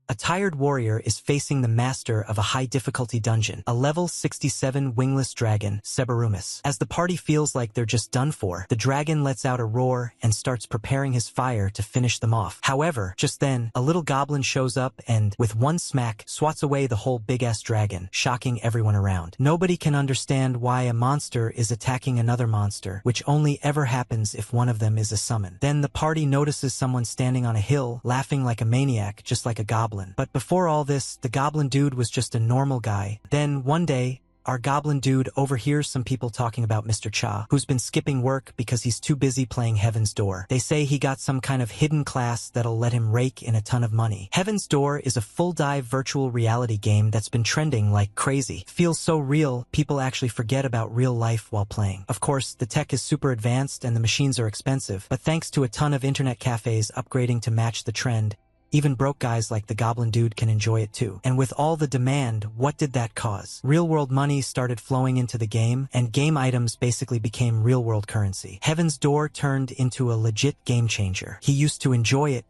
A tired warrior is facing the master of a high-difficulty dungeon, a level 67 wingless dragon, Sebarumus. As the party feels like they're just done for, the dragon lets out a roar and starts preparing his fire to finish them off. However, just then, a little goblin shows up and, with one smack, swats away the whole big-ass dragon, shocking everyone around. Nobody can understand why a monster is attacking another monster, which only ever happens if one of them is a summon. Then the party notices someone standing on a hill, laughing like a maniac, just like a goblin. But before all this, the goblin dude was just a normal guy. Then, one day, our goblin dude overhears some people talking about Mr. Cha, who's been skipping work because he's too busy playing Heaven's Door. They say he got some kind of hidden class that'll let him rake in a ton of money. Heaven's Door is a full-dive virtual reality game that's been trending like crazy. It feels so real, people actually forget about real life while playing. Of course, the tech is super advanced and the machines are expensive, but thanks to a ton of internet cafes upgrading to match the trend, even broke guys like the goblin dude can enjoy it too. And with all the demand, what did that cause? Real-world money started flowing into the game, and game items basically became real-world currency. Heaven's Door turned into a legit game changer. He used to enjoy it,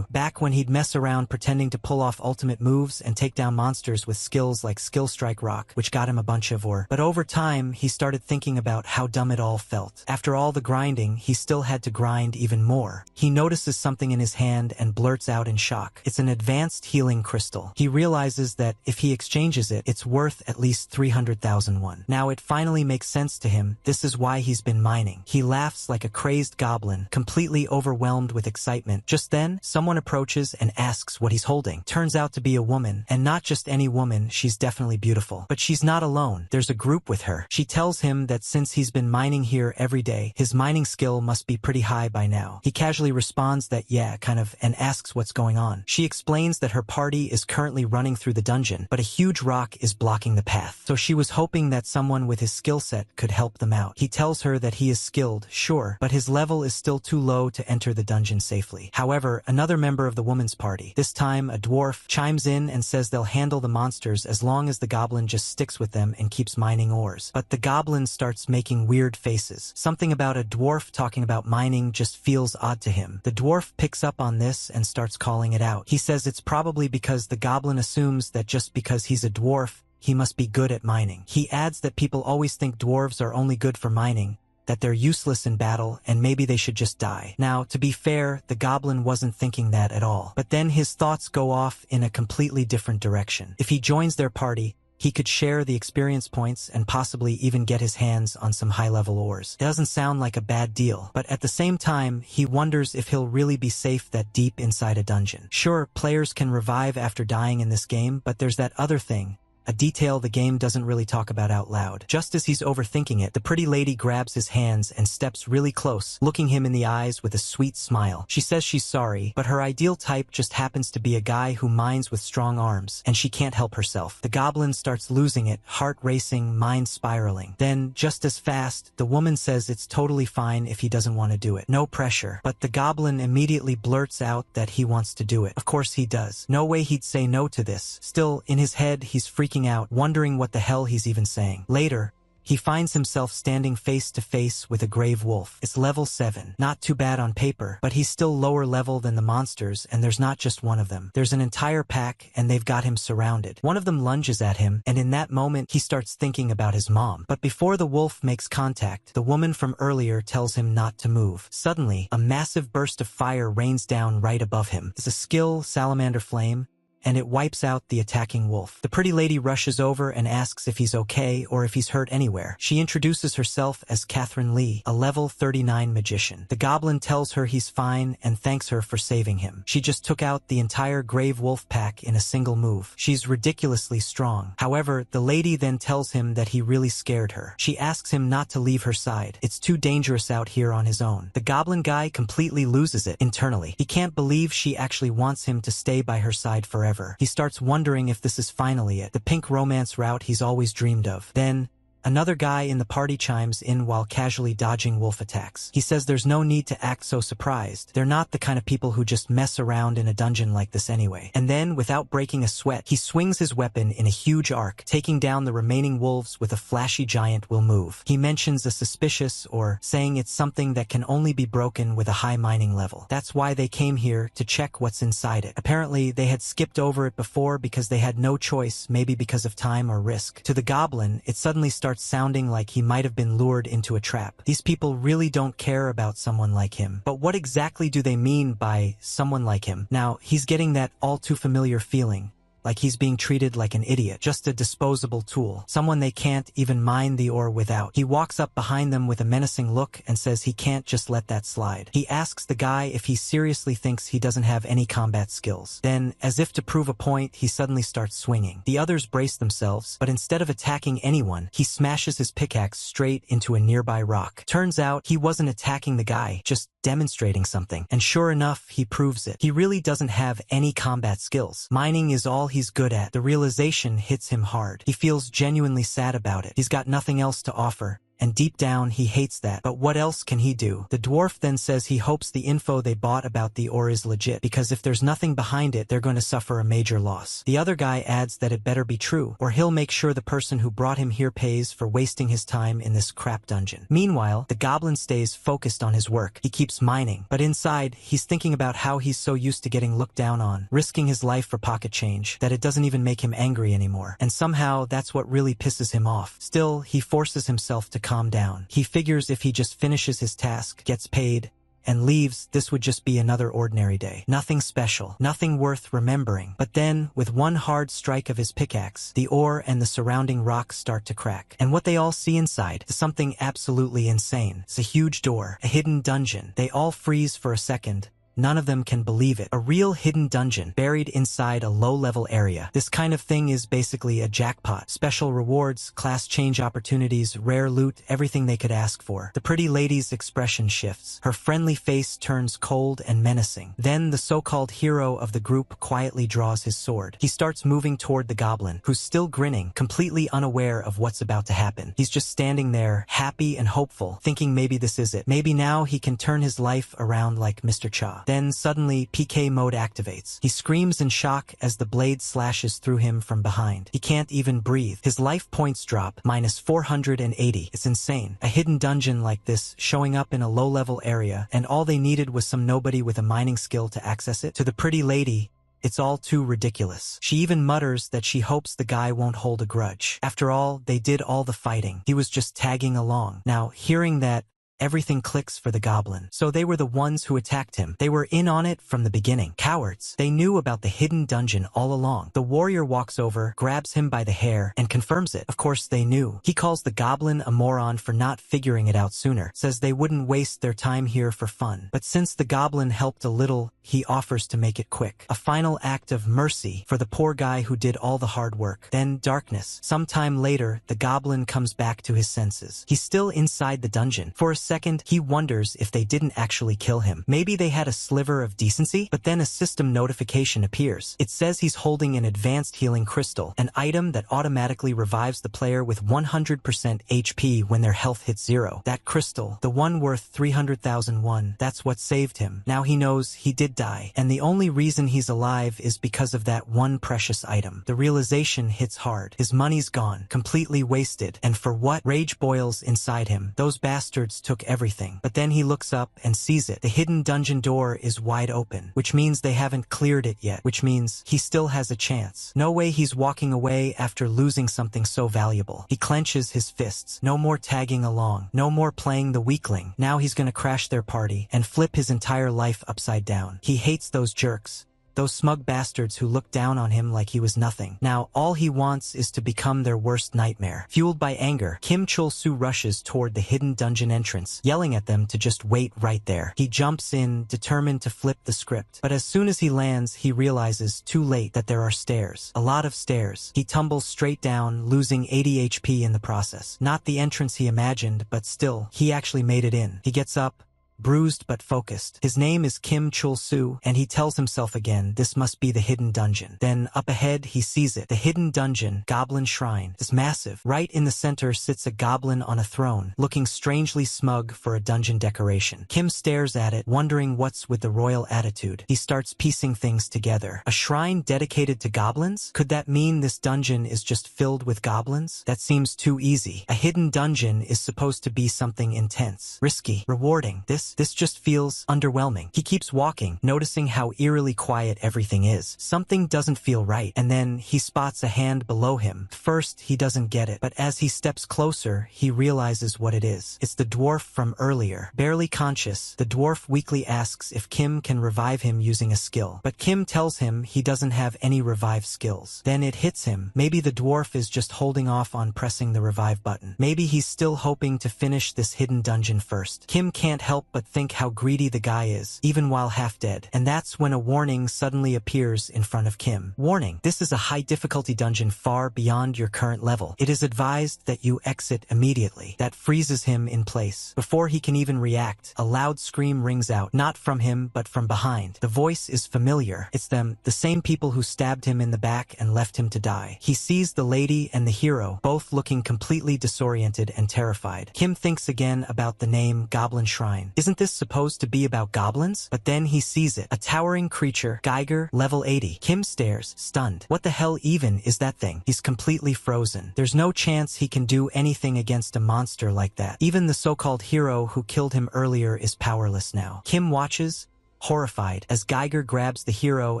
back when he'd mess around pretending to pull off ultimate moves and take down monsters with skills like Skill Strike Rock, which got him a bunch of ore. But over time, he started thinking about how dumb it all felt. After all the grinding, he still had to grind even more. He notices something in his hand and blurts out in shock. It's an advanced healing crystal. He realizes that if he exchanges it, it's worth at least 300,000 won. Now it finally makes sense to him. This is why he's been mining. He laughs like a crazed goblin, completely overwhelmed with excitement. Just then, someone approaches and asks what he's holding. Turns out to be a woman, and not just any woman, she's definitely beautiful. But she's not alone. There's a group with her. She tells him that since he's been mining here every day, his mining skill must be pretty high by now. He casually responds that yeah, kind of, and asks what's going on. She explains that her party is currently running through the dungeon, but a huge rock is blocking the path. So she was hoping that someone with his skill set could help them out. He tells her that he is skilled, sure, but his level is still too low to enter the dungeon safely. However, another member of the woman's party, this time a dwarf, chimes in and says they'll handle the monsters as long as the goblin just sticks with them and keeps mining ores. But the goblin starts making weird faces. Something about a dwarf talking about mining just feels odd to him. The dwarf picks up on this and starts calling it out. He says it's probably because the goblin assumes that just because he's a dwarf, he must be good at mining. He adds that people always think dwarves are only good for mining, that they're useless in battle, and maybe they should just die. Now, to be fair, the goblin wasn't thinking that at all. But then his thoughts go off in a completely different direction. If he joins their party, he could share the experience points and possibly even get his hands on some high-level ores. It doesn't sound like a bad deal, but at the same time, he wonders if he'll really be safe that deep inside a dungeon. Sure, players can revive after dying in this game, but there's that other thing, a detail the game doesn't really talk about out loud. Just as he's overthinking it, the pretty lady grabs his hands and steps really close, looking him in the eyes with a sweet smile. She says she's sorry, but her ideal type just happens to be a guy who mines with strong arms, and she can't help herself. The goblin starts losing it, heart racing, mind spiraling. Then, just as fast, the woman says it's totally fine if he doesn't want to do it. No pressure. But the goblin immediately blurts out that he wants to do it. Of course he does. No way he'd say no to this. Still, in his head, he's freaking out, wondering what the hell he's even saying. Later, he finds himself standing face to face with a grave wolf. It's level 7. Not too bad on paper, but he's still lower level than the monsters, and there's not just one of them. There's an entire pack, and they've got him surrounded. One of them lunges at him, and in that moment, he starts thinking about his mom. But before the wolf makes contact, the woman from earlier tells him not to move. Suddenly, a massive burst of fire rains down right above him. It's a skill salamander flame, and it wipes out the attacking wolf. The pretty lady rushes over and asks if he's okay or if he's hurt anywhere. She introduces herself as Catherine Lee, a level 39 magician. The goblin tells her he's fine and thanks her for saving him. She just took out the entire grave wolf pack in a single move. She's ridiculously strong. However, the lady then tells him that he really scared her. She asks him not to leave her side. It's too dangerous out here on his own. The goblin guy completely loses it internally. He can't believe she actually wants him to stay by her side forever. He starts wondering if this is finally it, the pink romance route he's always dreamed of. Then, Another guy in the party chimes in while casually dodging wolf attacks. He says there's no need to act so surprised. They're not the kind of people who just mess around in a dungeon like this anyway. And then, without breaking a sweat, he swings his weapon in a huge arc, taking down the remaining wolves with a flashy giant will move. He mentions a suspicious, or saying it's something that can only be broken with a high mining level. That's why they came here, to check what's inside it. Apparently, they had skipped over it before because they had no choice, maybe because of time or risk. To the goblin, it suddenly starts sounding like he might have been lured into a trap. These people really don't care about someone like him. But what exactly do they mean by someone like him? Now, he's getting that all too familiar feeling, like he's being treated like an idiot, just a disposable tool, someone they can't even mine the ore without. He walks up behind them with a menacing look and says he can't just let that slide. He asks the guy if he seriously thinks he doesn't have any combat skills. Then, as if to prove a point, he suddenly starts swinging. The others brace themselves, but instead of attacking anyone, he smashes his pickaxe straight into a nearby rock. Turns out, he wasn't attacking the guy, just demonstrating something. And sure enough, he proves it. He really doesn't have any combat skills. Mining is all he's good at. The realization hits him hard. He feels genuinely sad about it. He's got nothing else to offer. And deep down, he hates that. But what else can he do? The dwarf then says he hopes the info they bought about the ore is legit, because if there's nothing behind it, they're going to suffer a major loss. The other guy adds that it better be true, or he'll make sure the person who brought him here pays for wasting his time in this crap dungeon. Meanwhile, the goblin stays focused on his work. He keeps mining, but inside, he's thinking about how he's so used to getting looked down on, risking his life for pocket change, that it doesn't even make him angry anymore. And somehow, that's what really pisses him off. Still, he forces himself to calm down. He figures if he just finishes his task, gets paid, and leaves, this would just be another ordinary day. Nothing special, nothing worth remembering. But then, with one hard strike of his pickaxe, the ore and the surrounding rocks start to crack. And what they all see inside is something absolutely insane. It's a huge door, a hidden dungeon. They all freeze for a second. None of them can believe it. A real hidden dungeon, buried inside a low-level area. This kind of thing is basically a jackpot. Special rewards, class change opportunities, rare loot, everything they could ask for. The pretty lady's expression shifts. Her friendly face turns cold and menacing. Then the so-called hero of the group quietly draws his sword. He starts moving toward the goblin, who's still grinning, completely unaware of what's about to happen. He's just standing there, happy and hopeful, thinking maybe this is it. Maybe now he can turn his life around like Mr. Cha. Then suddenly, PK mode activates. He screams in shock as the blade slashes through him from behind. He can't even breathe. His life points drop, minus 480. It's insane. A hidden dungeon like this, showing up in a low-level area, and all they needed was some nobody with a mining skill to access it. To the pretty lady, it's all too ridiculous. She even mutters that she hopes the guy won't hold a grudge. After all, they did all the fighting. He was just tagging along. Now, hearing that, everything clicks for the goblin. So they were the ones who attacked him. They were in on it from the beginning. Cowards. They knew about the hidden dungeon all along. The warrior walks over, grabs him by the hair, and confirms it. Of course they knew. He calls the goblin a moron for not figuring it out sooner. Says they wouldn't waste their time here for fun. But since the goblin helped a little, he offers to make it quick. A final act of mercy for the poor guy who did all the hard work. Then darkness. Sometime later, the goblin comes back to his senses. He's still inside the dungeon. For a second, he wonders if they didn't actually kill him. Maybe they had a sliver of decency, but then a system notification appears. It says he's holding an advanced healing crystal, an item that automatically revives the player with 100% HP when their health hits 0. That crystal, the one worth 300,001, that's what saved him. Now he knows he did die, and the only reason he's alive is because of that one precious item. The realization hits hard. His money's gone, completely wasted, and for what? Rage boils inside him. Those bastards took everything. But then he looks up and sees it. The hidden dungeon door is wide open, which means they haven't cleared it yet, which means he still has a chance. No way he's walking away after losing something so valuable. He clenches his fists. No more tagging along. No more playing the weakling. Now he's gonna crash their party and flip his entire life upside down. He hates those jerks. Those smug bastards who looked down on him like he was nothing. Now, all he wants is to become their worst nightmare. Fueled by anger, Kim Chul-soo rushes toward the hidden dungeon entrance, yelling at them to just wait right there. He jumps in, determined to flip the script. But as soon as he lands, he realizes, too late, that there are stairs. A lot of stairs. He tumbles straight down, losing 80 HP in the process. Not the entrance he imagined, but still, he actually made it in. He gets up, bruised but focused. His name is Kim Chul-soo, and he tells himself again this must be the hidden dungeon. Then up ahead he sees it. The hidden dungeon, Goblin Shrine, is massive. Right in the center sits a goblin on a throne, looking strangely smug for a dungeon decoration. Kim stares at it, wondering what's with the royal attitude. He starts piecing things together. A shrine dedicated to goblins? Could that mean this dungeon is just filled with goblins? That seems too easy. A hidden dungeon is supposed to be something intense, risky, rewarding. This just feels underwhelming. He keeps walking, noticing how eerily quiet everything is. Something doesn't feel right, and then he spots a hand below him. First, he doesn't get it, but as he steps closer, he realizes what it is. It's the dwarf from earlier. Barely conscious, the dwarf weakly asks if Kim can revive him using a skill, but Kim tells him he doesn't have any revive skills. Then it hits him. Maybe the dwarf is just holding off on pressing the revive button. Maybe he's still hoping to finish this hidden dungeon first. Kim can't help but think how greedy the guy is, even while half dead. And that's when a warning suddenly appears in front of Kim. Warning: this is a high difficulty dungeon far beyond your current level. It is advised that you exit immediately. That freezes him in place. Before he can even react, a loud scream rings out, not from him but from behind. The voice is familiar. It's them, the same people who stabbed him in the back and left him to die. He sees the lady and the hero, both looking completely disoriented and terrified. Kim thinks again about the name Goblin Shrine. Isn't this supposed to be about goblins? But then he sees it. A towering creature, Geiger, level 80. Kim stares, stunned. What the hell even is that thing? He's completely frozen. There's no chance he can do anything against a monster like that. Even the so-called hero who killed him earlier is powerless now. Kim watches, horrified, as Geiger grabs the hero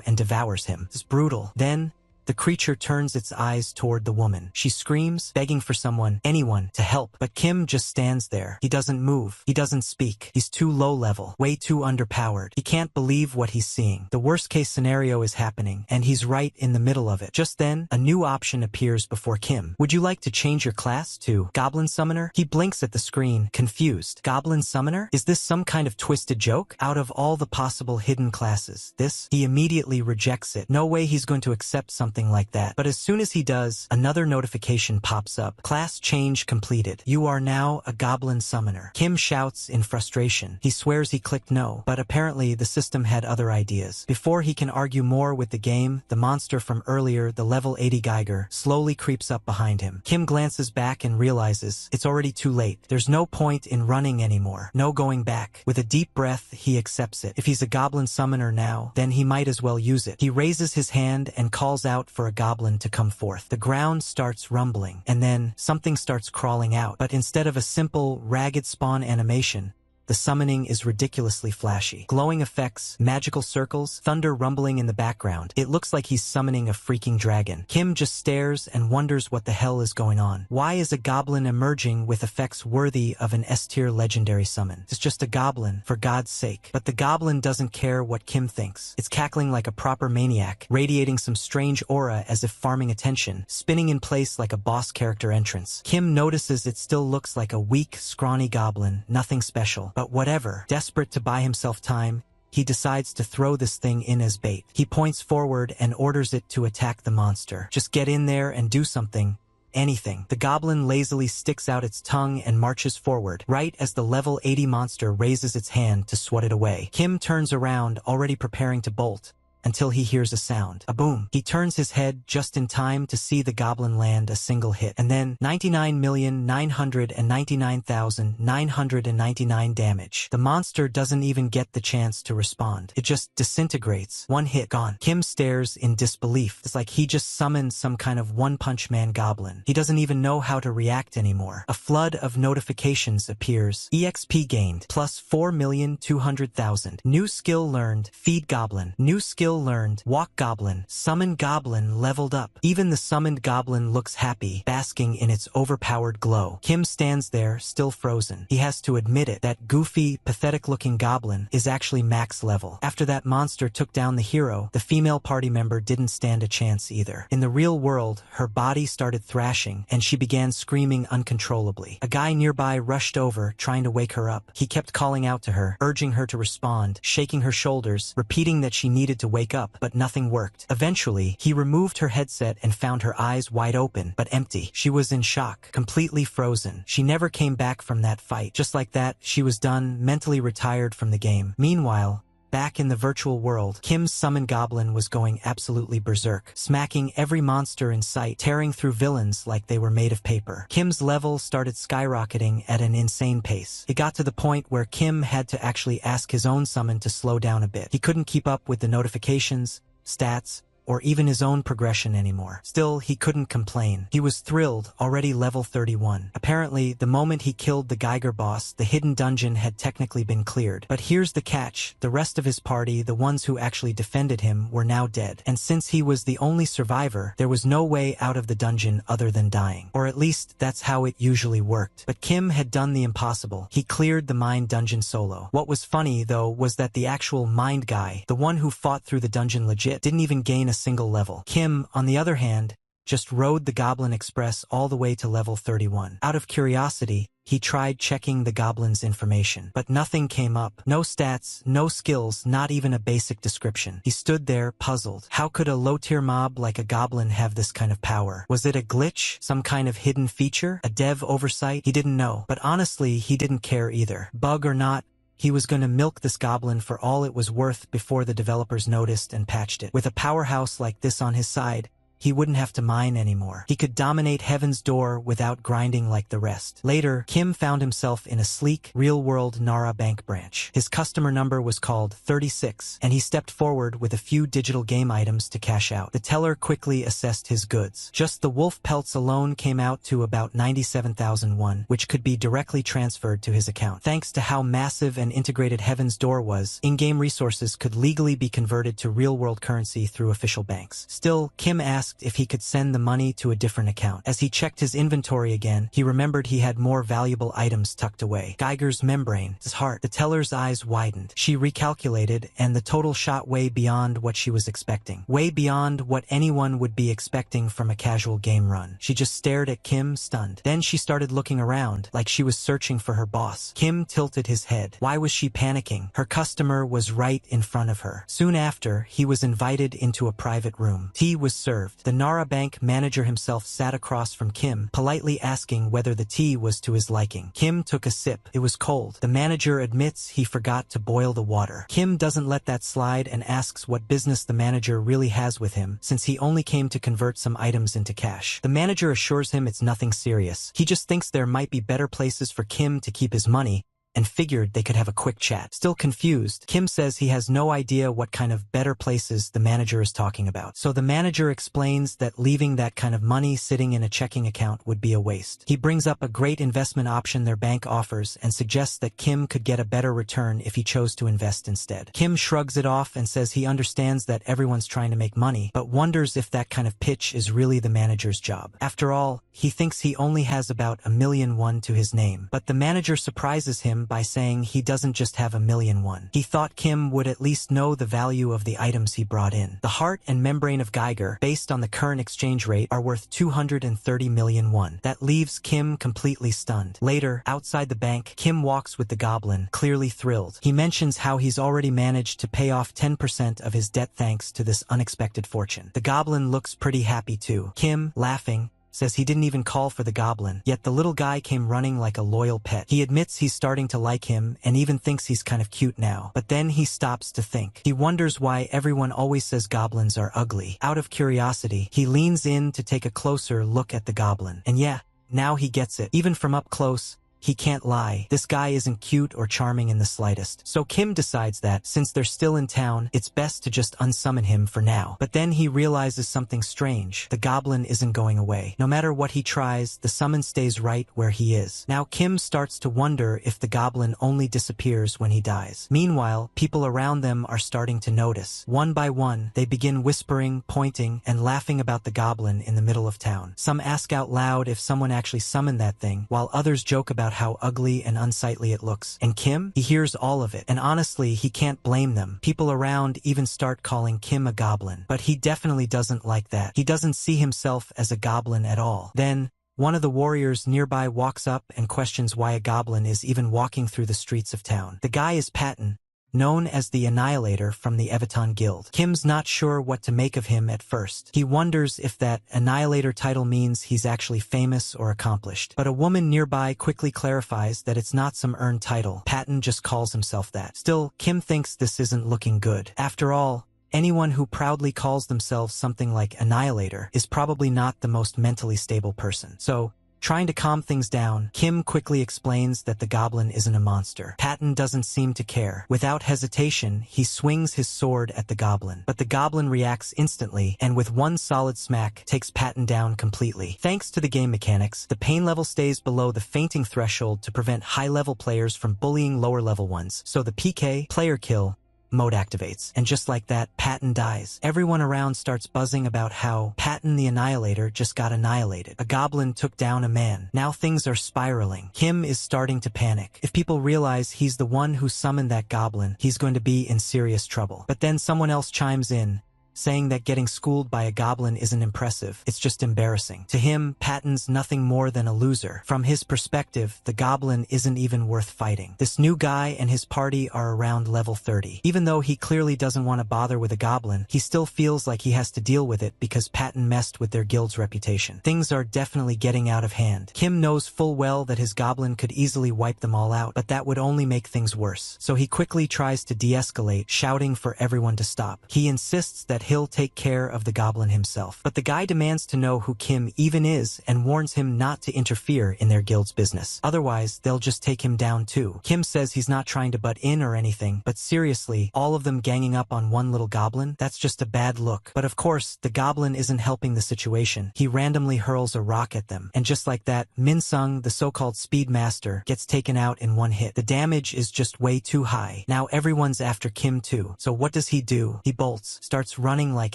and devours him. It's brutal. Then the creature turns its eyes toward the woman. She screams, begging for someone, anyone, to help. But Kim just stands there. He doesn't move. He doesn't speak. He's too low level, way too underpowered. He can't believe what he's seeing. The worst case scenario is happening, and he's right in the middle of it. Just then, a new option appears before Kim. Would you like to change your class to Goblin Summoner? He blinks at the screen, confused. Goblin Summoner? Is this some kind of twisted joke? Out of all the possible hidden classes, he immediately rejects it. No way he's going to accept something like that. But as soon as he does, another notification pops up. Class change completed. You are now a Goblin Summoner. Kim shouts in frustration. He swears he clicked no, but apparently the system had other ideas. Before he can argue more with the game, the monster from earlier, the level 80 Geiger, slowly creeps up behind him. Kim glances back and realizes it's already too late. There's no point in running anymore. No going back. With a deep breath, he accepts it. If he's a Goblin Summoner now, then he might as well use it. He raises his hand and calls out for a goblin to come forth. The ground starts rumbling, and then something starts crawling out. But instead of a simple, ragged spawn animation, the summoning is ridiculously flashy. Glowing effects, magical circles, thunder rumbling in the background. It looks like he's summoning a freaking dragon. Kim just stares and wonders what the hell is going on. Why is a goblin emerging with effects worthy of an S-tier legendary summon? It's just a goblin, for God's sake. But the goblin doesn't care what Kim thinks. It's cackling like a proper maniac, radiating some strange aura as if farming attention, spinning in place like a boss character entrance. Kim notices it still looks like a weak, scrawny goblin, nothing special. But whatever. Desperate to buy himself time, he decides to throw this thing in as bait. He points forward and orders it to attack the monster. Just get in there and do something. Anything. The goblin lazily sticks out its tongue and marches forward, right as the level 80 monster raises its hand to swat it away. Kim turns around, already preparing to bolt, until he hears a sound. A boom. He turns his head just in time to see the goblin land a single hit. And then 99,999,999 damage. The monster doesn't even get the chance to respond. It just disintegrates. One hit, gone. Kim stares in disbelief. It's like he just summoned some kind of one-punch man goblin. He doesn't even know how to react anymore. A flood of notifications appears. EXP gained, plus 4,200,000. New skill learned, feed goblin. New skill learned, walk goblin. Summon goblin leveled up. Even the summoned goblin looks happy, basking in its overpowered glow. Kim stands there, still frozen. He has to admit it, that goofy, pathetic-looking goblin is actually max level. After that monster took down the hero, the female party member didn't stand a chance either. In the real world, her body started thrashing, and she began screaming uncontrollably. A guy nearby rushed over, trying to wake her up. He kept calling out to her, urging her to respond, shaking her shoulders, repeating that she needed to wake wake up, but nothing worked. Eventually, he removed her headset and found her eyes wide open, but empty. She was in shock, completely frozen. She never came back from that fight. Just like that, she was done, mentally retired from the game. Meanwhile, back in the virtual world, Kim's summoned goblin was going absolutely berserk, smacking every monster in sight, tearing through villains like they were made of paper. Kim's level started skyrocketing at an insane pace. It got to the point where Kim had to actually ask his own summon to slow down a bit. He couldn't keep up with the notifications, stats, or even his own progression anymore. Still, he couldn't complain. He was thrilled, already level 31. Apparently, the moment he killed the Geiger boss, the hidden dungeon had technically been cleared. But here's the catch. The rest of his party, the ones who actually defended him, were now dead. And since he was the only survivor, there was no way out of the dungeon other than dying. Or at least, that's how it usually worked. But Kim had done the impossible. He cleared the mind dungeon solo. What was funny, though, was that the actual mind guy, the one who fought through the dungeon legit, didn't even gain a single level. Kim, on the other hand, just rode the Goblin Express all the way to level 31. Out of curiosity, he tried checking the goblin's information, but nothing came up. No stats, no skills, not even a basic description. He stood there, puzzled. How could a low-tier mob like a goblin have this kind of power? Was it a glitch? Some kind of hidden feature? A dev oversight? He didn't know. But honestly, he didn't care either. Bug or not, he was going to milk this goblin for all it was worth before the developers noticed and patched it. With a powerhouse like this on his side, he wouldn't have to mine anymore. He could dominate Heaven's Door without grinding like the rest. Later, Kim found himself in a sleek, real-world Nara bank branch. His customer number was called 36, and he stepped forward with a few digital game items to cash out. The teller quickly assessed his goods. Just the wolf pelts alone came out to about 97,001, which could be directly transferred to his account. Thanks to how massive and integrated Heaven's Door was, in-game resources could legally be converted to real-world currency through official banks. Still, Kim asked if he could send the money to a different account. As he checked his inventory again, he remembered he had more valuable items tucked away. Geiger's membrane, his heart. The teller's eyes widened. She recalculated, and the total shot way beyond what she was expecting. Way beyond what anyone would be expecting from a casual game run. She just stared at Kim, stunned. Then she started looking around, like she was searching for her boss. Kim tilted his head. Why was she panicking? Her customer was right in front of her. Soon after, he was invited into a private room. Tea was served. The Nara Bank manager himself sat across from Kim, politely asking whether the tea was to his liking. Kim took a sip. It was cold. The manager admits he forgot to boil the water. Kim doesn't let that slide and asks what business the manager really has with him, since he only came to convert some items into cash. The manager assures him it's nothing serious. He just thinks there might be better places for Kim to keep his money, and figured they could have a quick chat. Still confused, Kim says he has no idea what kind of better places the manager is talking about. So the manager explains that leaving that kind of money sitting in a checking account would be a waste. He brings up a great investment option their bank offers and suggests that Kim could get a better return if he chose to invest instead. Kim shrugs it off and says he understands that everyone's trying to make money, but wonders if that kind of pitch is really the manager's job. After all, he thinks he only has about 1,000,001 to his name. But the manager surprises him by saying he doesn't just have 1,000,001. He thought Kim would at least know the value of the items he brought in. The heart and membrane of Geiger, based on the current exchange rate, are worth 230 million won. That leaves Kim completely stunned. Later, outside the bank, Kim walks with the goblin, clearly thrilled. He mentions how he's already managed to pay off 10% of his debt thanks to this unexpected fortune. The goblin looks pretty happy too. Kim, laughing, says he didn't even call for the goblin, yet the little guy came running like a loyal pet. He admits he's starting to like him and even thinks he's kind of cute now. But then he stops to think. He wonders why everyone always says goblins are ugly. Out of curiosity, he leans in to take a closer look at the goblin. And yeah, now he gets it. Even from up close, he can't lie. This guy isn't cute or charming in the slightest. So Kim decides that, since they're still in town, it's best to just unsummon him for now. But then he realizes something strange. The goblin isn't going away. No matter what he tries, the summon stays right where he is. Now Kim starts to wonder if the goblin only disappears when he dies. Meanwhile, people around them are starting to notice. One by one, they begin whispering, pointing, and laughing about the goblin in the middle of town. Some ask out loud if someone actually summoned that thing, while others joke about how ugly and unsightly it looks. And Kim? He hears all of it. And honestly, he can't blame them. People around even start calling Kim a goblin. But he definitely doesn't like that. He doesn't see himself as a goblin at all. Then, one of the warriors nearby walks up and questions why a goblin is even walking through the streets of town. The guy is Patton, known as the Annihilator from the Evaton Guild. Kim's not sure what to make of him at first. He wonders if that Annihilator title means he's actually famous or accomplished. But a woman nearby quickly clarifies that it's not some earned title. Patton just calls himself that. Still, Kim thinks this isn't looking good. After all, anyone who proudly calls themselves something like Annihilator is probably not the most mentally stable person. So, trying to calm things down, Kim quickly explains that the goblin isn't a monster. Patton doesn't seem to care. Without hesitation, he swings his sword at the goblin. But the goblin reacts instantly, and with one solid smack, takes Patton down completely. Thanks to the game mechanics, the pain level stays below the fainting threshold to prevent high-level players from bullying lower-level ones. So the PK, player kill, mode activates, and just like that, Patton dies. Everyone around starts buzzing about how Patton the Annihilator just got annihilated. A goblin took down a man. Now things are spiraling. Kim is starting to panic. If people realize he's the one who summoned that goblin, he's going to be in serious trouble. But then someone else chimes in, saying that getting schooled by a goblin isn't impressive, it's just embarrassing. To him, Patton's nothing more than a loser. From his perspective, the goblin isn't even worth fighting. This new guy and his party are around level 30. Even though he clearly doesn't want to bother with a goblin, he still feels like he has to deal with it because Patton messed with their guild's reputation. Things are definitely getting out of hand. Kim knows full well that his goblin could easily wipe them all out, but that would only make things worse. So he quickly tries to de-escalate, shouting for everyone to stop. He insists that he'll take care of the goblin himself. But the guy demands to know who Kim even is and warns him not to interfere in their guild's business. Otherwise, they'll just take him down too. Kim says he's not trying to butt in or anything, but seriously, all of them ganging up on one little goblin? That's just a bad look. But of course, the goblin isn't helping the situation. He randomly hurls a rock at them. And just like that, Min-sung, the so-called speed master, gets taken out in one hit. The damage is just way too high. Now everyone's after Kim too. So what does he do? He bolts, starts running like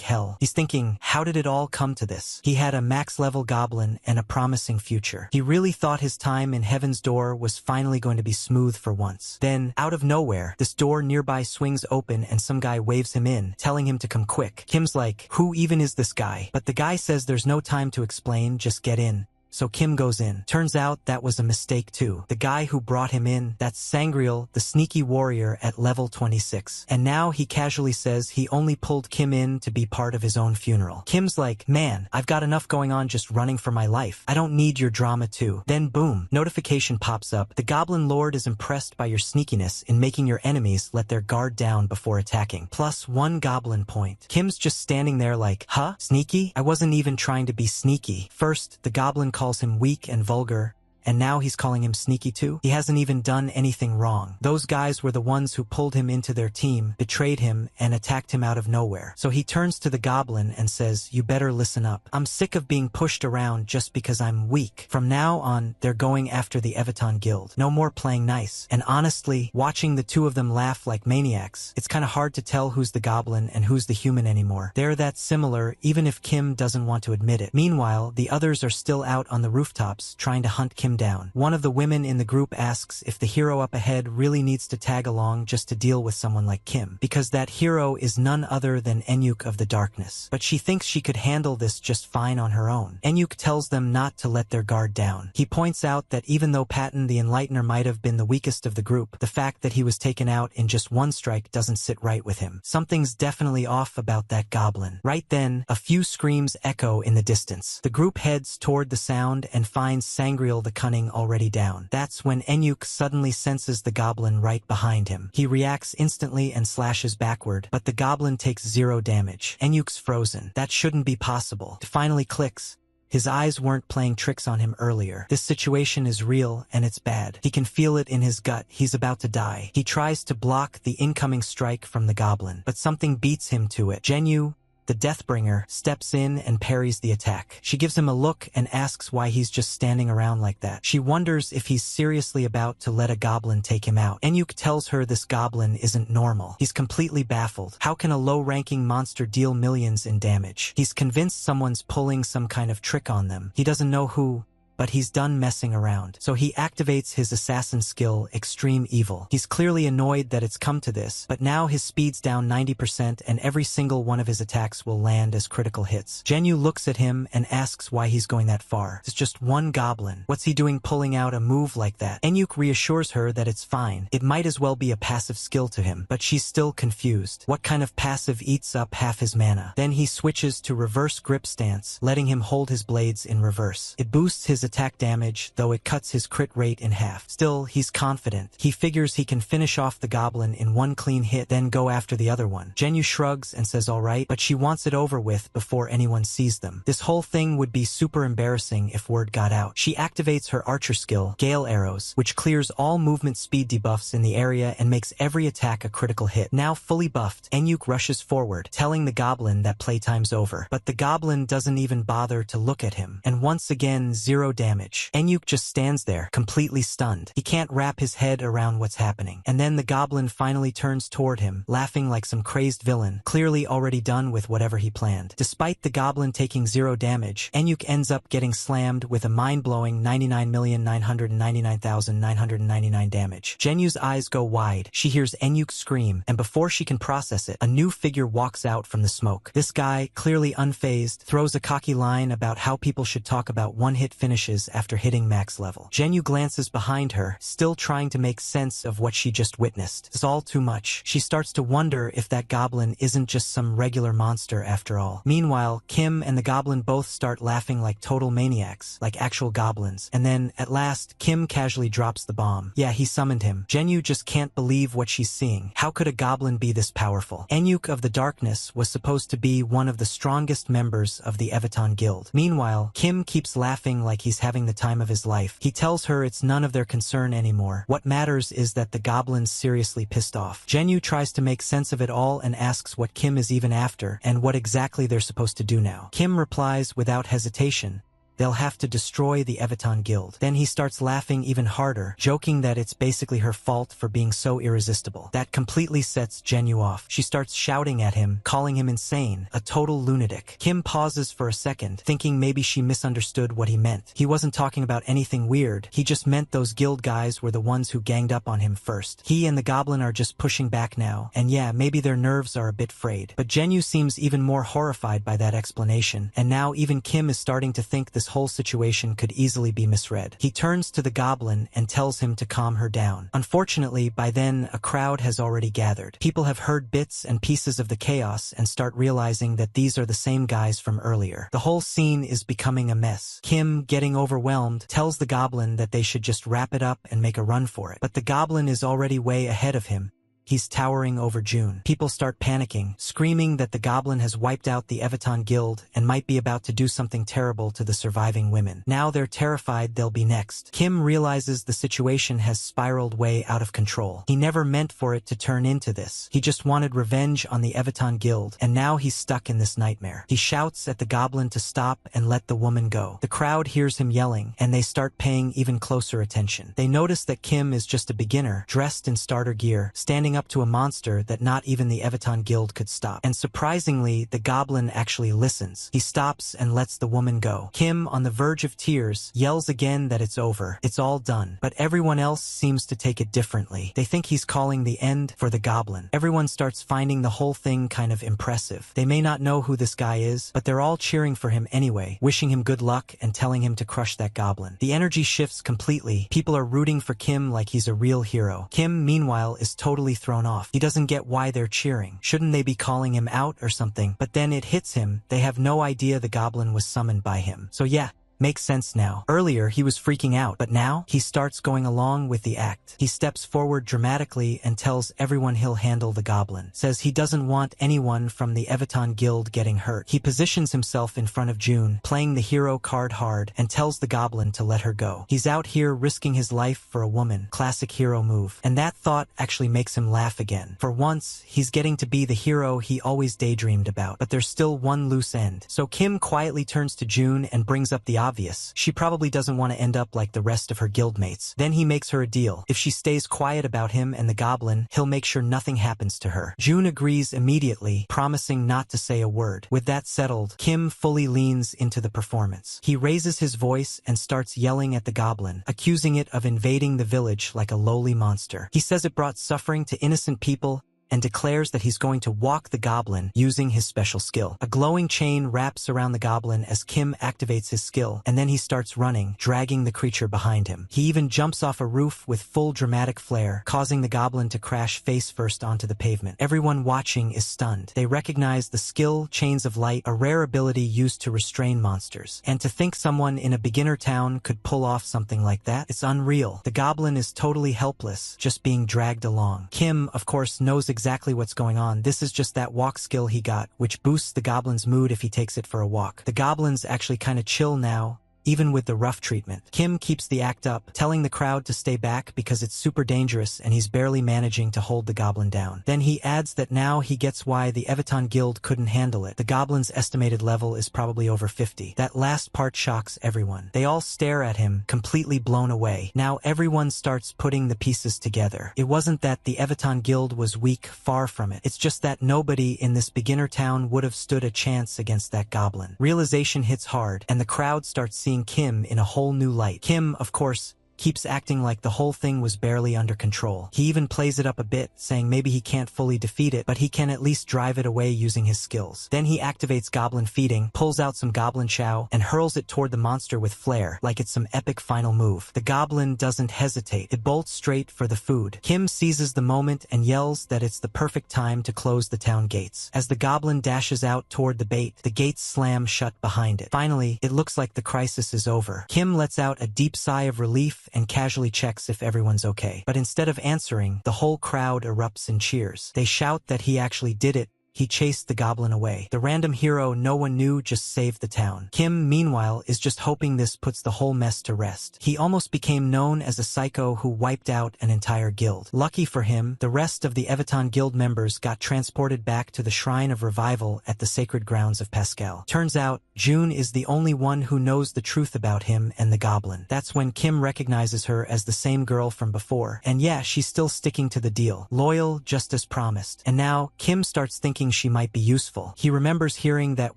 hell. He's thinking, how did it all come to this? He had a max-level goblin and a promising future. He really thought his time in Heaven's Door was finally going to be smooth for once. Then, out of nowhere, this door nearby swings open and some guy waves him in, telling him to come quick. Kim's like, who even is this guy? But the guy says there's no time to explain, just get in. So Kim goes in. Turns out that was a mistake too. The guy who brought him in, that's Sangreal, the sneaky warrior at level 26. And now he casually says he only pulled Kim in to be part of his own funeral. Kim's like, man, I've got enough going on just running for my life. I don't need your drama too. Then boom, notification pops up. The Goblin Lord is impressed by your sneakiness in making your enemies let their guard down before attacking. Plus 1 goblin point. Kim's just standing there like, huh? Sneaky? I wasn't even trying to be sneaky. First, the goblin calls him weak and vulgar, and now he's calling him sneaky too? He hasn't even done anything wrong. Those guys were the ones who pulled him into their team, betrayed him, and attacked him out of nowhere. So he turns to the goblin and says, you better listen up. I'm sick of being pushed around just because I'm weak. From now on, they're going after the Evaton Guild. No more playing nice. And honestly, watching the two of them laugh like maniacs, it's kinda hard to tell who's the goblin and who's the human anymore. They're that similar, even if Kim doesn't want to admit it. Meanwhile, the others are still out on the rooftops, trying to hunt Kim down. One of the women in the group asks if the hero up ahead really needs to tag along just to deal with someone like Kim, because that hero is none other than Enyuk of the Darkness. But she thinks she could handle this just fine on her own. Enyuk tells them not to let their guard down. He points out that even though Patton the Enlightener might have been the weakest of the group, the fact that he was taken out in just one strike doesn't sit right with him. Something's definitely off about that goblin. Right then, a few screams echo in the distance. The group heads toward the sound and finds Sangreal the Cunning already down. That's when Enyuk suddenly senses the goblin right behind him. He reacts instantly and slashes backward, but the goblin takes 0 damage. Enyuk's frozen. That shouldn't be possible. It finally clicks. His eyes weren't playing tricks on him earlier. This situation is real and it's bad. He can feel it in his gut. He's about to die. He tries to block the incoming strike from the goblin, but something beats him to it. Jinyu, the Deathbringer, steps in and parries the attack. She gives him a look and asks why he's just standing around like that. She wonders if he's seriously about to let a goblin take him out. Enyuk tells her this goblin isn't normal. He's completely baffled. How can a low-ranking monster deal millions in damage? He's convinced someone's pulling some kind of trick on them. He doesn't know who, But he's done messing around. So he activates his assassin skill, Extreme Evil. He's clearly annoyed that it's come to this, but now his speed's down 90% and every single one of his attacks will land as critical hits. Jinyu looks at him and asks why he's going that far. It's just one goblin. What's he doing pulling out a move like that? Enyuk reassures her that it's fine. It might as well be a passive skill to him, but she's still confused. What kind of passive eats up half his mana? Then he switches to reverse grip stance, letting him hold his blades in reverse. It boosts his attack damage, though it cuts his crit rate in half. Still, he's confident. He figures he can finish off the goblin in one clean hit, then go after the other one. Jinyu shrugs and says alright, but she wants it over with before anyone sees them. This whole thing would be super embarrassing if word got out. She activates her archer skill, Gale Arrows, which clears all movement speed debuffs in the area and makes every attack a critical hit. Now fully buffed, Enyuk rushes forward, telling the goblin that playtime's over. But the goblin doesn't even bother to look at him, and once again, 0 damage. Enyuk just stands there, completely stunned. He can't wrap his head around what's happening. And then the goblin finally turns toward him, laughing like some crazed villain, clearly already done with whatever he planned. Despite the goblin taking 0 damage, Enyuk ends up getting slammed with a mind-blowing 99,999,999 damage. Jinyu's eyes go wide. She hears Enyuk scream, and before she can process it, a new figure walks out from the smoke. This guy, clearly unfazed, throws a cocky line about how people should talk about one-hit finishes after hitting max level. Jinyu glances behind her, still trying to make sense of what she just witnessed. It's all too much. She starts to wonder if that goblin isn't just some regular monster after all. Meanwhile, Kim and the goblin both start laughing like total maniacs, like actual goblins. And then, at last, Kim casually drops the bomb. Yeah, he summoned him. Jinyu just can't believe what she's seeing. How could a goblin be this powerful? Enyuk of the Darkness was supposed to be one of the strongest members of the Evaton Guild. Meanwhile, Kim keeps laughing like he's having the time of his life. He tells her it's none of their concern anymore. What matters is that the goblin's seriously pissed off. Jinyu tries to make sense of it all and asks what Kim is even after and what exactly they're supposed to do now. Kim replies without hesitation, they'll have to destroy the Evaton Guild. Then he starts laughing even harder, joking that it's basically her fault for being so irresistible. That completely sets Jinyu off. She starts shouting at him, calling him insane, a total lunatic. Kim pauses for a second, thinking maybe she misunderstood what he meant. He wasn't talking about anything weird. He just meant those guild guys were the ones who ganged up on him first. He and the goblin are just pushing back now, and yeah, maybe their nerves are a bit frayed. But Jinyu seems even more horrified by that explanation, and now even Kim is starting to think this whole situation could easily be misread. He turns to the goblin and tells him to calm her down. Unfortunately, by then, a crowd has already gathered. People have heard bits and pieces of the chaos and start realizing that these are the same guys from earlier. The whole scene is becoming a mess. Kim, getting overwhelmed, tells the goblin that they should just wrap it up and make a run for it. But the goblin is already way ahead of him. He's towering over June. People start panicking, screaming that the goblin has wiped out the Evaton Guild and might be about to do something terrible to the surviving women. Now they're terrified they'll be next. Kim realizes the situation has spiraled way out of control. He never meant for it to turn into this. He just wanted revenge on the Evaton Guild, and now he's stuck in this nightmare. He shouts at the goblin to stop and let the woman go. The crowd hears him yelling, and they start paying even closer attention. They notice that Kim is just a beginner, dressed in starter gear, standing up to a monster that not even the Evaton Guild could stop. And surprisingly, the goblin actually listens. He stops and lets the woman go. Kim, on the verge of tears, yells again that it's over. It's all done. But everyone else seems to take it differently. They think he's calling the end for the goblin. Everyone starts finding the whole thing kind of impressive. They may not know who this guy is, but they're all cheering for him anyway, wishing him good luck and telling him to crush that goblin. The energy shifts completely. People are rooting for Kim like he's a real hero. Kim, meanwhile, is totally thrown off. He doesn't get why they're cheering. Shouldn't they be calling him out or something? But then it hits him. They have no idea the goblin was summoned by him. So yeah, makes sense now. Earlier, he was freaking out, but now he starts going along with the act. He steps forward dramatically and tells everyone he'll handle the goblin. Says he doesn't want anyone from the Evaton Guild getting hurt. He positions himself in front of June, playing the hero card hard, and tells the goblin to let her go. He's out here risking his life for a woman. Classic hero move. And that thought actually makes him laugh again. For once, he's getting to be the hero he always daydreamed about. But there's still one loose end. So Kim quietly turns to June and brings up the obvious. obvious. She probably doesn't want to end up like the rest of her guildmates. Then he makes her a deal. If she stays quiet about him and the goblin, he'll make sure nothing happens to her. June agrees immediately, promising not to say a word. With that settled, Kim fully leans into the performance. He raises his voice and starts yelling at the goblin, accusing it of invading the village like a lowly monster. He says it brought suffering to innocent people and declares that he's going to walk the goblin using his special skill. A glowing chain wraps around the goblin as Kim activates his skill, and then he starts running, dragging the creature behind him. He even jumps off a roof with full dramatic flair, causing the goblin to crash face first onto the pavement. Everyone watching is stunned. They recognize the skill Chains of Light, a rare ability used to restrain monsters. And to think someone in a beginner town could pull off something like that, it's unreal. The goblin is totally helpless, just being dragged along. Kim, of course, knows exactly what's going on. This is just that walk skill he got, which boosts the goblin's mood if he takes it for a walk. The goblin's actually kind of chill now, even with the rough treatment. Kim keeps the act up, telling the crowd to stay back because it's super dangerous and he's barely managing to hold the goblin down. Then he adds that now he gets why the Evaton Guild couldn't handle it. The goblin's estimated level is probably over 50. That last part shocks everyone. They all stare at him, completely blown away. Now everyone starts putting the pieces together. It wasn't that the Evaton Guild was weak, far from it. It's just that nobody in this beginner town would have stood a chance against that goblin. Realization hits hard, and the crowd starts seeing Kim in a whole new light. Kim, of course, keeps acting like the whole thing was barely under control. He even plays it up a bit, saying maybe he can't fully defeat it, but he can at least drive it away using his skills. Then he activates goblin feeding, pulls out some goblin chow, and hurls it toward the monster with flair, like it's some epic final move. The goblin doesn't hesitate. It bolts straight for the food. Kim seizes the moment and yells that it's the perfect time to close the town gates. As the goblin dashes out toward the bait, the gates slam shut behind it. Finally, it looks like the crisis is over. Kim lets out a deep sigh of relief and casually checks if everyone's okay. But instead of answering, the whole crowd erupts in cheers. They shout that he actually did it. He chased the goblin away. The random hero no one knew just saved the town. Kim, meanwhile, is just hoping this puts the whole mess to rest. He almost became known as a psycho who wiped out an entire guild. Lucky for him, the rest of the Evaton Guild members got transported back to the Shrine of Revival at the sacred grounds of Pascal. Turns out, June is the only one who knows the truth about him and the goblin. That's when Kim recognizes her as the same girl from before. And yeah, she's still sticking to the deal. Loyal, just as promised. And now, Kim starts thinking she might be useful. He remembers hearing that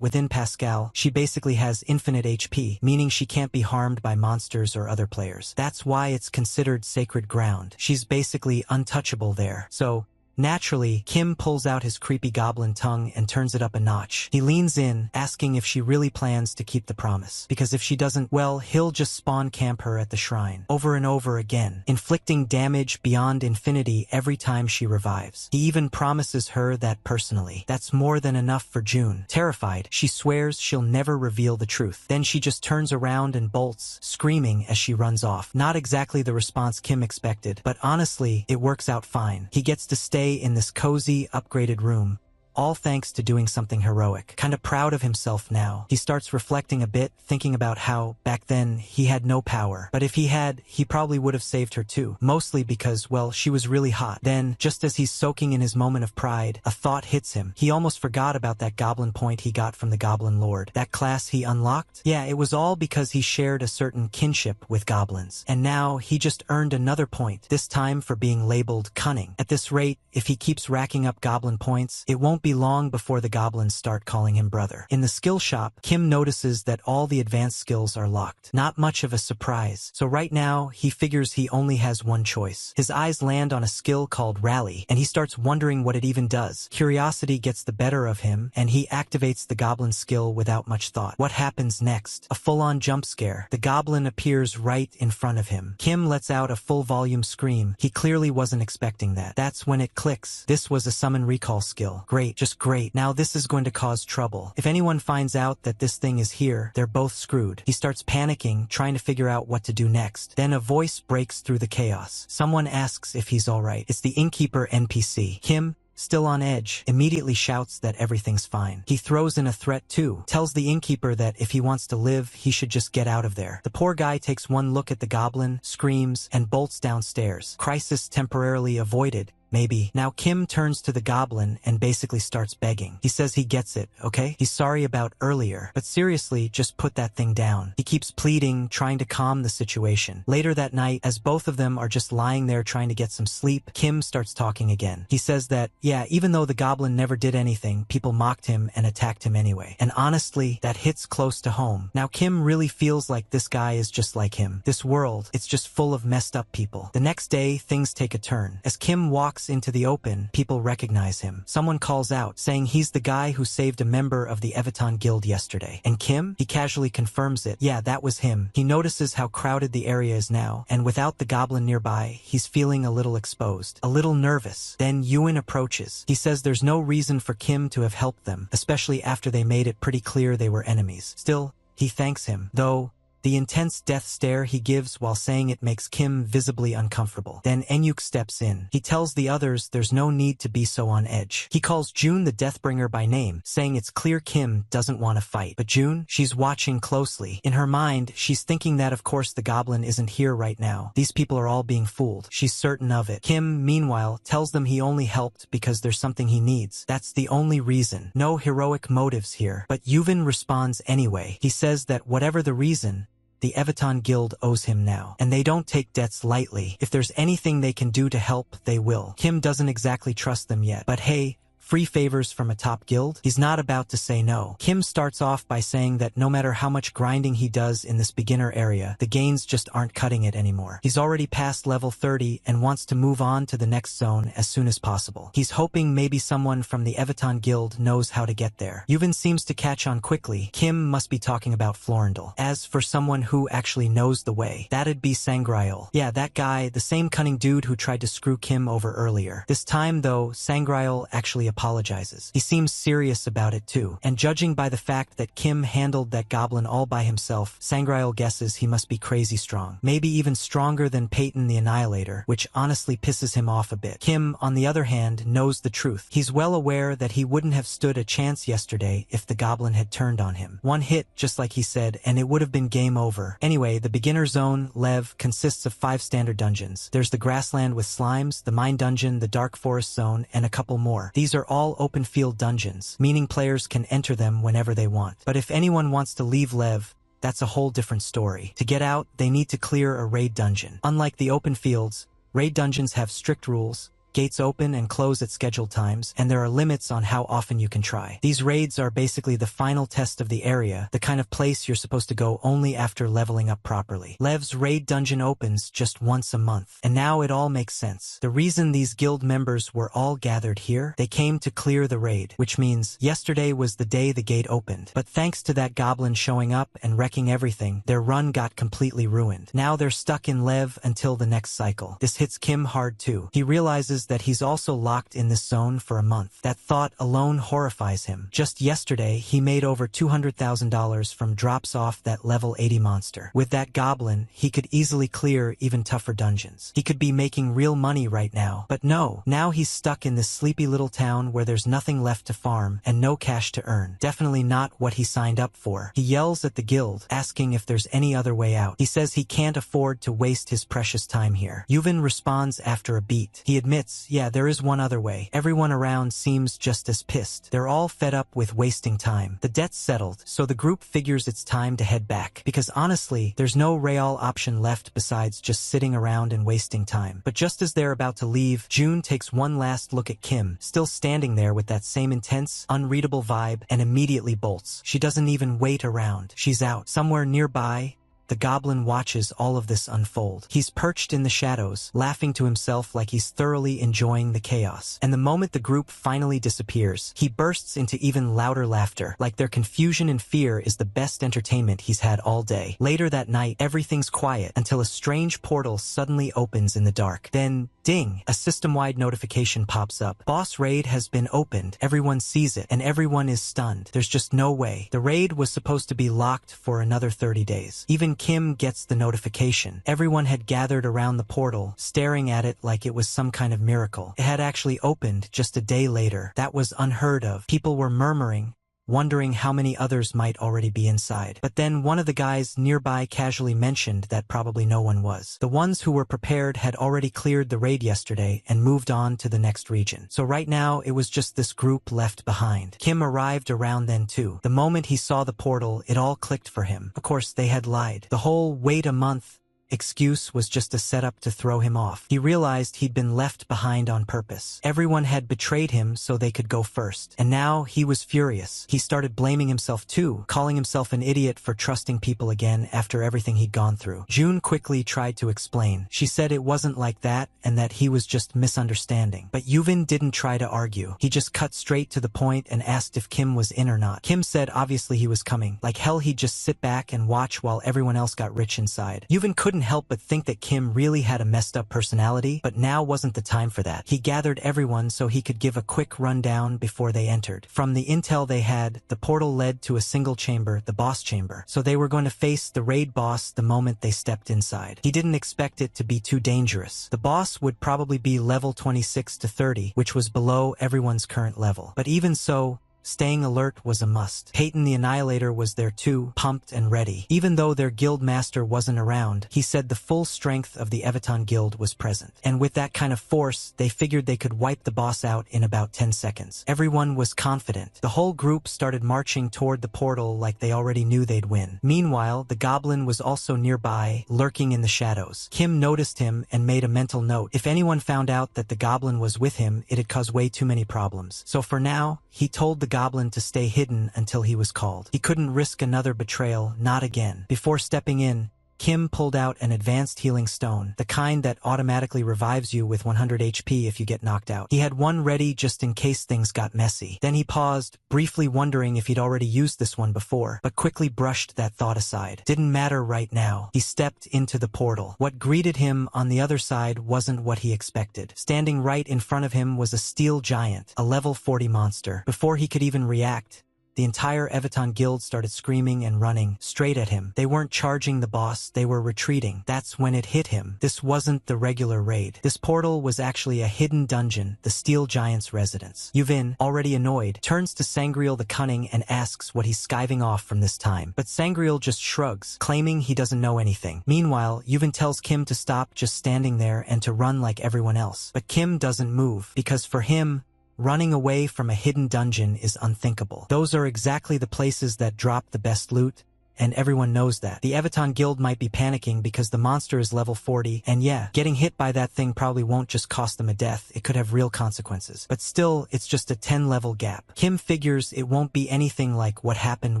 within Pascal, she basically has infinite HP, meaning she can't be harmed by monsters or other players. That's why it's considered sacred ground. She's basically untouchable there. So, naturally, Kim pulls out his creepy goblin tongue and turns it up a notch. He leans in, asking if she really plans to keep the promise. Because if she doesn't, well, he'll just spawn camp her at the shrine. Over and over again, inflicting damage beyond infinity every time she revives. He even promises her that personally. That's more than enough for June. Terrified, she swears she'll never reveal the truth. Then she just turns around and bolts, screaming as she runs off. Not exactly the response Kim expected, but honestly, it works out fine. He gets to stay in this cozy, upgraded room, all thanks to doing something heroic. Kinda proud of himself now. He starts reflecting a bit, thinking about how, back then, he had no power. But if he had, he probably would have saved her too. Mostly because, well, she was really hot. Then, just as he's soaking in his moment of pride, a thought hits him. He almost forgot about that goblin point he got from the Goblin Lord. That class he unlocked? Yeah, it was all because he shared a certain kinship with goblins. And now, he just earned another point, this time for being labeled cunning. At this rate, if he keeps racking up goblin points, it won't be long before the goblins start calling him brother. In the skill shop, Kim notices that all the advanced skills are locked. Not much of a surprise. So right now, he figures he only has one choice. His eyes land on a skill called Rally, and he starts wondering what it even does. Curiosity gets the better of him, and he activates the goblin skill without much thought. What happens next? A full-on jump scare. The goblin appears right in front of him. Kim lets out a full-volume scream. He clearly wasn't expecting that. That's when it clicks. This was a summon recall skill. Great, just great. Now this is going to cause trouble. If anyone finds out that this thing is here, they're both screwed. He starts panicking, trying to figure out what to do next. Then a voice breaks through the chaos. Someone asks if he's alright. It's the innkeeper NPC. Kim, still on edge, immediately shouts that everything's fine. He throws in a threat too, tells the innkeeper that if he wants to live, he should just get out of there. The poor guy takes one look at the goblin, screams, and bolts downstairs. Crisis temporarily avoided. maybe. Now Kim turns to the goblin and basically starts begging. He says he gets it, okay? He's sorry about earlier, but seriously, just put that thing down. He keeps pleading, trying to calm the situation. Later that night, as both of them are just lying there trying to get some sleep, Kim starts talking again. He says that, yeah, even though the goblin never did anything, people mocked him and attacked him anyway. And honestly, that hits close to home. Now Kim really feels like this guy is just like him. This world, it's just full of messed up people. The next day, things take a turn. As Kim walks into the open, people recognize him. Someone calls out, saying he's the guy who saved a member of the Evaton Guild yesterday. And Kim? He casually confirms it. Yeah, that was him. He notices how crowded the area is now, and without the goblin nearby, he's feeling a little exposed, a little nervous. Then Ewan approaches. He says there's no reason for Kim to have helped them, especially after they made it pretty clear they were enemies. Still, he thanks him, though the intense death stare he gives while saying it makes Kim visibly uncomfortable. Then Enyuk steps in. He tells the others there's no need to be so on edge. He calls June the Deathbringer by name, saying it's clear Kim doesn't want to fight. But June, she's watching closely. In her mind, she's thinking that of course the goblin isn't here right now. These people are all being fooled. She's certain of it. Kim, meanwhile, tells them he only helped because there's something he needs. That's the only reason. No heroic motives here. But Yuvin responds anyway. He says that whatever the reason, the Evaton Guild owes him now, and they don't take debts lightly. If there's anything they can do to help, they will. Kim doesn't exactly trust them yet, but hey, free favors from a top guild? He's not about to say no. Kim starts off by saying that no matter how much grinding he does in this beginner area, the gains just aren't cutting it anymore. He's already past level 30 and wants to move on to the next zone as soon as possible. He's hoping maybe someone from the Evaton Guild knows how to get there. Yuvin seems to catch on quickly. Kim must be talking about Florindel. As for someone who actually knows the way, that'd be Sangreal. Yeah, that guy, the same cunning dude who tried to screw Kim over earlier. This time though, Sangreal actually apologizes. He seems serious about it too, and judging by the fact that Kim handled that goblin all by himself, Sangreal guesses he must be crazy strong. Maybe even stronger than Peyton the Annihilator, which honestly pisses him off a bit. Kim, on the other hand, knows the truth. He's well aware that he wouldn't have stood a chance yesterday if the goblin had turned on him. One hit, just like he said, and it would have been game over. Anyway, the beginner zone, Lev, consists of 5 standard dungeons. There's the grassland with slimes, the mine dungeon, the dark forest zone, and a couple more. These are all open field dungeons, meaning players can enter them whenever they want. But if anyone wants to leave Lev, that's a whole different story. To get out, they need to clear a raid dungeon. Unlike the open fields, raid dungeons have strict rules. Gates open and close at scheduled times, and there are limits on how often you can try. These raids are basically the final test of the area, the kind of place you're supposed to go only after leveling up properly. Lev's raid dungeon opens just once a month, and now it all makes sense. The reason these guild members were all gathered here, they came to clear the raid, which means yesterday was the day the gate opened. But thanks to that goblin showing up and wrecking everything, their run got completely ruined. Now they're stuck in Lev until the next cycle. This hits Kim hard too. He realizes that he's also locked in this zone for a month. That thought alone horrifies him. Just yesterday, he made over $200,000 from drops off that level 80 monster. With that goblin, he could easily clear even tougher dungeons. He could be making real money right now. But no, now he's stuck in this sleepy little town where there's nothing left to farm and no cash to earn. Definitely not what he signed up for. He yells at the guild, asking if there's any other way out. He says he can't afford to waste his precious time here. Yuvin responds after a beat. He admits, yeah, there is one other way. Everyone around seems just as pissed. They're all fed up with wasting time. The debt's settled, so the group figures it's time to head back. Because honestly, there's no real option left besides just sitting around and wasting time. But just as they're about to leave, June takes one last look at Kim, still standing there with that same intense, unreadable vibe, and immediately bolts. She doesn't even wait around. She's out. Somewhere nearby, the goblin watches all of this unfold. He's perched in the shadows, laughing to himself like he's thoroughly enjoying the chaos. And the moment the group finally disappears, he bursts into even louder laughter, like their confusion and fear is the best entertainment he's had all day. Later that night, everything's quiet until a strange portal suddenly opens in the dark. Then, ding, a system-wide notification pops up. Boss raid has been opened. Everyone sees it, and everyone is stunned. There's just no way. The raid was supposed to be locked for another 30 days. Even Kim gets the notification. Everyone had gathered around the portal, staring at it like it was some kind of miracle. It had actually opened just a day later. That was unheard of. People were murmuring, wondering how many others might already be inside. But then one of the guys nearby casually mentioned that probably no one was. The ones who were prepared had already cleared the raid yesterday and moved on to the next region. So right now, it was just this group left behind. Kim arrived around then too. The moment he saw the portal, it all clicked for him. Of course, they had lied. The whole "wait a month" excuse was just a setup to throw him off. He realized he'd been left behind on purpose. Everyone had betrayed him so they could go first. And now he was furious. He started blaming himself too, calling himself an idiot for trusting people again after everything he'd gone through. June quickly tried to explain. She said it wasn't like that and that he was just misunderstanding. But Yuvin didn't try to argue. He just cut straight to the point and asked if Kim was in or not. Kim said obviously he was coming. Like hell, he'd just sit back and watch while everyone else got rich inside. Yuvin couldn't help but think that Kim really had a messed up personality, but now wasn't the time for that. He gathered everyone so he could give a quick rundown before they entered. From the intel they had, the portal led to a single chamber, the boss chamber, so they were going to face the raid boss the moment they stepped inside. He didn't expect it to be too dangerous. The boss would probably be level 26 to 30, which was below everyone's current level. But even so, staying alert was a must. Peyton the Annihilator was there too, pumped and ready. Even though their guild master wasn't around, he said the full strength of the Evaton guild was present. And with that kind of force, they figured they could wipe the boss out in about 10 seconds. Everyone was confident. The whole group started marching toward the portal like they already knew they'd win. Meanwhile, the goblin was also nearby, lurking in the shadows. Kim noticed him and made a mental note. If anyone found out that the goblin was with him, it'd cause way too many problems. So for now, he told the goblin to stay hidden until he was called. He couldn't risk another betrayal, not again. Before stepping in, Kim pulled out an advanced healing stone, the kind that automatically revives you with 100 HP if you get knocked out. He had one ready just in case things got messy. Then he paused, briefly wondering if he'd already used this one before, but quickly brushed that thought aside. Didn't matter right now. He stepped into the portal. What greeted him on the other side wasn't what he expected. Standing right in front of him was a steel giant, a level 40 monster. Before he could even react, the entire Evaton guild started screaming and running straight at him. They weren't charging the boss, they were retreating. That's when it hit him. This wasn't the regular raid. This portal was actually a hidden dungeon, the Steel Giant's residence. Yuvin, already annoyed, turns to Sangreal the Cunning and asks what he's skiving off from this time. But Sangreal just shrugs, claiming he doesn't know anything. Meanwhile, Yuvin tells Kim to stop just standing there and to run like everyone else. But Kim doesn't move, because for him, running away from a hidden dungeon is unthinkable. Those are exactly the places that drop the best loot, and everyone knows that. The Evaton guild might be panicking because the monster is level 40, and yeah, getting hit by that thing probably won't just cost them a death, it could have real consequences. But still, it's just a 10-level gap. Kim figures it won't be anything like what happened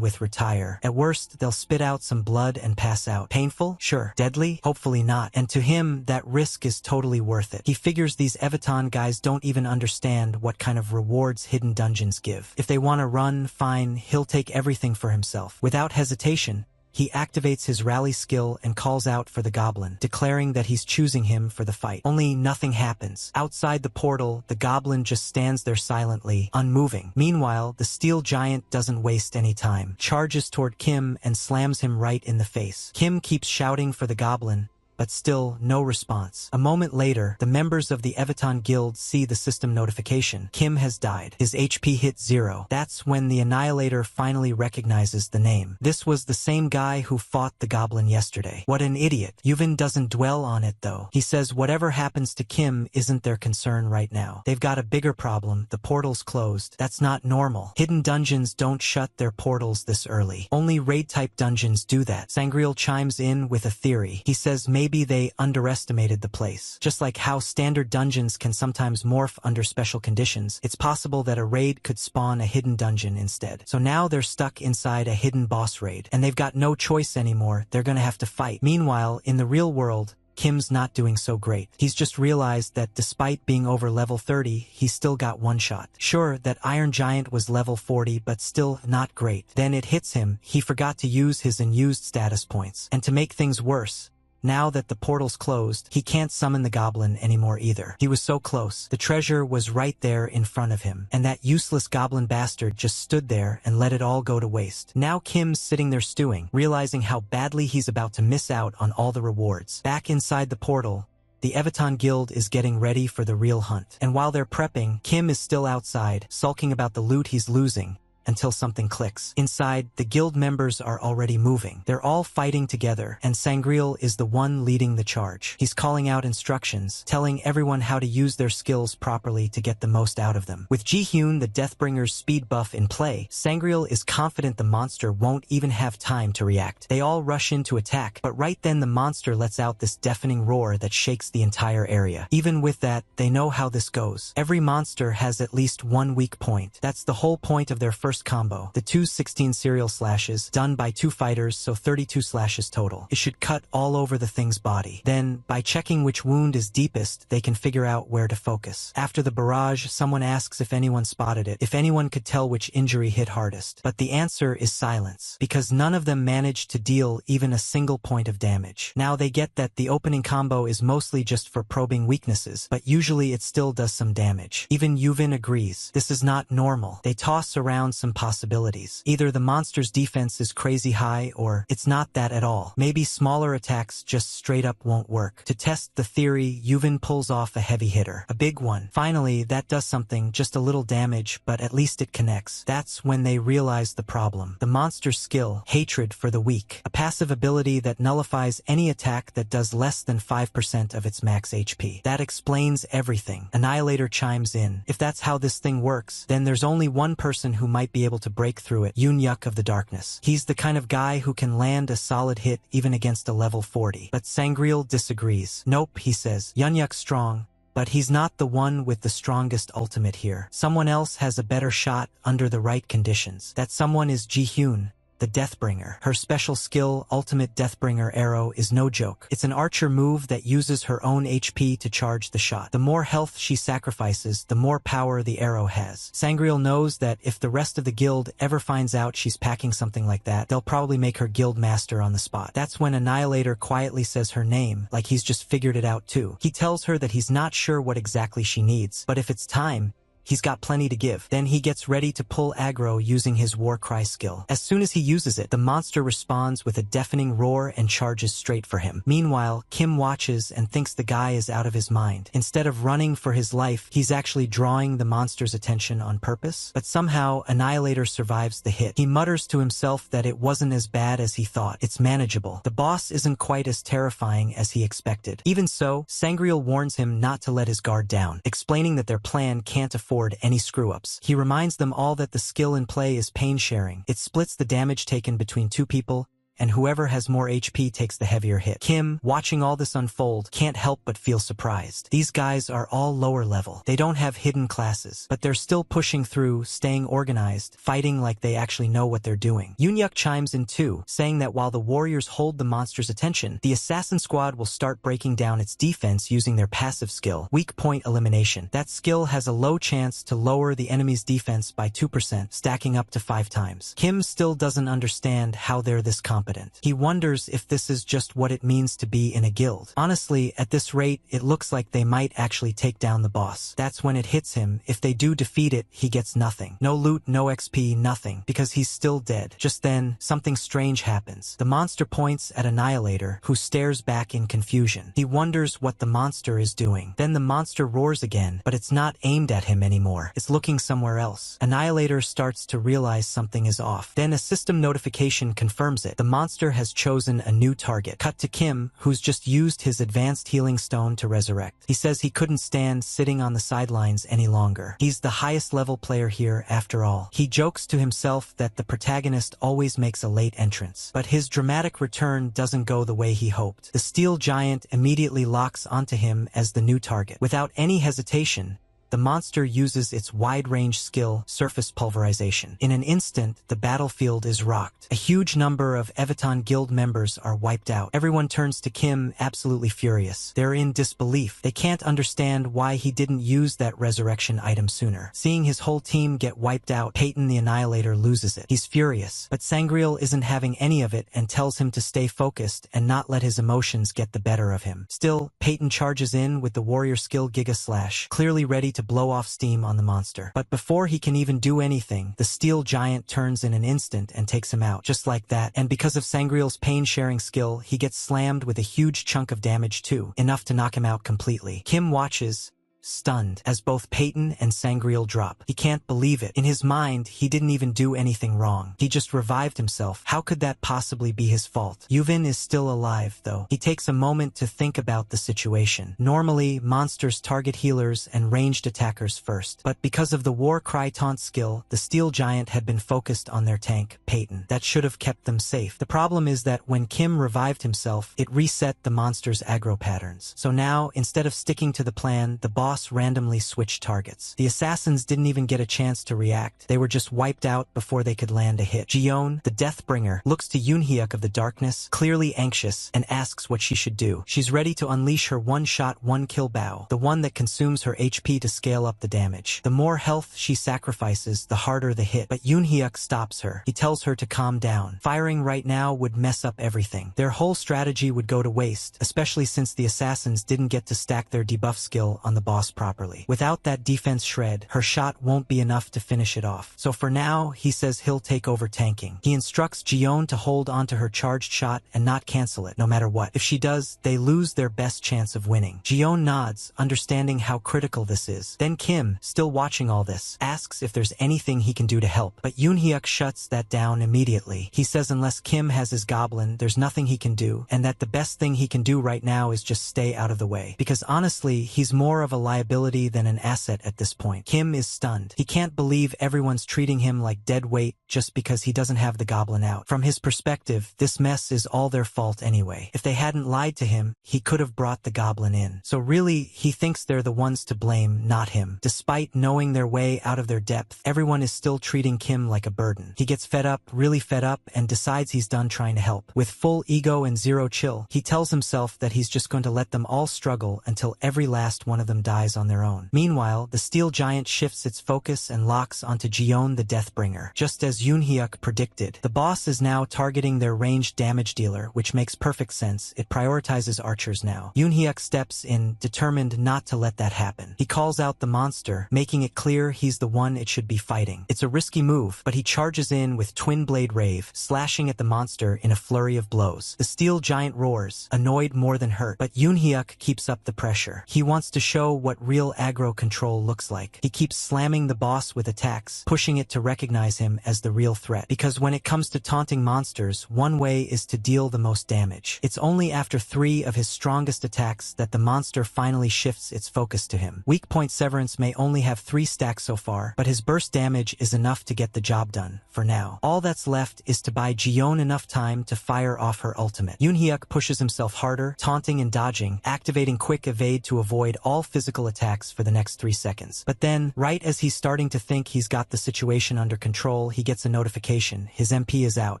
with Retire. At worst, they'll spit out some blood and pass out. Painful? Sure. Deadly? Hopefully not. And to him, that risk is totally worth it. He figures these Evaton guys don't even understand what kind of rewards hidden dungeons give. If they want to run, fine, he'll take everything for himself. Without hesitation, he activates his rally skill and calls out for the goblin, declaring that he's choosing him for the fight. Only nothing happens. Outside the portal, the goblin just stands there silently, unmoving. Meanwhile, the steel giant doesn't waste any time, charges toward Kim and slams him right in the face. Kim keeps shouting for the goblin, but still no response. A moment later, the members of the Evaton guild see the system notification. Kim has died. His HP hit 0. That's when the Annihilator finally recognizes the name. This was the same guy who fought the goblin yesterday. What an idiot. Yuvin doesn't dwell on it though. He says whatever happens to Kim isn't their concern right now. They've got a bigger problem. The portal's closed. That's not normal. Hidden dungeons don't shut their portals this early. Only raid-type dungeons do that. Sangreal chimes in with a theory. He says maybe they underestimated the place. Just like how standard dungeons can sometimes morph under special conditions, it's possible that a raid could spawn a hidden dungeon instead. So now they're stuck inside a hidden boss raid, and they've got no choice anymore. They're gonna have to fight. Meanwhile, in the real world, Kim's not doing so great. He's just realized that despite being over level 30, he's still got one shot. Sure, that Iron Giant was level 40, but still not great. Then it hits him. He forgot to use his unused status points. And to make things worse, now that the portal's closed, he can't summon the goblin anymore either. He was so close. The treasure was right there in front of him, and that useless goblin bastard just stood there and let it all go to waste. Now Kim's sitting there stewing, realizing how badly he's about to miss out on all the rewards. Back inside the portal, the Evaton guild is getting ready for the real hunt. And while they're prepping, Kim is still outside, sulking about the loot he's losing, until something clicks. Inside, the guild members are already moving. They're all fighting together, and Sangreal is the one leading the charge. He's calling out instructions, telling everyone how to use their skills properly to get the most out of them. With Jihyun, the Deathbringer's speed buff in play, Sangreal is confident the monster won't even have time to react. They all rush in to attack, but right then the monster lets out this deafening roar that shakes the entire area. Even with that, they know how this goes. Every monster has at least one weak point. That's the whole point of their first combo. The 216 serial slashes, done by 2 fighters, so 32 slashes total. It should cut all over the thing's body. Then, by checking which wound is deepest, they can figure out where to focus. After the barrage, someone asks if anyone spotted it, if anyone could tell which injury hit hardest. But the answer is silence, because none of them managed to deal even a single point of damage. Now they get that the opening combo is mostly just for probing weaknesses, but usually it still does some damage. Even Yuvin agrees. This is not normal. They toss around some possibilities. Either the monster's defense is crazy high, or it's not that at all. Maybe smaller attacks just straight up won't work. To test the theory, Yuvin pulls off a heavy hitter. A big one. Finally, that does something, just a little damage, but at least it connects. That's when they realize the problem. The monster's skill, hatred for the weak. A passive ability that nullifies any attack that does less than 5% of its max HP. That explains everything. Annihilator chimes in. If that's how this thing works, then there's only one person who might be able to break through it. Yunyuk of the Darkness. He's the kind of guy who can land a solid hit even against a level 40. But Sangreal disagrees. Nope, he says. Yunyuk's strong, but he's not the one with the strongest ultimate here. Someone else has a better shot under the right conditions. That someone is Jihyun, the Deathbringer. Her special skill, Ultimate Deathbringer Arrow, is no joke. It's an archer move that uses her own HP to charge the shot. The more health she sacrifices, the more power the arrow has. Sangreal knows that if the rest of the guild ever finds out she's packing something like that, they'll probably make her guild master on the spot. That's when Annihilator quietly says her name, like he's just figured it out too. He tells her that he's not sure what exactly she needs, but if it's time, he's got plenty to give. Then he gets ready to pull aggro using his war cry skill. As soon as he uses it, the monster responds with a deafening roar and charges straight for him. Meanwhile, Kim watches and thinks the guy is out of his mind. Instead of running for his life, he's actually drawing the monster's attention on purpose. But somehow, Annihilator survives the hit. He mutters to himself that it wasn't as bad as he thought. It's manageable. The boss isn't quite as terrifying as he expected. Even so, Sangreal warns him not to let his guard down, explaining that their plan can't afford any screw-ups. He reminds them all that the skill in play is pain sharing. It splits the damage taken between 2 people, and whoever has more HP takes the heavier hit. Kim, watching all this unfold, can't help but feel surprised. These guys are all lower level. They don't have hidden classes, but they're still pushing through, staying organized, fighting like they actually know what they're doing. Yunyuk chimes in too, saying that while the warriors hold the monster's attention, the assassin squad will start breaking down its defense using their passive skill, weak point elimination. That skill has a low chance to lower the enemy's defense by 2%, stacking up to 5 times. Kim still doesn't understand how they're this competent. He wonders if this is just what it means to be in a guild. Honestly, at this rate, it looks like they might actually take down the boss. That's when it hits him. If they do defeat it, he gets nothing. No loot, no XP, nothing, because he's still dead. Just then, something strange happens. The monster points at Annihilator, who stares back in confusion. He wonders what the monster is doing. Then the monster roars again, but it's not aimed at him anymore. It's looking somewhere else. Annihilator starts to realize something is off. Then a system notification confirms it. The monster has chosen a new target. Cut to Kim, who's just used his advanced healing stone to resurrect. He says he couldn't stand sitting on the sidelines any longer. He's the highest level player here after all. He jokes to himself that the protagonist always makes a late entrance, but his dramatic return doesn't go the way he hoped. The steel giant immediately locks onto him as the new target. Without any hesitation, the monster uses its wide-range skill, surface pulverization. In an instant, the battlefield is rocked. A huge number of Evaton guild members are wiped out. Everyone turns to Kim, absolutely furious. They're in disbelief. They can't understand why he didn't use that resurrection item sooner. Seeing his whole team get wiped out, Peyton the Annihilator loses it. He's furious, but Sangreal isn't having any of it and tells him to stay focused and not let his emotions get the better of him. Still, Peyton charges in with the warrior skill Giga Slash, clearly ready to blow off steam on the monster. But before he can even do anything, the steel giant turns in an instant and takes him out. Just like that, and because of Sangreal's pain-sharing skill, he gets slammed with a huge chunk of damage too, enough to knock him out completely. Kim watches, stunned, as both Peyton and Sangreal drop. He can't believe it. In his mind, he didn't even do anything wrong. He just revived himself. How could that possibly be his fault? Yuvin is still alive, though. He takes a moment to think about the situation. Normally, monsters target healers and ranged attackers first, but because of the War Cry taunt skill, the Steel Giant had been focused on their tank, Peyton. That should have kept them safe. The problem is that when Kim revived himself, it reset the monster's aggro patterns. So now, instead of sticking to the plan, the boss randomly switched targets. The assassins didn't even get a chance to react. They were just wiped out before they could land a hit. Jiyeon, the Deathbringer, looks to Yoonhyuk of the Darkness, clearly anxious, and asks what she should do. She's ready to unleash her one-shot, one-kill bow, the one that consumes her HP to scale up the damage. The more health she sacrifices, the harder the hit, but Yoonhyuk stops her. He tells her to calm down. Firing right now would mess up everything. Their whole strategy would go to waste, especially since the assassins didn't get to stack their debuff skill on the boss properly. Without that defense shred, her shot won't be enough to finish it off. So for now, he says he'll take over tanking. He instructs Jiyeon to hold onto her charged shot and not cancel it, no matter what. If she does, they lose their best chance of winning. Jiyeon nods, understanding how critical this is. Then Kim, still watching all this, asks if there's anything he can do to help, but Yoonhyuk shuts that down immediately. He says unless Kim has his goblin, there's nothing he can do, and that the best thing he can do right now is just stay out of the way. Because honestly, he's more of a liability than an asset at this point. Kim is stunned. He can't believe everyone's treating him like dead weight just because he doesn't have the goblin out. From his perspective, this mess is all their fault anyway. If they hadn't lied to him, he could have brought the goblin in. So really, he thinks they're the ones to blame, not him. Despite knowing their way out of their depth, everyone is still treating Kim like a burden. He gets fed up, really fed up, and decides he's done trying to help. With full ego and zero chill, he tells himself that he's just going to let them all struggle until every last one of them dies on their own. Meanwhile, the Steel Giant shifts its focus and locks onto Jiyeon the Deathbringer. Just as Yoonhyuk predicted, the boss is now targeting their ranged damage dealer, which makes perfect sense. It prioritizes archers now. Yoonhyuk steps in, determined not to let that happen. He calls out the monster, making it clear he's the one it should be fighting. It's a risky move, but he charges in with Twin Blade Rave, slashing at the monster in a flurry of blows. The Steel Giant roars, annoyed more than hurt, but Yoonhyuk keeps up the pressure. He wants to show what real aggro control looks like. He keeps slamming the boss with attacks, pushing it to recognize him as the real threat. Because when it comes to taunting monsters, one way is to deal the most damage. It's only after 3 of his strongest attacks that the monster finally shifts its focus to him. Weak Point Severance may only have 3 stacks so far, but his burst damage is enough to get the job done, for now. All that's left is to buy Jiyeon enough time to fire off her ultimate. Yoonhyuk pushes himself harder, taunting and dodging, activating quick evade to avoid all physical attacks for the next 3 seconds. But then, right as he's starting to think he's got the situation under control, he gets a notification. His MP is out,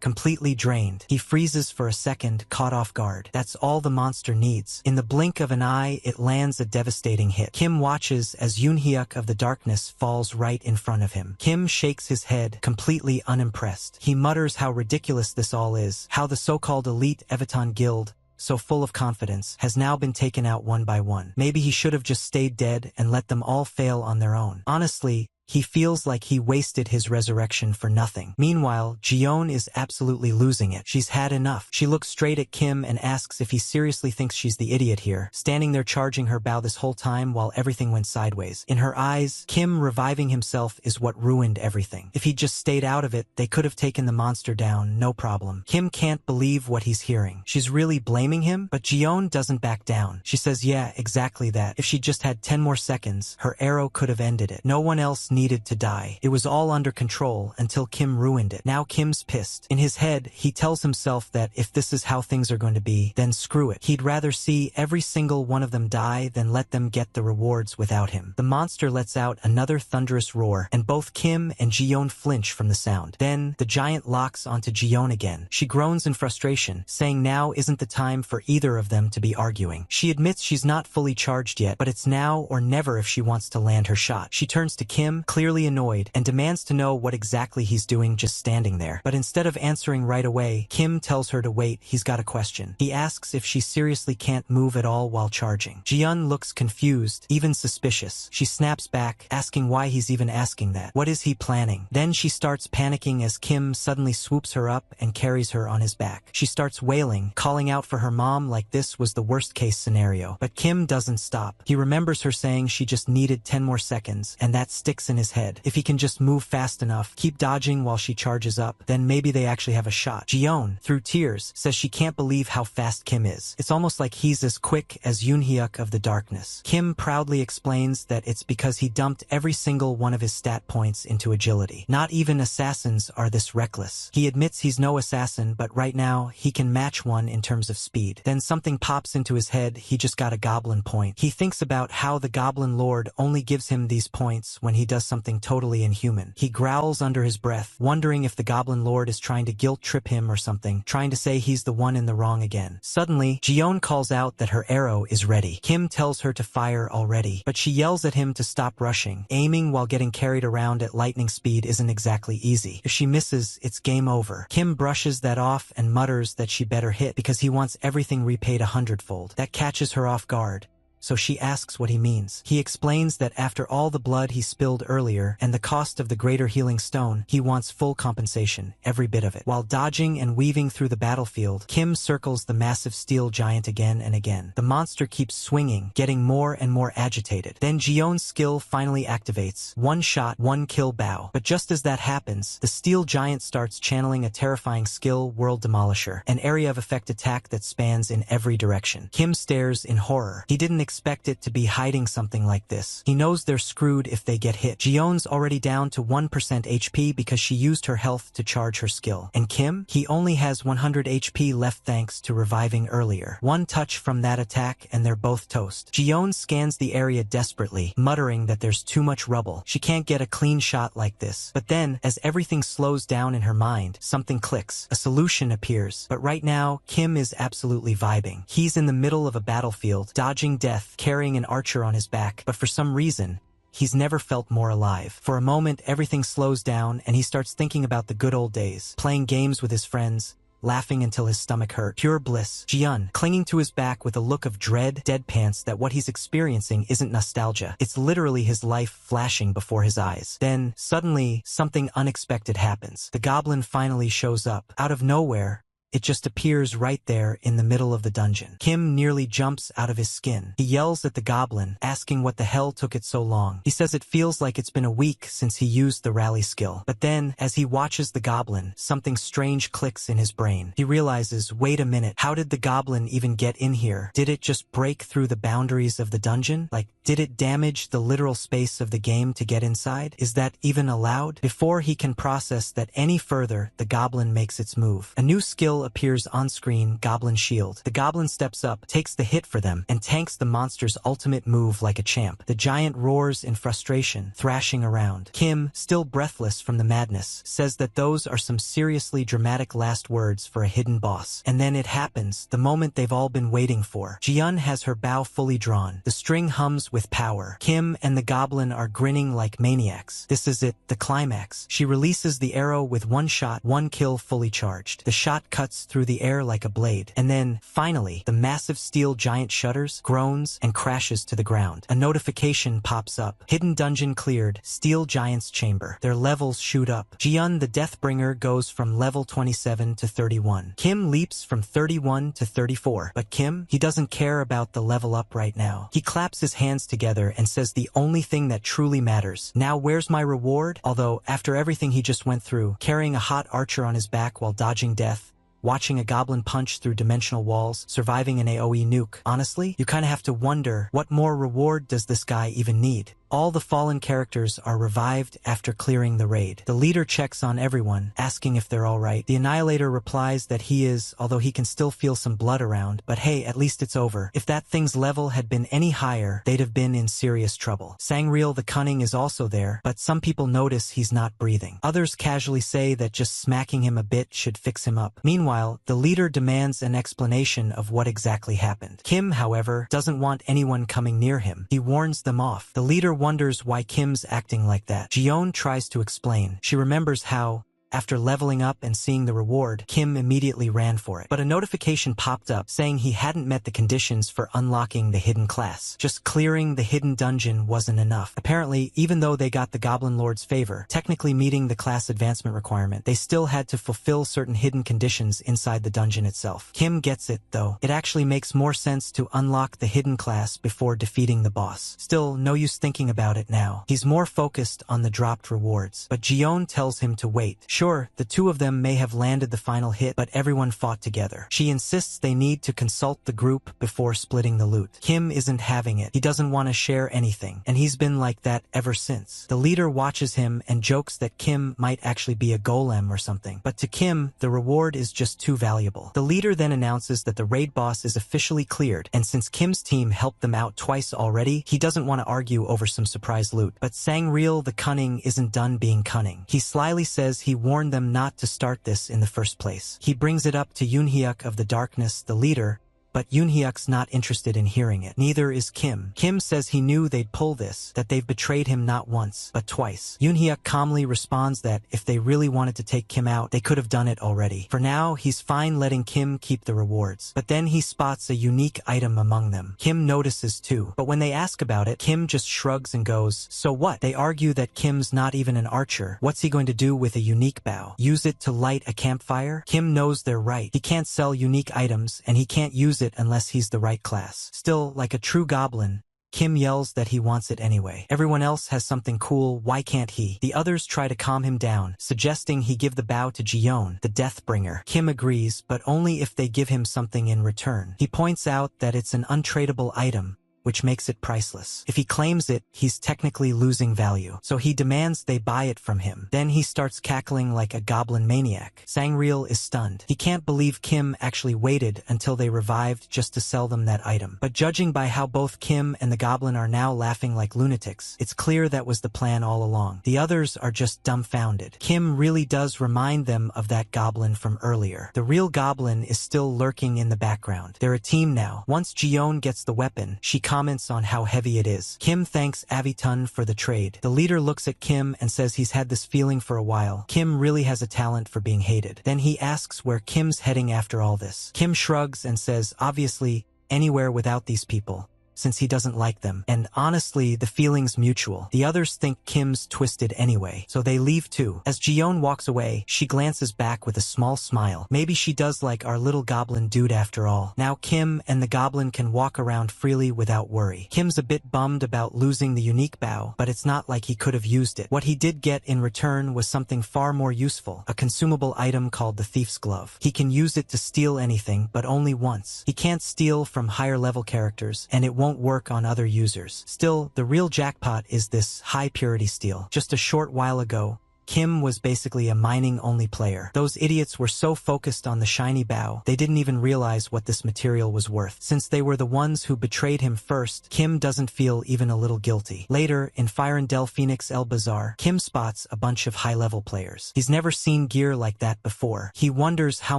completely drained. He freezes for a second, caught off guard. That's all the monster needs. In the blink of an eye, it lands a devastating hit. Kim watches as Yoonhyuk of the Darkness falls right in front of him. Kim shakes his head, completely unimpressed. He mutters how ridiculous this all is, how the so-called elite Evaton Guild, so full of confidence, has now been taken out one by one. Maybe he should have just stayed dead and let them all fail on their own. Honestly, he feels like he wasted his resurrection for nothing. Meanwhile, Jiyeon is absolutely losing it. She's had enough. She looks straight at Kim and asks if he seriously thinks she's the idiot here, standing there charging her bow this whole time while everything went sideways. In her eyes, Kim reviving himself is what ruined everything. If he'd just stayed out of it, they could have taken the monster down, no problem. Kim can't believe what he's hearing. She's really blaming him, but Jiyeon doesn't back down. She says, yeah, exactly that. If she just had 10 more seconds, her arrow could have ended it. No one else needed to die. It was all under control until Kim ruined it. Now Kim's pissed. In his head, he tells himself that if this is how things are going to be, then screw it. He'd rather see every single one of them die than let them get the rewards without him. The monster lets out another thunderous roar, and both Kim and Jiyeon flinch from the sound. Then, the giant locks onto Jiyeon again. She groans in frustration, saying now isn't the time for either of them to be arguing. She admits she's not fully charged yet, but it's now or never if she wants to land her shot. She turns to Kim, clearly annoyed, and demands to know what exactly he's doing just standing there. But instead of answering right away, Kim tells her to wait, he's got a question. He asks if she seriously can't move at all while charging. Jiyeon looks confused, even suspicious. She snaps back, asking why he's even asking that. What is he planning? Then she starts panicking as Kim suddenly swoops her up and carries her on his back. She starts wailing, calling out for her mom like this was the worst case scenario. But Kim doesn't stop. He remembers her saying she just needed 10 more seconds, and that sticks in his head. If he can just move fast enough, keep dodging while she charges up, then maybe they actually have a shot. Jiyeon, through tears, says she can't believe how fast Kim is. It's almost like he's as quick as Yoonhyuk of the darkness. Kim proudly explains that it's because he dumped every single one of his stat points into agility. Not even assassins are this reckless. He admits he's no assassin, but right now, he can match one in terms of speed. Then something pops into his head, he just got a goblin point. He thinks about how the Goblin Lord only gives him these points when he does something totally inhuman. He growls under his breath, wondering if the Goblin Lord is trying to guilt trip him or something, trying to say he's the one in the wrong again. Suddenly, Jiyeon calls out that her arrow is ready. Kim tells her to fire already, but she yells at him to stop rushing. Aiming while getting carried around at lightning speed isn't exactly easy. If she misses, it's game over. Kim brushes that off and mutters that she better hit because he wants everything repaid 100-fold. That catches her off guard, so she asks what he means. He explains that after all the blood he spilled earlier and the cost of the greater healing stone, he wants full compensation, every bit of it. While dodging and weaving through the battlefield, Kim circles the massive steel giant again and again. The monster keeps swinging, getting more and more agitated. Then Jiyeon's skill finally activates. One shot, one kill bow. But just as that happens, the steel giant starts channeling a terrifying skill, World Demolisher, an area of effect attack that spans in every direction. Kim stares in horror. He didn't expect it to be hiding something like this. He knows they're screwed if they get hit. Jiyeon's already down to 1% HP because she used her health to charge her skill. And Kim? He only has 100 HP left thanks to reviving earlier. One touch from that attack and they're both toast. Jiyeon scans the area desperately, muttering that there's too much rubble. She can't get a clean shot like this. But then, as everything slows down in her mind, something clicks. A solution appears. But right now, Kim is absolutely vibing. He's in the middle of a battlefield, dodging death, carrying an archer on his back, but for some reason, he's never felt more alive. For a moment, everything slows down, and he starts thinking about the good old days, playing games with his friends, laughing until his stomach hurt. Pure bliss. Jiyeon, clinging to his back with a look of dread, deadpans that what he's experiencing isn't nostalgia. It's literally his life flashing before his eyes. Then, suddenly, something unexpected happens. The goblin finally shows up. Out of nowhere, it just appears right there in the middle of the dungeon. Kim nearly jumps out of his skin. He yells at the goblin, asking what the hell took it so long. He says it feels like it's been a week since he used the rally skill. But then, as he watches the goblin, something strange clicks in his brain. He realizes, wait a minute, how did the goblin even get in here? Did it just break through the boundaries of the dungeon? Like, did it damage the literal space of the game to get inside? Is that even allowed? Before he can process that any further, the goblin makes its move. A new skill appears on screen, Goblin Shield. The goblin steps up, takes the hit for them, and tanks the monster's ultimate move like a champ. The giant roars in frustration, thrashing around. Kim, still breathless from the madness, says that those are some seriously dramatic last words for a hidden boss. And then it happens, the moment they've all been waiting for. Jiyeon has her bow fully drawn. The string hums with power. Kim and the goblin are grinning like maniacs. This is it, the climax. She releases the arrow with one shot, one kill fully charged. The shot cuts through the air like a blade. And then, finally, the massive steel giant shudders, groans, and crashes to the ground. A notification pops up. Hidden dungeon cleared. Steel giant's chamber. Their levels shoot up. Jiyeon the Deathbringer goes from level 27 to 31. Kim leaps from 31 to 34. But Kim, he doesn't care about the level up right now. He claps his hands together and says the only thing that truly matters. Now where's my reward? Although, after everything he just went through, carrying a hot archer on his back while dodging death, watching a goblin punch through dimensional walls, surviving an AoE nuke. Honestly, you kinda have to wonder, what more reward does this guy even need? All the fallen characters are revived after clearing the raid. The leader checks on everyone, asking if they're alright. The Annihilator replies that he is, although he can still feel some blood around, but hey, at least it's over. If that thing's level had been any higher, they'd have been in serious trouble. Sangreal the Cunning is also there, but some people notice he's not breathing. Others casually say that just smacking him a bit should fix him up. Meanwhile, the leader demands an explanation of what exactly happened. Kim, however, doesn't want anyone coming near him. He warns them off. The leader wonders why Kim's acting like that. Jiyeon tries to explain. She remembers how, after leveling up and seeing the reward, Kim immediately ran for it. But a notification popped up saying he hadn't met the conditions for unlocking the hidden class. Just clearing the hidden dungeon wasn't enough. Apparently, even though they got the Goblin Lord's favor, technically meeting the class advancement requirement, they still had to fulfill certain hidden conditions inside the dungeon itself. Kim gets it, though. It actually makes more sense to unlock the hidden class before defeating the boss. Still, no use thinking about it now. He's more focused on the dropped rewards. But Jiyeon tells him to wait. Sure, the two of them may have landed the final hit, but everyone fought together. She insists they need to consult the group before splitting the loot. Kim isn't having it. He doesn't want to share anything, and he's been like that ever since. The leader watches him and jokes that Kim might actually be a golem or something. But to Kim, the reward is just too valuable. The leader then announces that the raid boss is officially cleared, and since Kim's team helped them out twice already, he doesn't want to argue over some surprise loot. But Sangreal the Cunning isn't done being cunning. He slyly says he warned them not to start this in the first place. He brings it up to Yoonhyuk of the Darkness, the leader, but Yoonhyuk's not interested in hearing it. Neither is Kim. Kim says he knew they'd pull this, that they've betrayed him not once, but twice. Yoonhyuk calmly responds that if they really wanted to take Kim out, they could have done it already. For now, he's fine letting Kim keep the rewards. But then he spots a unique item among them. Kim notices too. But when they ask about it, Kim just shrugs and goes, "So what?" They argue that Kim's not even an archer. What's he going to do with a unique bow? Use it to light a campfire? Kim knows they're right. He can't sell unique items, and he can't use it unless he's the right class. Still, like a true goblin, Kim yells that he wants it anyway. Everyone else has something cool, why can't he? The others try to calm him down, suggesting he give the bow to Jiyeon, the Deathbringer. Kim agrees, but only if they give him something in return. He points out that it's an untradeable item, which makes it priceless. If he claims it, he's technically losing value. So he demands they buy it from him. Then he starts cackling like a goblin maniac. Sangreal is stunned. He can't believe Kim actually waited until they revived just to sell them that item. But judging by how both Kim and the goblin are now laughing like lunatics, it's clear that was the plan all along. The others are just dumbfounded. Kim really does remind them of that goblin from earlier. The real goblin is still lurking in the background. They're a team now. Once Jiyeon gets the weapon, she comments on how heavy it is. Kim thanks Aviton for the trade. The leader looks at Kim and says he's had this feeling for a while. Kim really has a talent for being hated. Then he asks where Kim's heading after all this. Kim shrugs and says, obviously, anywhere without these people, since he doesn't like them. And honestly, the feeling's mutual. The others think Kim's twisted anyway, so they leave too. As Jiyeon walks away, she glances back with a small smile. Maybe she does like our little goblin dude after all. Now Kim and the goblin can walk around freely without worry. Kim's a bit bummed about losing the unique bow, but it's not like he could have used it. What he did get in return was something far more useful, a consumable item called the Thief's Glove. He can use it to steal anything, but only once. He can't steal from higher level characters, and it won't work on other users. Still, the real jackpot is this high purity steel. Just a short while ago, Kim was basically a mining-only player. Those idiots were so focused on the shiny bow, they didn't even realize what this material was worth. Since they were the ones who betrayed him first, Kim doesn't feel even a little guilty. Later, in Fire and Del Phoenix El Bazaar, Kim spots a bunch of high-level players. He's never seen gear like that before. He wonders how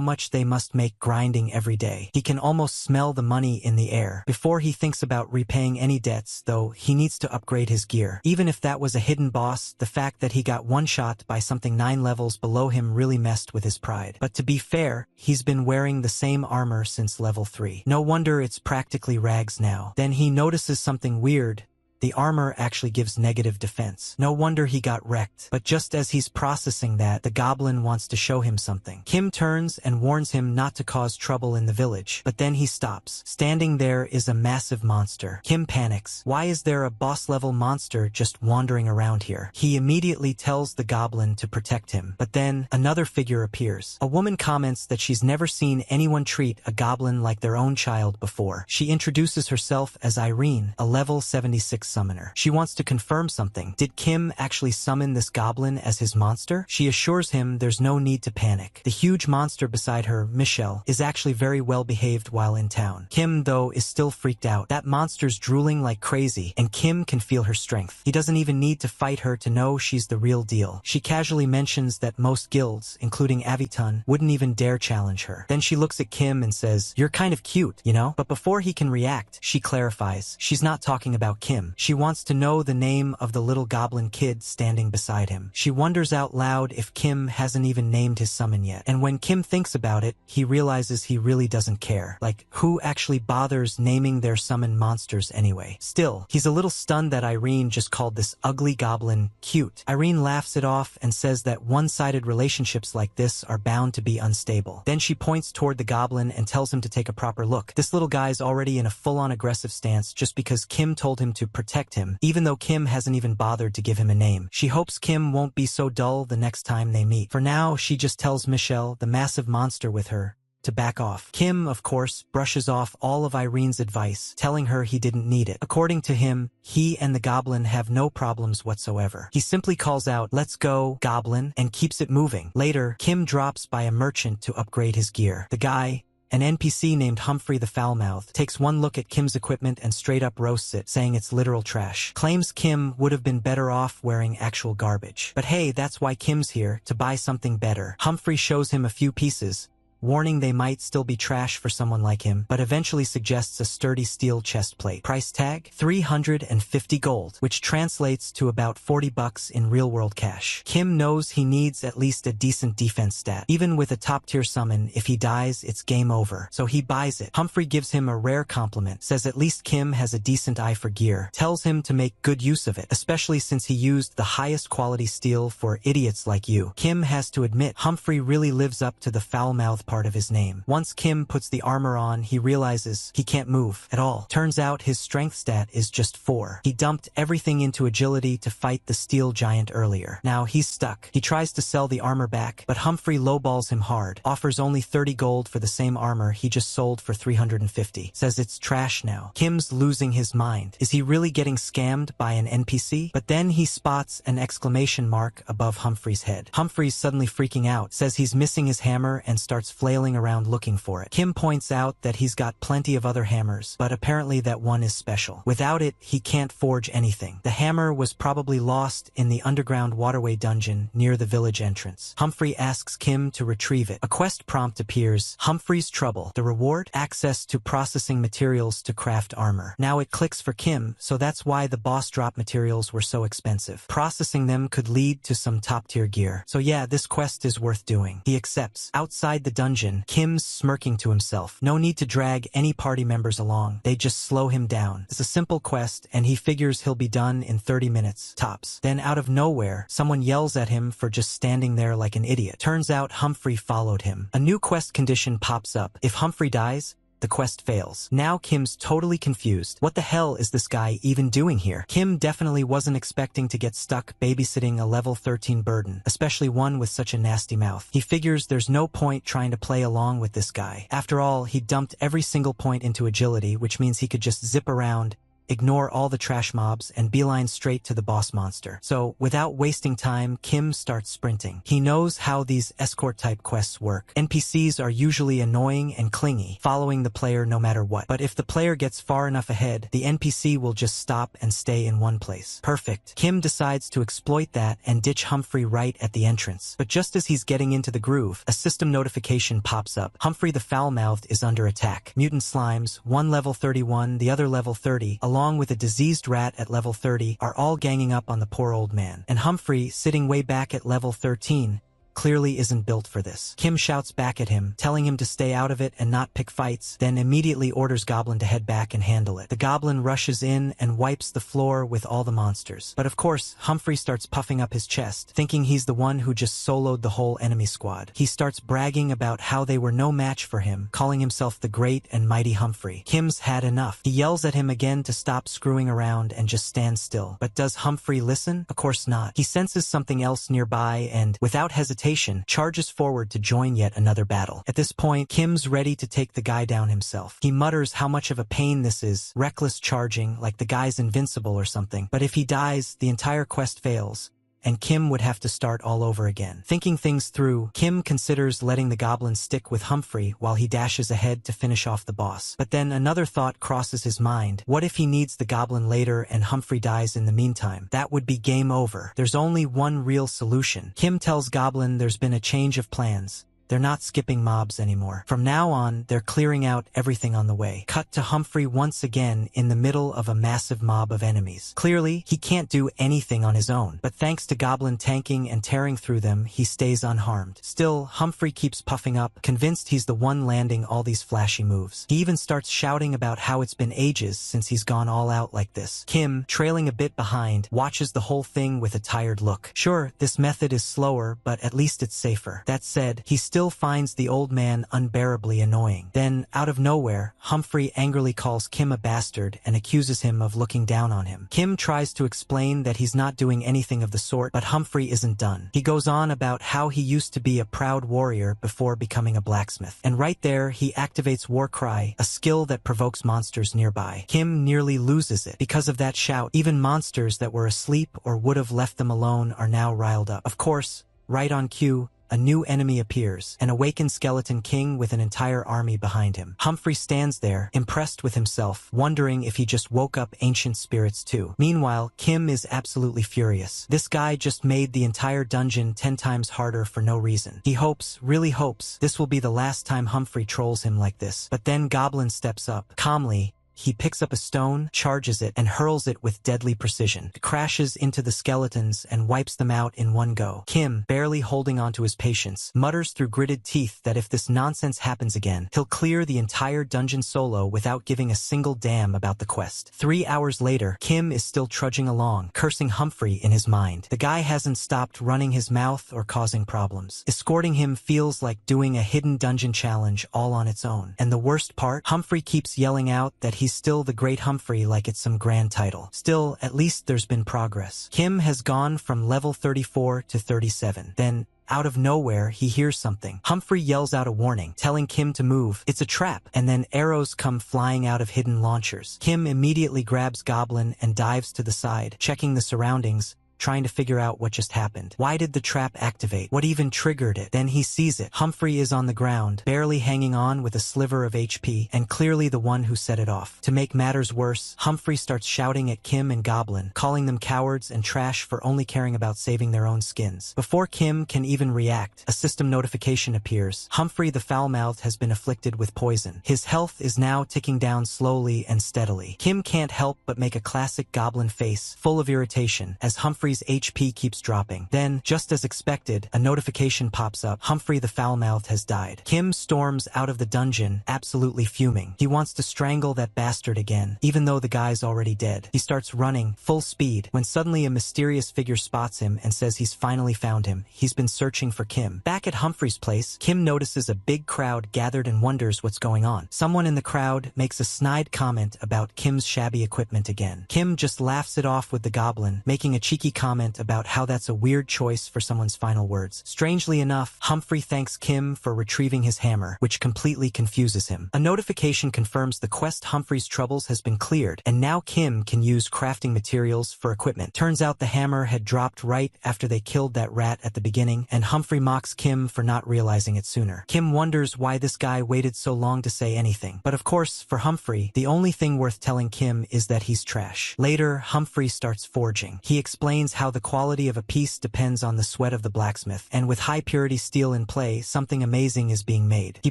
much they must make grinding every day. He can almost smell the money in the air. Before he thinks about repaying any debts, though, he needs to upgrade his gear. Even if that was a hidden boss, the fact that he got one shot by something 9 levels below him really messed with his pride. But to be fair, he's been wearing the same armor since level 3. No wonder it's practically rags now. Then he notices something weird. The armor actually gives negative defense. No wonder he got wrecked. But just as he's processing that, the goblin wants to show him something. Kim turns and warns him not to cause trouble in the village. But then he stops. Standing there is a massive monster. Kim panics. Why is there a boss-level monster just wandering around here? He immediately tells the goblin to protect him. But then, another figure appears. A woman comments that she's never seen anyone treat a goblin like their own child before. She introduces herself as Irene, a level 76 summoner. She wants to confirm something. Did Kim actually summon this goblin as his monster? She assures him there's no need to panic. The huge monster beside her, Michelle, is actually very well behaved while in town. Kim, though, is still freaked out. That monster's drooling like crazy, and Kim can feel her strength. He doesn't even need to fight her to know she's the real deal. She casually mentions that most guilds, including Aviton, wouldn't even dare challenge her. Then she looks at Kim and says, "You're kind of cute, you know?" But before he can react, she clarifies. She's not talking about Kim. She wants to know the name of the little goblin kid standing beside him. She wonders out loud if Kim hasn't even named his summon yet. And when Kim thinks about it, he realizes he really doesn't care. Like, who actually bothers naming their summoned monsters anyway? Still, he's a little stunned that Irene just called this ugly goblin cute. Irene laughs it off and says that one-sided relationships like this are bound to be unstable. Then she points toward the goblin and tells him to take a proper look. This little guy's already in a full-on aggressive stance just because Kim told him to protect him, even though Kim hasn't even bothered to give him a name. She hopes Kim won't be so dull the next time they meet. For now, she just tells Michelle, the massive monster with her, to back off. Kim, of course, brushes off all of Irene's advice, telling her he didn't need it. According to him, he and the goblin have no problems whatsoever. He simply calls out, "Let's go, goblin," and keeps it moving. Later, Kim drops by a merchant to upgrade his gear. The guy, an NPC named Humphrey the Foulmouthed, takes one look at Kim's equipment and straight up roasts it, saying it's literal trash. Claims Kim would have been better off wearing actual garbage. But hey, that's why Kim's here, to buy something better. Humphrey shows him a few pieces, warning they might still be trash for someone like him, but eventually suggests a sturdy steel chest plate. Price tag? 350 gold, which translates to about 40 bucks in real-world cash. Kim knows he needs at least a decent defense stat. Even with a top-tier summon, if he dies, it's game over, so he buys it. Humphrey gives him a rare compliment, says at least Kim has a decent eye for gear, tells him to make good use of it, especially since he used the highest quality steel for idiots like you. Kim has to admit, Humphrey really lives up to the foul-mouthed part of his name. Once Kim puts the armor on, he realizes he can't move at all. Turns out his strength stat is just 4. He dumped everything into agility to fight the steel giant earlier. Now he's stuck. He tries to sell the armor back, but Humphrey lowballs him hard, offers only 30 gold for the same armor he just sold for 350. Says it's trash now. Kim's losing his mind. Is he really getting scammed by an NPC? But then he spots an exclamation mark above Humphrey's head. Humphrey's suddenly freaking out, says he's missing his hammer and starts flailing around looking for it. Kim points out that he's got plenty of other hammers, but apparently that one is special. Without it, he can't forge anything. The hammer was probably lost in the underground waterway dungeon near the village entrance. Humphrey asks Kim to retrieve it. A quest prompt appears. Humphrey's trouble. The reward? Access to processing materials to craft armor. Now it clicks for Kim, so that's why the boss drop materials were so expensive. Processing them could lead to some top-tier gear. So yeah, this quest is worth doing. He accepts. Outside the dungeon, Kim's smirking to himself. No need to drag any party members along. They just slow him down. It's a simple quest, and he figures he'll be done in 30 minutes, tops. Then out of nowhere, someone yells at him for just standing there like an idiot. Turns out Humphrey followed him. A new quest condition pops up. If Humphrey dies, the quest fails. Now Kim's totally confused. What the hell is this guy even doing here? Kim definitely wasn't expecting to get stuck babysitting a level 13 burden, especially one with such a nasty mouth. He figures there's no point trying to play along with this guy. After all, he dumped every single point into agility, which means he could just zip around, ignore all the trash mobs, and beeline straight to the boss monster. So, without wasting time, Kim starts sprinting. He knows how these escort-type quests work. NPCs are usually annoying and clingy, following the player no matter what. But if the player gets far enough ahead, the NPC will just stop and stay in one place. Perfect. Kim decides to exploit that and ditch Humphrey right at the entrance. But just as he's getting into the groove, a system notification pops up. Humphrey the Foul-Mouthed is under attack. Mutant slimes, one level 31, the other level 30, along with a diseased rat at level 30, are all ganging up on the poor old man. And Humphrey, sitting way back at level 13, clearly isn't built for this. Kim shouts back at him, telling him to stay out of it and not pick fights, then immediately orders Goblin to head back and handle it. The Goblin rushes in and wipes the floor with all the monsters. But of course, Humphrey starts puffing up his chest, thinking he's the one who just soloed the whole enemy squad. He starts bragging about how they were no match for him, calling himself the great and mighty Humphrey. Kim's had enough. He yells at him again to stop screwing around and just stand still. But does Humphrey listen? Of course not. He senses something else nearby and, without hesitation, charges forward to join yet another battle. At this point, Kim's ready to take the guy down himself. He mutters how much of a pain this is, reckless charging, like the guy's invincible or something. But if he dies, the entire quest fails, and Kim would have to start all over again. Thinking things through, Kim considers letting the goblin stick with Humphrey while he dashes ahead to finish off the boss. But then another thought crosses his mind. What if he needs the goblin later and Humphrey dies in the meantime? That would be game over. There's only one real solution. Kim tells Goblin there's been a change of plans, they're not skipping mobs anymore. From now on, they're clearing out everything on the way. Cut to Humphrey once again in the middle of a massive mob of enemies. Clearly, he can't do anything on his own, but thanks to Goblin tanking and tearing through them, he stays unharmed. Still, Humphrey keeps puffing up, convinced he's the one landing all these flashy moves. He even starts shouting about how it's been ages since he's gone all out like this. Kim, trailing a bit behind, watches the whole thing with a tired look. Sure, this method is slower, but at least it's safer. That said, he still finds the old man unbearably annoying. Then, out of nowhere, Humphrey angrily calls Kim a bastard and accuses him of looking down on him. Kim tries to explain that he's not doing anything of the sort, but Humphrey isn't done. He goes on about how he used to be a proud warrior before becoming a blacksmith. And right there, he activates War Cry, a skill that provokes monsters nearby. Kim nearly loses it. Because of that shout, even monsters that were asleep or would have left them alone are now riled up. Of course, right on cue, a new enemy appears, an awakened skeleton king with an entire army behind him. Humphrey stands there, impressed with himself, wondering if he just woke up ancient spirits too. Meanwhile, Kim is absolutely furious. This guy just made the entire dungeon 10 times harder for no reason. He hopes, really hopes, this will be the last time Humphrey trolls him like this. But then Goblin steps up. Calmly, he picks up a stone, charges it, and hurls it with deadly precision. It crashes into the skeletons and wipes them out in one go. Kim, barely holding on to his patience, mutters through gritted teeth that if this nonsense happens again, he'll clear the entire dungeon solo without giving a single damn about the quest. 3 hours later, Kim is still trudging along, cursing Humphrey in his mind. The guy hasn't stopped running his mouth or causing problems. Escorting him feels like doing a hidden dungeon challenge all on its own. And the worst part, Humphrey keeps yelling out that he's still the Great Humphrey like it's some grand title. Still, at least there's been progress. Kim has gone from level 34 to 37. Then, out of nowhere, he hears something. Humphrey yells out a warning, telling Kim to move. It's a trap, and then arrows come flying out of hidden launchers. Kim immediately grabs Goblin and dives to the side, checking the surroundings, trying to figure out what just happened. Why did the trap activate? What even triggered it? Then he sees it. Humphrey is on the ground, barely hanging on with a sliver of HP, and clearly the one who set it off. To make matters worse, Humphrey starts shouting at Kim and Goblin, calling them cowards and trash for only caring about saving their own skins. Before Kim can even react, a system notification appears. Humphrey the foul-mouthed has been afflicted with poison. His health is now ticking down slowly and steadily. Kim can't help but make a classic Goblin face, full of irritation, as Humphrey's HP keeps dropping. Then, just as expected, a notification pops up. Humphrey the foul-mouthed has died. Kim storms out of the dungeon, absolutely fuming. He wants to strangle that bastard again, even though the guy's already dead. He starts running, full speed, when suddenly a mysterious figure spots him and says he's finally found him. He's been searching for Kim. Back at Humphrey's place, Kim notices a big crowd gathered and wonders what's going on. Someone in the crowd makes a snide comment about Kim's shabby equipment again. Kim just laughs it off with the Goblin, making a cheeky comment about how that's a weird choice for someone's final words. Strangely enough, Humphrey thanks Kim for retrieving his hammer, which completely confuses him. A notification confirms the quest Humphrey's troubles has been cleared, and now Kim can use crafting materials for equipment. Turns out the hammer had dropped right after they killed that rat at the beginning, and Humphrey mocks Kim for not realizing it sooner. Kim wonders why this guy waited so long to say anything. But of course, for Humphrey, the only thing worth telling Kim is that he's trash. Later, Humphrey starts forging. He explains how the quality of a piece depends on the sweat of the blacksmith, and with high-purity steel in play, something amazing is being made. He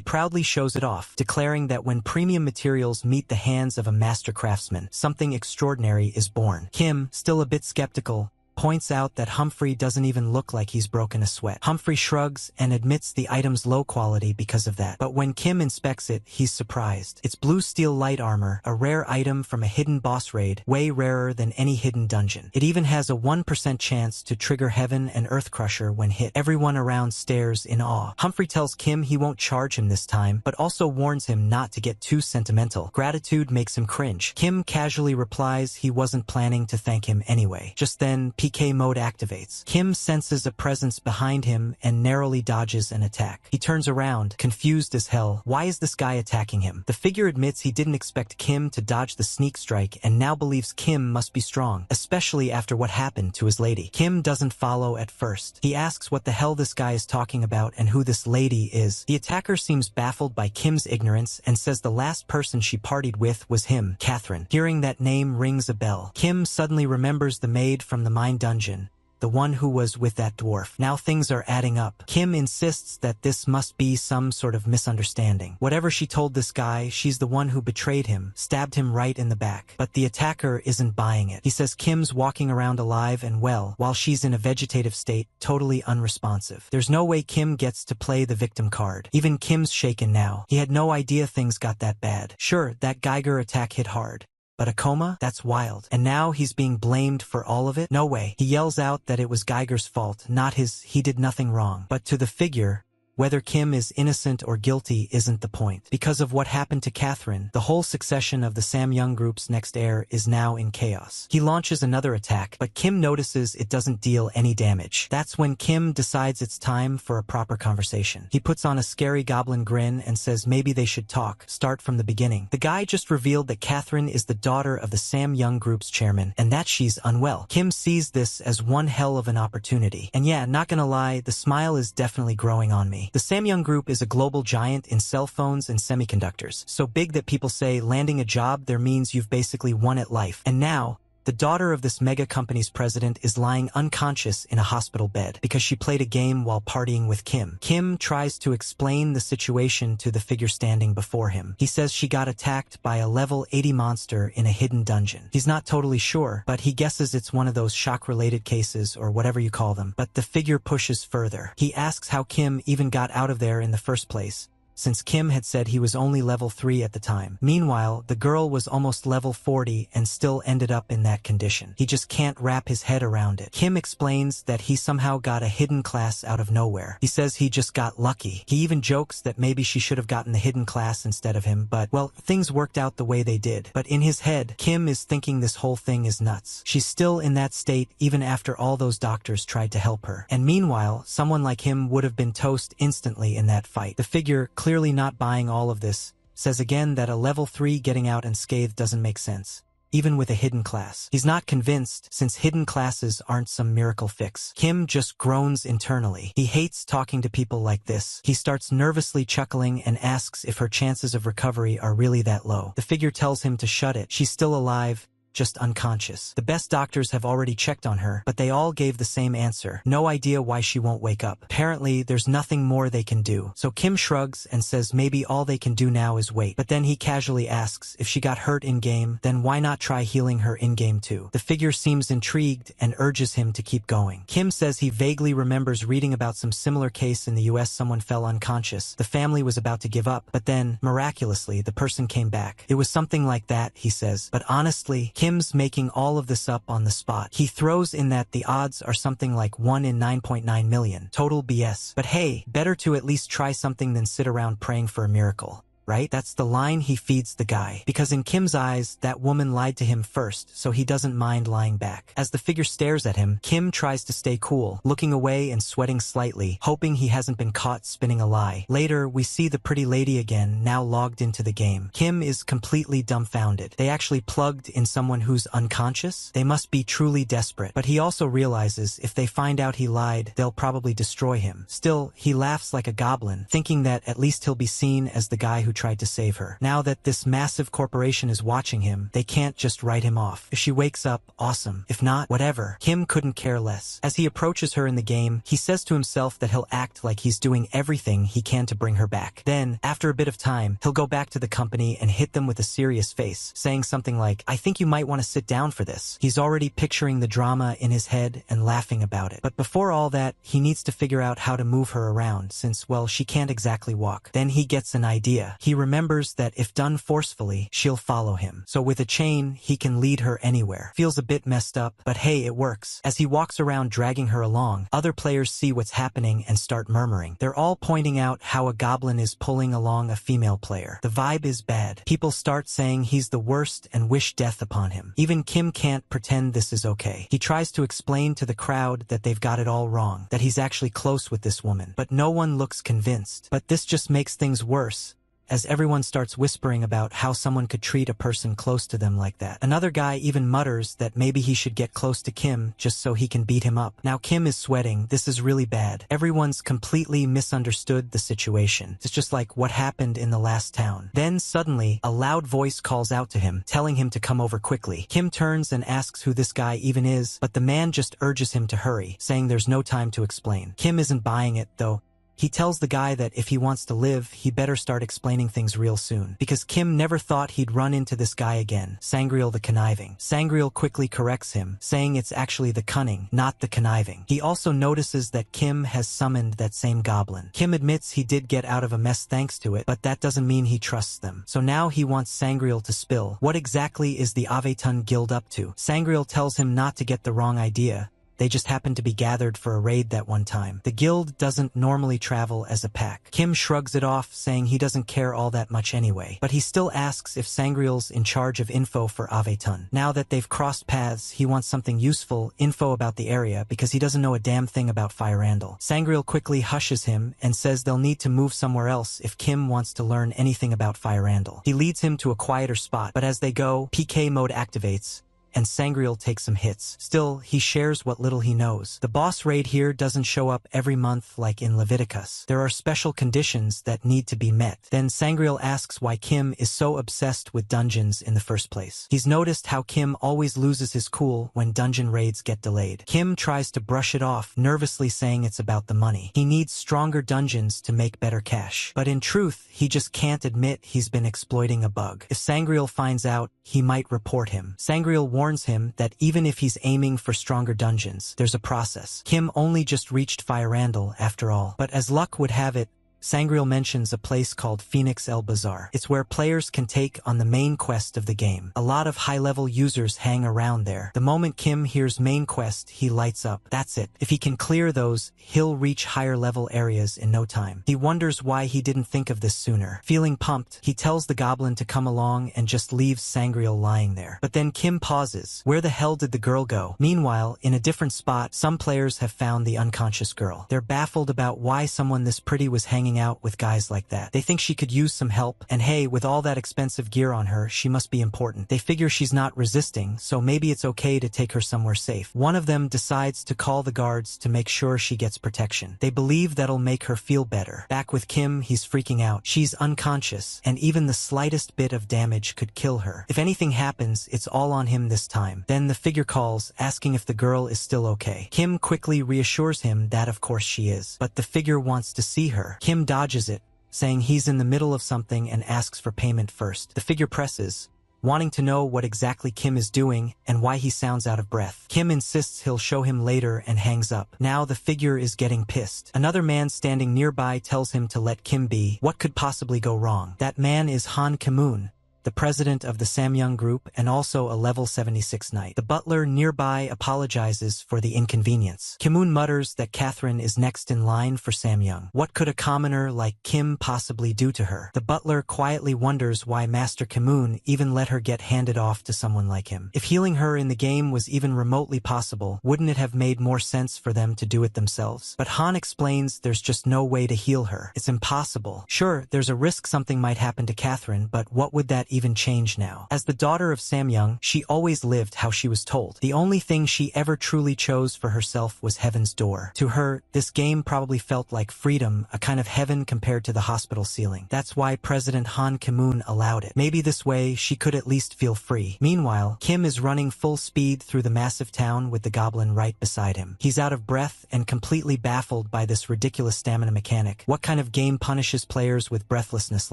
proudly shows it off, declaring that when premium materials meet the hands of a master craftsman, something extraordinary is born. Kim, still a bit skeptical, points out that Humphrey doesn't even look like he's broken a sweat. Humphrey shrugs and admits the item's low quality because of that. But when Kim inspects it, he's surprised. It's blue steel light armor, a rare item from a hidden boss raid, way rarer than any hidden dungeon. It even has a 1% chance to trigger Heaven and Earth Crusher when hit. Everyone around stares in awe. Humphrey tells Kim he won't charge him this time, but also warns him not to get too sentimental. Gratitude makes him cringe. Kim casually replies he wasn't planning to thank him anyway. Just then, PK mode activates. Kim senses a presence behind him and narrowly dodges an attack. He turns around, confused as hell. Why is this guy attacking him? The figure admits he didn't expect Kim to dodge the sneak strike and now believes Kim must be strong, especially after what happened to his lady. Kim doesn't follow at first. He asks what the hell this guy is talking about and who this lady is. The attacker seems baffled by Kim's ignorance and says the last person she partied with was him, Catherine. Hearing that name rings a bell. Kim suddenly remembers the maid from the mine dungeon, the one who was with that dwarf. Now things are adding up. Kim insists that this must be some sort of misunderstanding. Whatever she told this guy, she's the one who betrayed him, stabbed him right in the back. But the attacker isn't buying it. He says Kim's walking around alive and well, while she's in a vegetative state, totally unresponsive. There's no way Kim gets to play the victim card. Even Kim's shaken now. He had no idea things got that bad. Sure, that Geiger attack hit hard. But a coma? That's wild. And now he's being blamed for all of it? No way. He yells out that it was Geiger's fault, not his. He did nothing wrong. But to the figure, whether Kim is innocent or guilty isn't the point. Because of what happened to Catherine, the whole succession of the Samyang Group's next heir is now in chaos. He launches another attack, but Kim notices it doesn't deal any damage. That's when Kim decides it's time for a proper conversation. He puts on a scary goblin grin and says maybe they should talk, start from the beginning. The guy just revealed that Catherine is the daughter of the Samyang Group's chairman, and that she's unwell. Kim sees this as one hell of an opportunity. And yeah, not gonna lie, the smile is definitely growing on me. The Samyang Group is a global giant in cell phones and semiconductors, so big that people say landing a job there means you've basically won at life. And now, the daughter of this mega company's president is lying unconscious in a hospital bed because she played a game while partying with Kim. Kim tries to explain the situation to the figure standing before him. He says she got attacked by a level 80 monster in a hidden dungeon. He's not totally sure, but he guesses it's one of those shock-related cases or whatever you call them. But the figure pushes further. He asks how Kim even got out of there in the first place, since Kim had said he was only level 3 at the time. Meanwhile, the girl was almost level 40 and still ended up in that condition. He just can't wrap his head around it. Kim explains that he somehow got a hidden class out of nowhere. He says he just got lucky. He even jokes that maybe she should have gotten the hidden class instead of him, but, well, things worked out the way they did. But in his head, Kim is thinking this whole thing is nuts. She's still in that state even after all those doctors tried to help her. And meanwhile, someone like him would have been toast instantly in that fight. The figure, clearly not buying all of this, says again that a level 3 getting out unscathed doesn't make sense, even with a hidden class. He's not convinced, since hidden classes aren't some miracle fix. Kim just groans internally. He hates talking to people like this. He starts nervously chuckling and asks if her chances of recovery are really that low. The figure tells him to shut it. She's still alive, just unconscious. The best doctors have already checked on her, but they all gave the same answer. No idea why she won't wake up. Apparently, there's nothing more they can do. So Kim shrugs and says maybe all they can do now is wait. But then he casually asks if she got hurt in-game, then why not try healing her in-game too? The figure seems intrigued and urges him to keep going. Kim says he vaguely remembers reading about some similar case in the US. Someone fell unconscious. The family was about to give up, but then, miraculously, the person came back. It was something like that, he says. But honestly, Kim's making all of this up on the spot. He throws in that the odds are something like 1 in 9.9 million. Total BS. But hey, better to at least try something than sit around praying for a miracle. Right? That's the line he feeds the guy. Because in Kim's eyes, that woman lied to him first, so he doesn't mind lying back. As the figure stares at him, Kim tries to stay cool, looking away and sweating slightly, hoping he hasn't been caught spinning a lie. Later, we see the pretty lady again, now logged into the game. Kim is completely dumbfounded. They actually plugged in someone who's unconscious? They must be truly desperate. But he also realizes if they find out he lied, they'll probably destroy him. Still, he laughs like a goblin, thinking that at least he'll be seen as the guy who tried to save her. Now that this massive corporation is watching him, they can't just write him off. If she wakes up, awesome. If not, whatever. Kim couldn't care less. As he approaches her in the game, he says to himself that he'll act like he's doing everything he can to bring her back. Then, after a bit of time, he'll go back to the company and hit them with a serious face, saying something like, I think you might want to sit down for this. He's already picturing the drama in his head and laughing about it. But before all that, he needs to figure out how to move her around, since, well, she can't exactly walk. Then he gets an idea. He remembers that if done forcefully, she'll follow him. So with a chain, he can lead her anywhere. Feels a bit messed up, but hey, it works. As he walks around dragging her along, other players see what's happening and start murmuring. They're all pointing out how a goblin is pulling along a female player. The vibe is bad. People start saying he's the worst and wish death upon him. Even Kim can't pretend this is okay. He tries to explain to the crowd that they've got it all wrong, that he's actually close with this woman, but no one looks convinced. But this just makes things worse, as everyone starts whispering about how someone could treat a person close to them like that. Another guy even mutters that maybe he should get close to Kim just so he can beat him up. Now Kim is sweating. This is really bad. Everyone's completely misunderstood the situation. It's just like what happened in the last town. Then suddenly, a loud voice calls out to him, telling him to come over quickly. Kim turns and asks who this guy even is, but the man just urges him to hurry, saying there's no time to explain. Kim isn't buying it, though. He tells the guy that if he wants to live, he better start explaining things real soon. Because Kim never thought he'd run into this guy again, Sangreal the Conniving. Sangreal quickly corrects him, saying it's actually the cunning, not the conniving. He also notices that Kim has summoned that same goblin. Kim admits he did get out of a mess thanks to it, but that doesn't mean he trusts them. So now he wants Sangreal to spill. What exactly is the Aveton Guild up to? Sangreal tells him not to get the wrong idea. They just happened to be gathered for a raid that one time. The guild doesn't normally travel as a pack. Kim shrugs it off, saying he doesn't care all that much anyway. But he still asks if Sangreal's in charge of info for Aveton. Now that they've crossed paths, he wants something useful, info about the area, because he doesn't know a damn thing about Firandel. Sangreal quickly hushes him and says they'll need to move somewhere else if Kim wants to learn anything about Firandel. He leads him to a quieter spot, but as they go, PK mode activates, and Sangreal takes some hits. Still, he shares what little he knows. The boss raid here doesn't show up every month like in Leviticus. There are special conditions that need to be met. Then Sangreal asks why Kim is so obsessed with dungeons in the first place. He's noticed how Kim always loses his cool when dungeon raids get delayed. Kim tries to brush it off, nervously saying it's about the money. He needs stronger dungeons to make better cash. But in truth, he just can't admit he's been exploiting a bug. If Sangreal finds out, he might report him. Sangreal warns him that even if he's aiming for stronger dungeons, there's a process. Kim only just reached Firandel after all. But as luck would have it, Sangreal mentions a place called Phoenix El Bazaar. It's where players can take on the main quest of the game. A lot of high-level users hang around there. The moment Kim hears main quest, he lights up. That's it. If he can clear those, he'll reach higher-level areas in no time. He wonders why he didn't think of this sooner. Feeling pumped, he tells the goblin to come along and just leaves Sangreal lying there. But then Kim pauses. Where the hell did the girl go? Meanwhile, in a different spot, some players have found the unconscious girl. They're baffled about why someone this pretty was hanging out with guys like that. They think she could use some help, and hey, with all that expensive gear on her, she must be important. They figure she's not resisting, so maybe it's okay to take her somewhere safe. One of them decides to call the guards to make sure she gets protection. They believe that'll make her feel better. Back with Kim, he's freaking out. She's unconscious, and even the slightest bit of damage could kill her. If anything happens, it's all on him this time. Then the figure calls, asking if the girl is still okay. Kim quickly reassures him that of course she is, but the figure wants to see her. Kim dodges it, saying he's in the middle of something and asks for payment first. The figure presses, wanting to know what exactly Kim is doing and why he sounds out of breath. Kim insists he'll show him later and hangs up. Now the figure is getting pissed. Another man standing nearby tells him to let Kim be. What could possibly go wrong? That man is Han Ki-moon, the president of the Samyang group and also a level 76 knight. The butler nearby apologizes for the inconvenience. Ki-moon mutters that Catherine is next in line for Samyang. What could a commoner like Kim possibly do to her? The butler quietly wonders why Master Ki-moon even let her get handed off to someone like him. If healing her in the game was even remotely possible, wouldn't it have made more sense for them to do it themselves? But Han explains there's just no way to heal her. It's impossible. Sure, there's a risk something might happen to Catherine, but what would that even change now? As the daughter of Samyang, she always lived how she was told. The only thing she ever truly chose for herself was Heaven's Door. To her, this game probably felt like freedom, a kind of heaven compared to the hospital ceiling. That's why President Han Ki-moon allowed it. Maybe this way, she could at least feel free. Meanwhile, Kim is running full speed through the massive town with the goblin right beside him. He's out of breath and completely baffled by this ridiculous stamina mechanic. What kind of game punishes players with breathlessness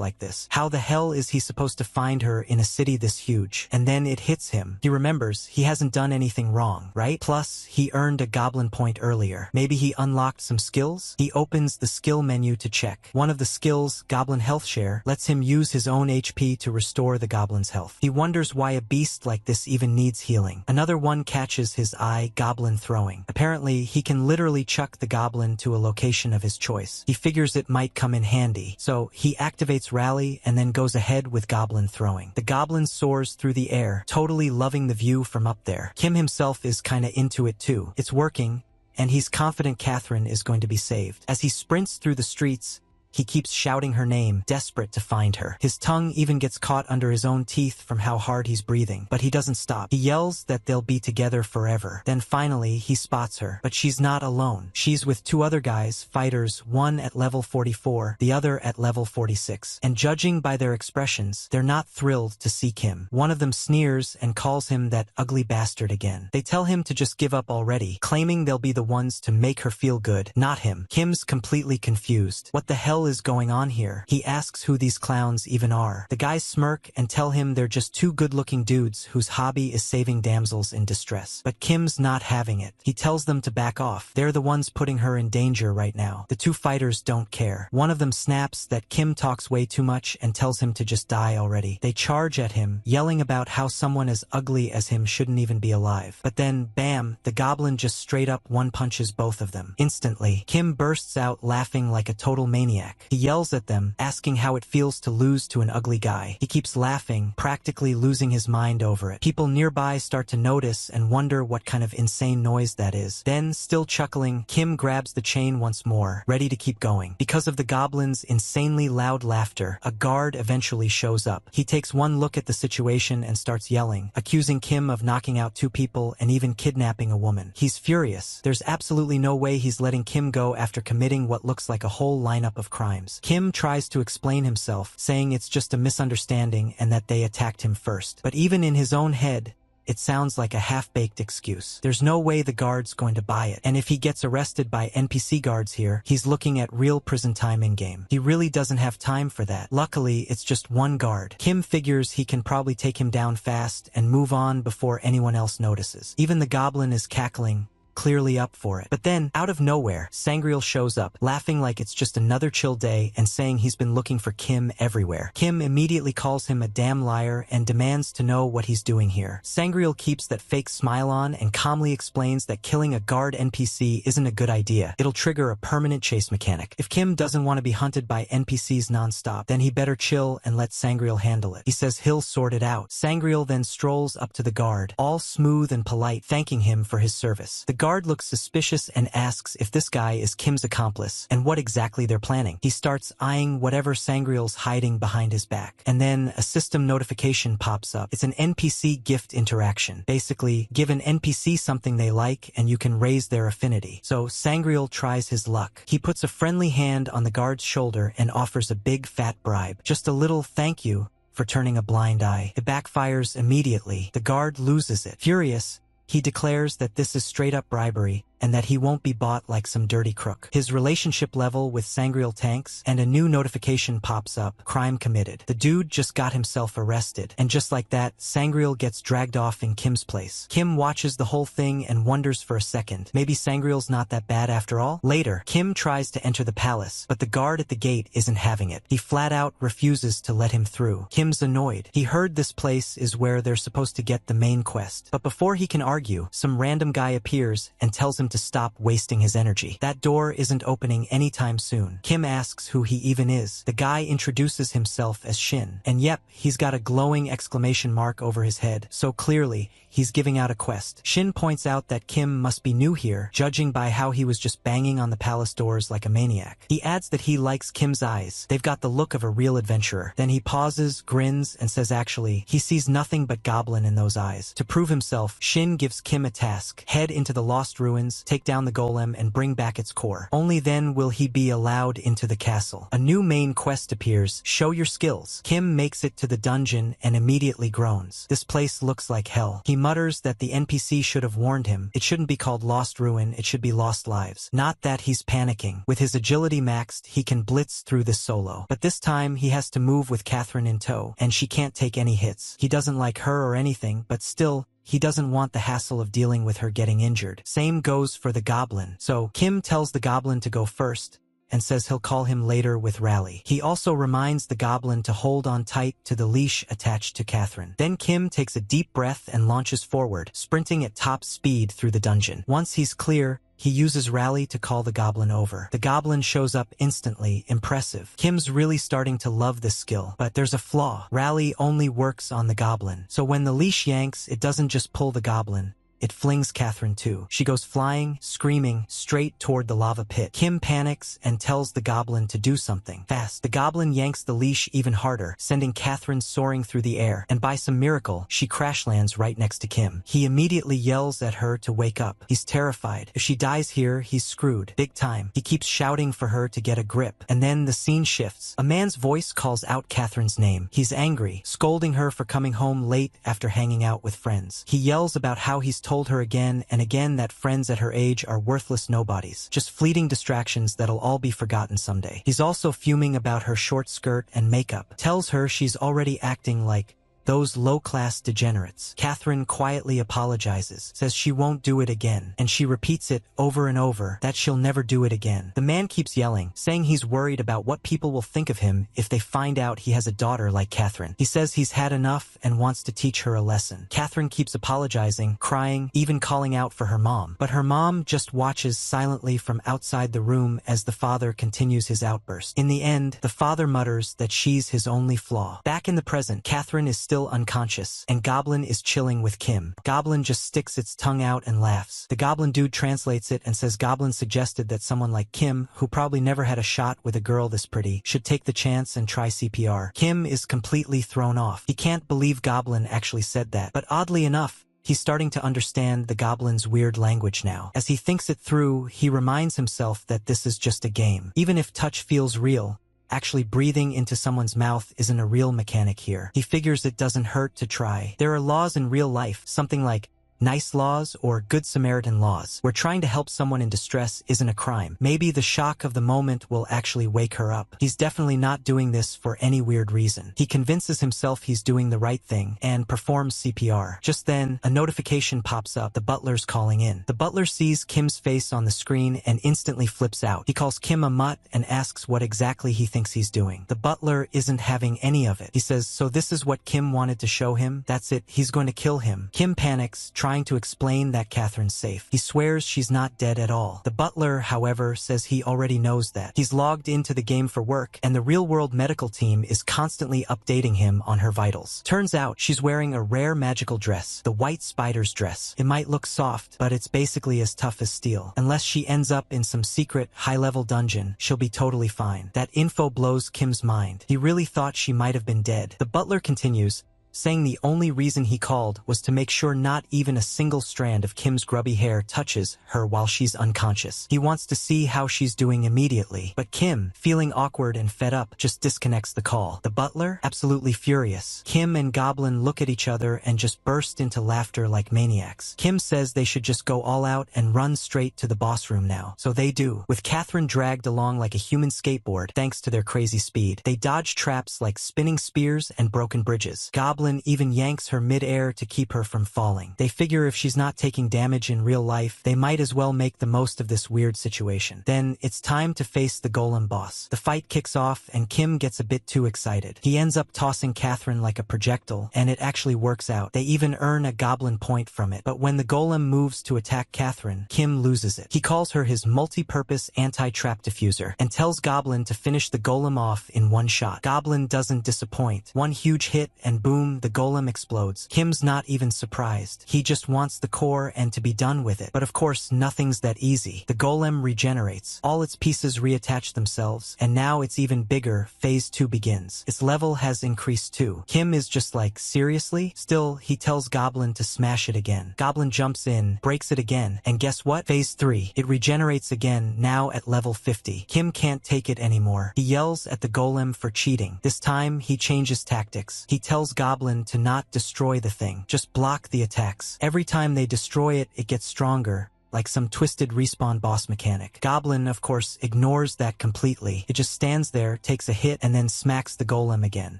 like this? How the hell is he supposed to find her in a city this huge? And then it hits him. He remembers he hasn't done anything wrong, right? Plus, he earned a goblin point earlier. Maybe he unlocked some skills? He opens the skill menu to check. One of the skills, Goblin Health Share, lets him use his own HP to restore the goblin's health. He wonders why a beast like this even needs healing. Another one catches his eye, Goblin Throwing. Apparently, he can literally chuck the goblin to a location of his choice. He figures it might come in handy, so he activates Rally and then goes ahead with Goblin Throwing. The goblin soars through the air, totally loving the view from up there. Kim himself is kinda into it too. It's working, and he's confident Catherine is going to be saved. As he sprints through the streets, he keeps shouting her name, desperate to find her. His tongue even gets caught under his own teeth from how hard he's breathing, but he doesn't stop. He yells that they'll be together forever. Then finally, he spots her, but she's not alone. She's with two other guys, fighters, one at level 44, the other at level 46. And judging by their expressions, they're not thrilled to see Kim. One of them sneers and calls him that ugly bastard again. They tell him to just give up already, claiming they'll be the ones to make her feel good, not him. Kim's completely confused. What the hell is going on here? He asks who these clowns even are. The guys smirk and tell him they're just two good-looking dudes whose hobby is saving damsels in distress. But Kim's not having it. He tells them to back off. They're the ones putting her in danger right now. The two fighters don't care. One of them snaps that Kim talks way too much and tells him to just die already. They charge at him, yelling about how someone as ugly as him shouldn't even be alive. But then, bam, the goblin just straight up one-punches both of them. Instantly, Kim bursts out laughing like a total maniac. He yells at them, asking how it feels to lose to an ugly guy. He keeps laughing, practically losing his mind over it. People nearby start to notice and wonder what kind of insane noise that is. Then, still chuckling, Kim grabs the chain once more, ready to keep going. Because of the goblin's insanely loud laughter, a guard eventually shows up. He takes one look at the situation and starts yelling, accusing Kim of knocking out two people and even kidnapping a woman. He's furious. There's absolutely no way he's letting Kim go after committing what looks like a whole lineup of crimes. Kim tries to explain himself, saying it's just a misunderstanding and that they attacked him first. But even in his own head, it sounds like a half-baked excuse. There's no way the guard's going to buy it. And if he gets arrested by NPC guards here, he's looking at real prison time in-game. He really doesn't have time for that. Luckily, it's just one guard. Kim figures he can probably take him down fast and move on before anyone else notices. Even the goblin is cackling, clearly up for it. But then, out of nowhere, Sangreal shows up, laughing like it's just another chill day and saying he's been looking for Kim everywhere. Kim immediately calls him a damn liar and demands to know what he's doing here. Sangreal keeps that fake smile on and calmly explains that killing a guard NPC isn't a good idea. It'll trigger a permanent chase mechanic. If Kim doesn't want to be hunted by NPCs non-stop, then he better chill and let Sangreal handle it. He says he'll sort it out. Sangreal then strolls up to the guard, all smooth and polite, thanking him for his service. The guard looks suspicious and asks if this guy is Kim's accomplice and what exactly they're planning. He starts eyeing whatever Sangreal's hiding behind his back. And then a system notification pops up. It's an NPC gift interaction. Basically, give an NPC something they like and you can raise their affinity. So Sangreal tries his luck. He puts a friendly hand on the guard's shoulder and offers a big fat bribe. Just a little thank you for turning a blind eye. It backfires immediately. The guard loses it. Furious, he declares that this is straight-up bribery and that he won't be bought like some dirty crook. His relationship level with Sangreal tanks, and a new notification pops up, crime committed. The dude just got himself arrested, and just like that, Sangreal gets dragged off in Kim's place. Kim watches the whole thing and wonders for a second, maybe Sangreal's not that bad after all? Later, Kim tries to enter the palace, but the guard at the gate isn't having it. He flat out refuses to let him through. Kim's annoyed. He heard this place is where they're supposed to get the main quest. But before he can argue, some random guy appears and tells him to stop wasting his energy. That door isn't opening anytime soon. Kim asks who he even is. The guy introduces himself as Shin. And yep, he's got a glowing exclamation mark over his head, so clearly, he's giving out a quest. Shin points out that Kim must be new here, judging by how he was just banging on the palace doors like a maniac. He adds that he likes Kim's eyes. They've got the look of a real adventurer. Then he pauses, grins, and says actually, he sees nothing but goblin in those eyes. To prove himself, Shin gives Kim a task. Head into the lost ruins, take down the golem, and bring back its core. Only then will he be allowed into the castle. A new main quest appears, show your skills. Kim makes it to the dungeon and immediately groans. This place looks like hell. He mutters that the NPC should have warned him. It shouldn't be called Lost Ruin, it should be Lost Lives. Not that he's panicking. With his agility maxed, he can blitz through this solo. But this time, he has to move with Catherine in tow, and she can't take any hits. He doesn't like her or anything, but still, he doesn't want the hassle of dealing with her getting injured. Same goes for the goblin. So, Kim tells the goblin to go first, and says he'll call him later with Rally. He also reminds the goblin to hold on tight to the leash attached to Catherine. Then Kim takes a deep breath and launches forward, sprinting at top speed through the dungeon. Once he's clear, he uses Rally to call the goblin over. The goblin shows up instantly, impressive. Kim's really starting to love this skill, but there's a flaw. Rally only works on the goblin. So when the leash yanks, it doesn't just pull the goblin, it flings Catherine too. She goes flying, screaming, straight toward the lava pit. Kim panics and tells the goblin to do something fast. The goblin yanks the leash even harder, sending Catherine soaring through the air, and by some miracle, she crash lands right next to Kim. He immediately yells at her to wake up. He's terrified. If she dies here, he's screwed. Big time. He keeps shouting for her to get a grip, and then the scene shifts. A man's voice calls out Catherine's name. He's angry, scolding her for coming home late after hanging out with friends. He yells about how he's told her again and again that friends at her age are worthless nobodies, just fleeting distractions that'll all be forgotten someday. He's also fuming about her short skirt and makeup, tells her she's already acting like those low-class degenerates. Catherine quietly apologizes, says she won't do it again, and she repeats it over and over that she'll never do it again. The man keeps yelling, saying he's worried about what people will think of him if they find out he has a daughter like Catherine. He says he's had enough and wants to teach her a lesson. Catherine keeps apologizing, crying, even calling out for her mom. But her mom just watches silently from outside the room as the father continues his outburst. In the end, the father mutters that she's his only flaw. Back in the present, Catherine is still unconscious, and Goblin is chilling with Kim. Goblin just sticks its tongue out and laughs. The Goblin dude translates it and says Goblin suggested that someone like Kim, who probably never had a shot with a girl this pretty, should take the chance and try CPR. Kim is completely thrown off. He can't believe Goblin actually said that, but oddly enough, he's starting to understand the Goblin's weird language now. As he thinks it through, he reminds himself that this is just a game. Even if touch feels real, actually breathing into someone's mouth isn't a real mechanic here. He figures it doesn't hurt to try. There are laws in real life, something like nice laws or good Samaritan laws, where trying to help someone in distress isn't a crime. Maybe the shock of the moment will actually wake her up. He's definitely not doing this for any weird reason. He convinces himself he's doing the right thing and performs CPR. Just then, a notification pops up. The butler's calling in. The butler sees Kim's face on the screen and instantly flips out. He calls Kim a mutt and asks what exactly he thinks he's doing. The butler isn't having any of it. He says, so this is what Kim wanted to show him? That's it, he's going to kill him. Kim panics, trying to explain that Catherine's safe. He swears she's not dead at all. The butler, however, says he already knows that. He's logged into the game for work, and the real-world medical team is constantly updating him on her vitals. Turns out she's wearing a rare magical dress, the White Spider's dress. It might look soft, but it's basically as tough as steel. Unless she ends up in some secret, high-level dungeon, she'll be totally fine. That info blows Kim's mind. He really thought she might have been dead. The butler continues, saying the only reason he called was to make sure not even a single strand of Kim's grubby hair touches her while she's unconscious. He wants to see how she's doing immediately, but Kim, feeling awkward and fed up, just disconnects the call. The butler, absolutely furious. Kim and Goblin look at each other and just burst into laughter like maniacs. Kim says they should just go all out and run straight to the boss room now. So they do, with Catherine dragged along like a human skateboard thanks to their crazy speed. They dodge traps like spinning spears and broken bridges. Goblin even yanks her mid-air to keep her from falling. They figure if she's not taking damage in real life, they might as well make the most of this weird situation. Then it's time to face the golem boss. The fight kicks off and Kim gets a bit too excited. He ends up tossing Catherine like a projectile, and it actually works out. They even earn a goblin point from it. But when the golem moves to attack Catherine, Kim loses it. He calls her his multi-purpose anti-trap diffuser and tells Goblin to finish the golem off in one shot. Goblin doesn't disappoint. One huge hit and boom, the golem explodes. Kim's not even surprised. He just wants the core and to be done with it. But of course, nothing's that easy. The golem regenerates. All its pieces reattach themselves, and now it's even bigger. Phase 2 begins. Its level has increased too. Kim is just like, seriously? Still, he tells Goblin to smash it again. Goblin jumps in, breaks it again, and guess what? Phase 3. It regenerates again, now at level 50. Kim can't take it anymore. He yells at the golem for cheating. This time, he changes tactics. He tells Goblin to not destroy the thing, just block the attacks. Every time they destroy it, it gets stronger, like some twisted respawn boss mechanic. Goblin, of course, ignores that completely. It just stands there, takes a hit, and then smacks the golem again.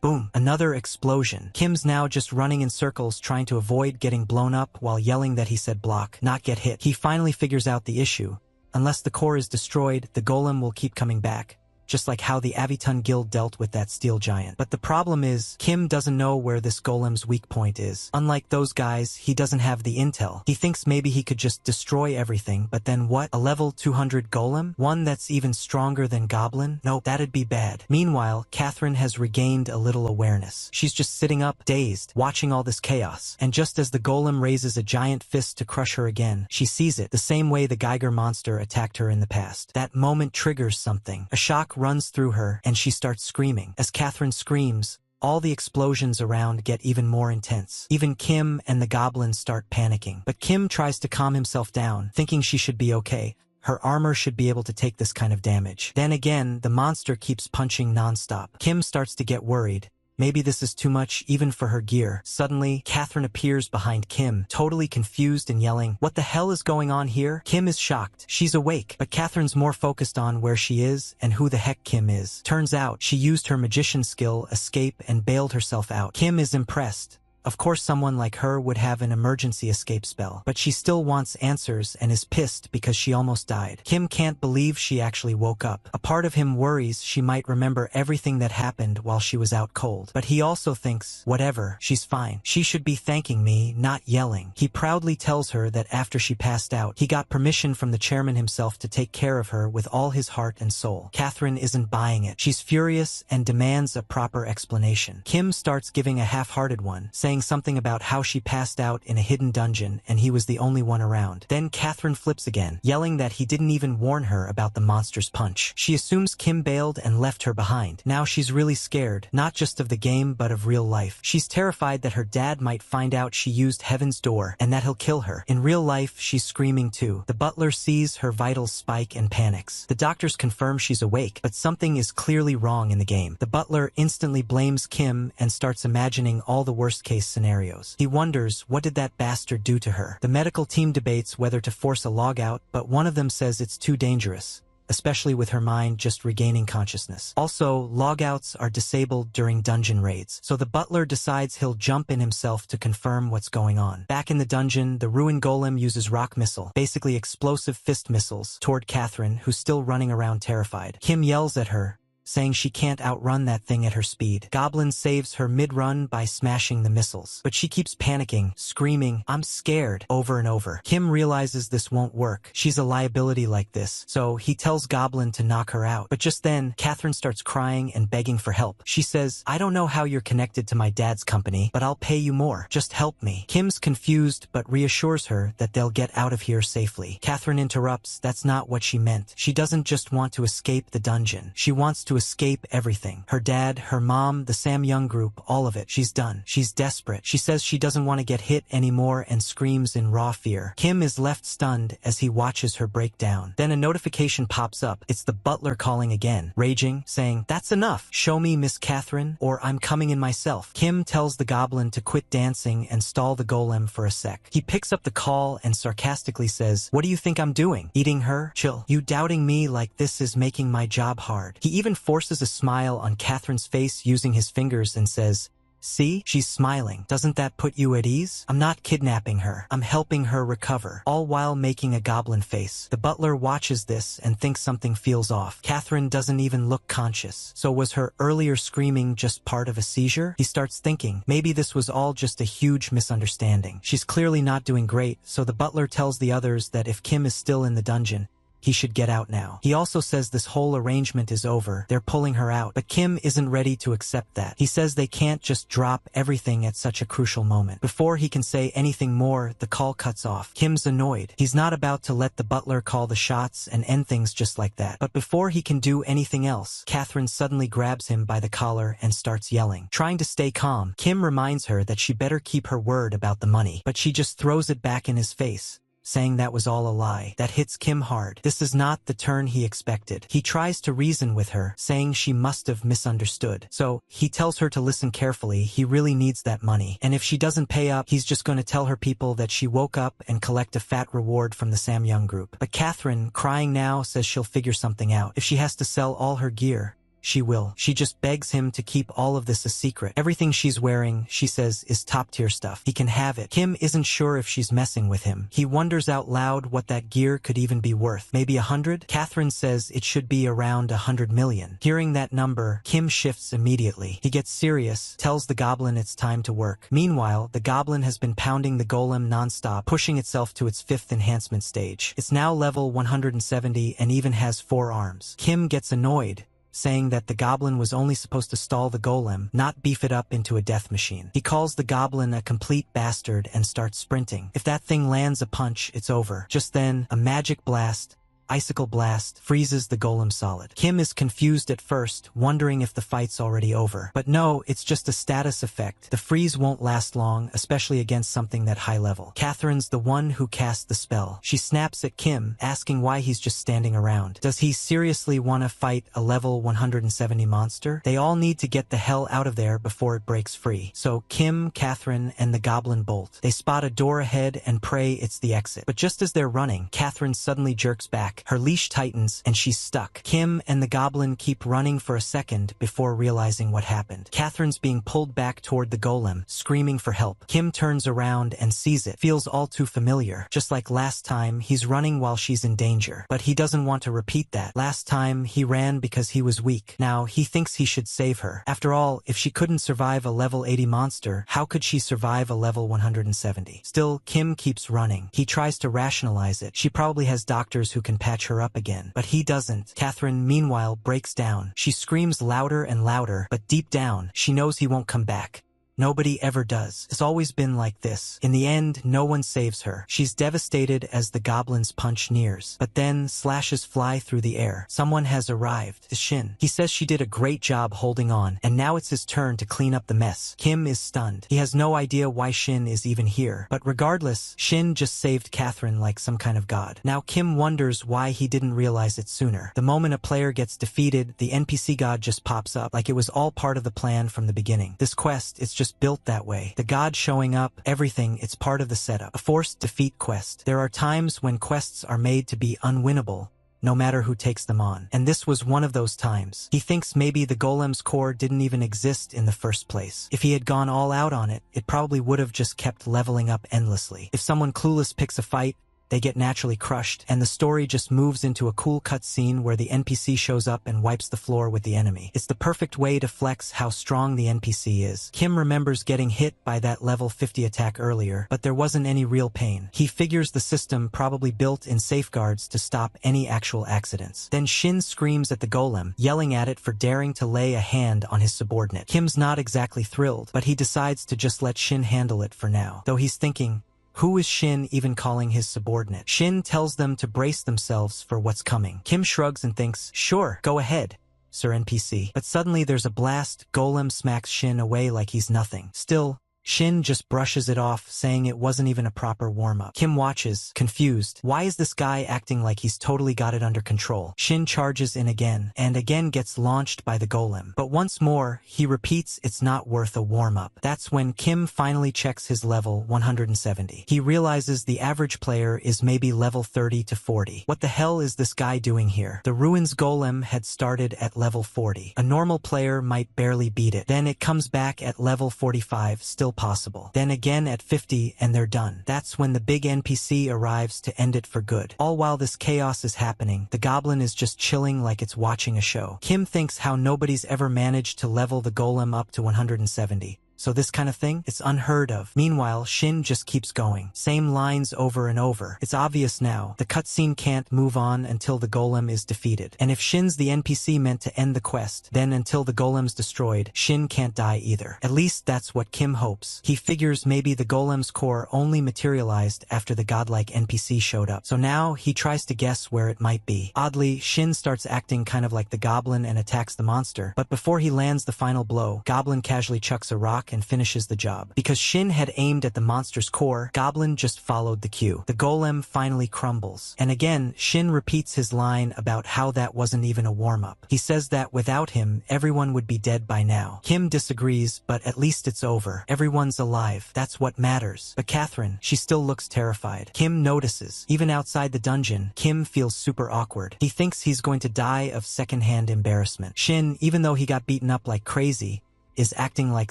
Boom! Another explosion. Kim's now just running in circles trying to avoid getting blown up while yelling that he said block, not get hit. He finally figures out the issue. Unless the core is destroyed, the golem will keep coming back. just like how the Aviton Guild dealt with that steel giant. But the problem is, Kim doesn't know where this golem's weak point is. Unlike those guys, he doesn't have the intel. He thinks maybe he could just destroy everything, but then what? A level 200 golem? One that's even stronger than Goblin? Nope, that'd be bad. Meanwhile, Catherine has regained a little awareness. She's just sitting up, dazed, watching all this chaos. And just as the golem raises a giant fist to crush her again, she sees it, the same way the Geiger monster attacked her in the past. That moment triggers something. A shock runs through her, and she starts screaming. As Catherine screams, all the explosions around get even more intense. Even Kim and the goblins start panicking. But Kim tries to calm himself down, thinking she should be okay. Her armor should be able to take this kind of damage. Then again, the monster keeps punching nonstop. Kim starts to get worried. Maybe this is too much, even for her gear. Suddenly, Catherine appears behind Kim, totally confused and yelling, "What the hell is going on here?" Kim is shocked. She's awake, but Catherine's more focused on where she is and who the heck Kim is. Turns out, she used her magician skill, escape, and bailed herself out. Kim is impressed. Of course someone like her would have an emergency escape spell, but she still wants answers and is pissed because she almost died. Kim can't believe she actually woke up. A part of him worries she might remember everything that happened while she was out cold. But he also thinks, whatever, she's fine. She should be thanking me, not yelling. He proudly tells her that after she passed out, he got permission from the chairman himself to take care of her with all his heart and soul. Catherine isn't buying it. She's furious and demands a proper explanation. Kim starts giving a half-hearted one, saying something about how she passed out in a hidden dungeon and he was the only one around. Then Catherine flips again, yelling that he didn't even warn her about the monster's punch. She assumes Kim bailed and left her behind. Now she's really scared, not just of the game but of real life. She's terrified that her dad might find out she used Heaven's Door and that he'll kill her. In real life, she's screaming too. The butler sees her vitals spike and panics. The doctors confirm she's awake, but something is clearly wrong in the game. The butler instantly blames Kim and starts imagining all the worst-case scenarios. He wonders, what did that bastard do to her? The medical team debates whether to force a logout, but one of them says it's too dangerous, especially with her mind just regaining consciousness. Also, logouts are disabled during dungeon raids, so the butler decides he'll jump in himself to confirm what's going on. Back in the dungeon, the ruined golem uses rock missile, basically explosive fist missiles, toward Catherine, who's still running around terrified. Kim yells at her, saying she can't outrun that thing at her speed. Goblin saves her mid-run by smashing the missiles, but she keeps panicking, screaming, "I'm scared," over and over. Kim realizes this won't work. She's a liability like this, so he tells Goblin to knock her out. But just then, Catherine starts crying and begging for help. She says, "I don't know how you're connected to my dad's company, but I'll pay you more. Just help me." Kim's confused, but reassures her that they'll get out of here safely. Catherine interrupts, that's not what she meant. She doesn't just want to escape the dungeon. She wants to escape everything. Her dad, her mom, the Sam Young group, all of it. She's done. She's desperate. She says she doesn't want to get hit anymore and screams in raw fear. Kim is left stunned as he watches her break down. Then a notification pops up. It's the butler calling again, raging, saying, "That's enough. Show me Miss Catherine, or I'm coming in myself." Kim tells the goblin to quit dancing and stall the golem for a sec. He picks up the call and sarcastically says, "What do you think I'm doing? Eating her? Chill. You doubting me like this is making my job hard." He even forces a smile on Catherine's face using his fingers and says, "See? She's smiling. Doesn't that put you at ease? I'm not kidnapping her. I'm helping her recover," all while making a goblin face. The butler watches this and thinks something feels off. Catherine doesn't even look conscious. So was her earlier screaming just part of a seizure? He starts thinking, maybe this was all just a huge misunderstanding. She's clearly not doing great, so the butler tells the others that if Kim is still in the dungeon, he should get out now. He also says this whole arrangement is over. They're pulling her out. But Kim isn't ready to accept that. He says they can't just drop everything at such a crucial moment. Before he can say anything more, the call cuts off. Kim's annoyed. He's not about to let the butler call the shots and end things just like that. But before he can do anything else, Catherine suddenly grabs him by the collar and starts yelling. Trying to stay calm, Kim reminds her that she better keep her word about the money. But she just throws it back in his face, saying that was all a lie. That hits Kim hard. This is not the turn he expected. He tries to reason with her, saying she must have misunderstood. So, he tells her to listen carefully. He really needs that money. And if she doesn't pay up, he's just going to tell her people that she woke up and collect a fat reward from the Sam Young group. But Catherine, crying now, says she'll figure something out. If she has to sell all her gear, she will. She just begs him to keep all of this a secret. Everything she's wearing, she says, is top-tier stuff. He can have it. Kim isn't sure if she's messing with him. He wonders out loud what that gear could even be worth. Maybe 100? Catherine says it should be around 100 million. Hearing that number, Kim shifts immediately. He gets serious, tells the goblin it's time to work. Meanwhile, the goblin has been pounding the golem non-stop, pushing itself to its 5th enhancement stage. It's now level 170 and even has 4 arms. Kim gets annoyed, saying that the goblin was only supposed to stall the golem, not beef it up into a death machine. He calls the goblin a complete bastard and starts sprinting. If that thing lands a punch, it's over. Just then, a magic blast, Icicle Blast, freezes the golem solid. Kim is confused at first, wondering if the fight's already over. But no, it's just a status effect. The freeze won't last long, especially against something that high level. Catherine's the one who cast the spell. She snaps at Kim, asking why he's just standing around. Does he seriously want to fight a level 170 monster? They all need to get the hell out of there before it breaks free. So Kim, Catherine, and the goblin bolt. They spot a door ahead and pray it's the exit. But just as they're running, Catherine suddenly jerks back. Her leash tightens, and she's stuck. Kim and the goblin keep running for a second before realizing what happened. Catherine's being pulled back toward the golem, screaming for help. Kim turns around and sees it. Feels all too familiar. Just like last time, he's running while she's in danger. But he doesn't want to repeat that. Last time, he ran because he was weak. Now, he thinks he should save her. After all, if she couldn't survive a level 80 monster, how could she survive a level 170? Still, Kim keeps running. He tries to rationalize it. She probably has doctors who can patch her up again. But he doesn't. Catherine, meanwhile, breaks down. She screams louder and louder, but deep down, she knows he won't come back. Nobody ever does. It's always been like this. In the end, no one saves her. She's devastated as the goblin's punch nears. But then, slashes fly through the air. Someone has arrived. It's Shin. He says she did a great job holding on, and now it's his turn to clean up the mess. Kim is stunned. He has no idea why Shin is even here. But regardless, Shin just saved Catherine like some kind of god. Now Kim wonders why he didn't realize it sooner. The moment a player gets defeated, the NPC god just pops up, like it was all part of the plan from the beginning. This quest, it's just built that way. The god showing up, everything, it's part of the setup. A forced defeat quest. There are times when quests are made to be unwinnable, no matter who takes them on. And this was one of those times. He thinks maybe the golem's core didn't even exist in the first place. If he had gone all out on it, it probably would have just kept leveling up endlessly. If someone clueless picks a fight, they get naturally crushed, and the story just moves into a cool cutscene where the NPC shows up and wipes the floor with the enemy. It's the perfect way to flex how strong the NPC is. Kim remembers getting hit by that level 50 attack earlier, but there wasn't any real pain. He figures the system probably built in safeguards to stop any actual accidents. Then Shin screams at the golem, yelling at it for daring to lay a hand on his subordinate. Kim's not exactly thrilled, but he decides to just let Shin handle it for now. Though he's thinking, who is Shin even calling his subordinate? Shin tells them to brace themselves for what's coming. Kim shrugs and thinks, sure, go ahead, Sir NPC. But suddenly there's a blast. Golem smacks Shin away like he's nothing. Still, Shin just brushes it off, saying it wasn't even a proper warm-up. Kim watches, confused. Why is this guy acting like he's totally got it under control? Shin charges in again, and again gets launched by the golem. But once more, he repeats it's not worth a warm-up. That's when Kim finally checks his level 170. He realizes the average player is maybe level 30 to 40. What the hell is this guy doing here? The Ruins golem had started at level 40. A normal player might barely beat it. Then it comes back at level 45, still possible. Then again at 50 and they're done. That's when the big NPC arrives to end it for good. All while this chaos is happening, the goblin is just chilling like it's watching a show. Kim thinks how nobody's ever managed to level the golem up to 170. So this kind of thing, it's unheard of. Meanwhile, Shin just keeps going. Same lines over and over. It's obvious now. The cutscene can't move on until the golem is defeated. And if Shin's the NPC meant to end the quest, then until the golem's destroyed, Shin can't die either. At least that's what Kim hopes. He figures maybe the golem's core only materialized after the godlike NPC showed up. So now he tries to guess where it might be. Oddly, Shin starts acting kind of like the goblin and attacks the monster. But before he lands the final blow, Goblin casually chucks a rock luck and finishes the job. Because Shin had aimed at the monster's core, Goblin just followed the cue. The golem finally crumbles. And again, Shin repeats his line about how that wasn't even a warm-up. He says that without him, everyone would be dead by now. Kim disagrees, but at least it's over. Everyone's alive. That's what matters. But Catherine, she still looks terrified. Kim notices. Even outside the dungeon, Kim feels super awkward. He thinks he's going to die of secondhand embarrassment. Shin, even though he got beaten up like crazy, is acting like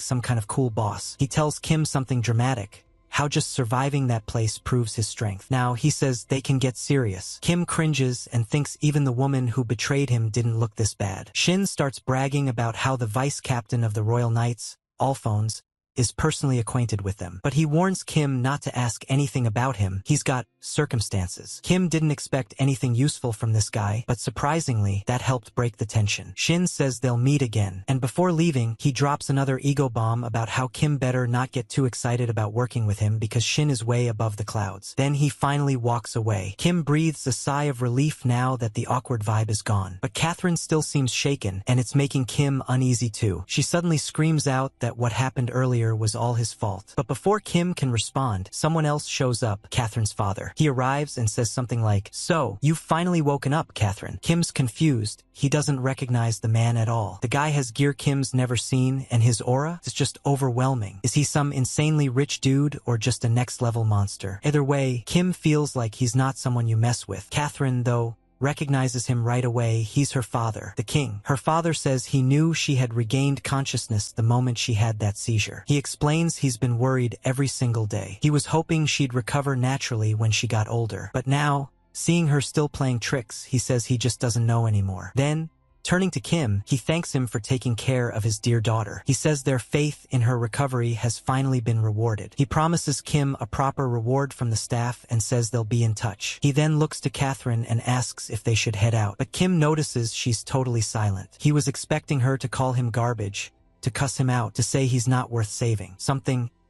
some kind of cool boss. He tells Kim something dramatic. How just surviving that place proves his strength. Now, he says they can get serious. Kim cringes and thinks even the woman who betrayed him didn't look this bad. Shin starts bragging about how the vice captain of the Royal Knights, Alphonse, is personally acquainted with them. But he warns Kim not to ask anything about him. He's got circumstances. Kim didn't expect anything useful from this guy, but surprisingly, that helped break the tension. Shin says they'll meet again, and before leaving, he drops another ego bomb about how Kim better not get too excited about working with him because Shin is way above the clouds. Then he finally walks away. Kim breathes a sigh of relief now that the awkward vibe is gone. But Catherine still seems shaken, and it's making Kim uneasy too. She suddenly screams out that what happened earlier was all his fault. But before Kim can respond, someone else shows up, Catherine's father. He arrives and says something like, "So, you've finally woken up, Catherine." Kim's confused. He doesn't recognize the man at all. The guy has gear Kim's never seen, and his aura is just overwhelming. Is he some insanely rich dude or just a next-level monster? Either way, Kim feels like he's not someone you mess with. Catherine, though, recognizes him right away. He's her father, the king. Her father says he knew she had regained consciousness the moment she had that seizure. He explains he's been worried every single day. He was hoping she'd recover naturally when she got older. But now, seeing her still playing tricks, he says he just doesn't know anymore. Then, turning to Kim, he thanks him for taking care of his dear daughter. He says their faith in her recovery has finally been rewarded. He promises Kim a proper reward from the staff and says they'll be in touch. He then looks to Catherine and asks if they should head out. But Kim notices she's totally silent. He was expecting her to call him garbage, to cuss him out, to say he's not worth saving.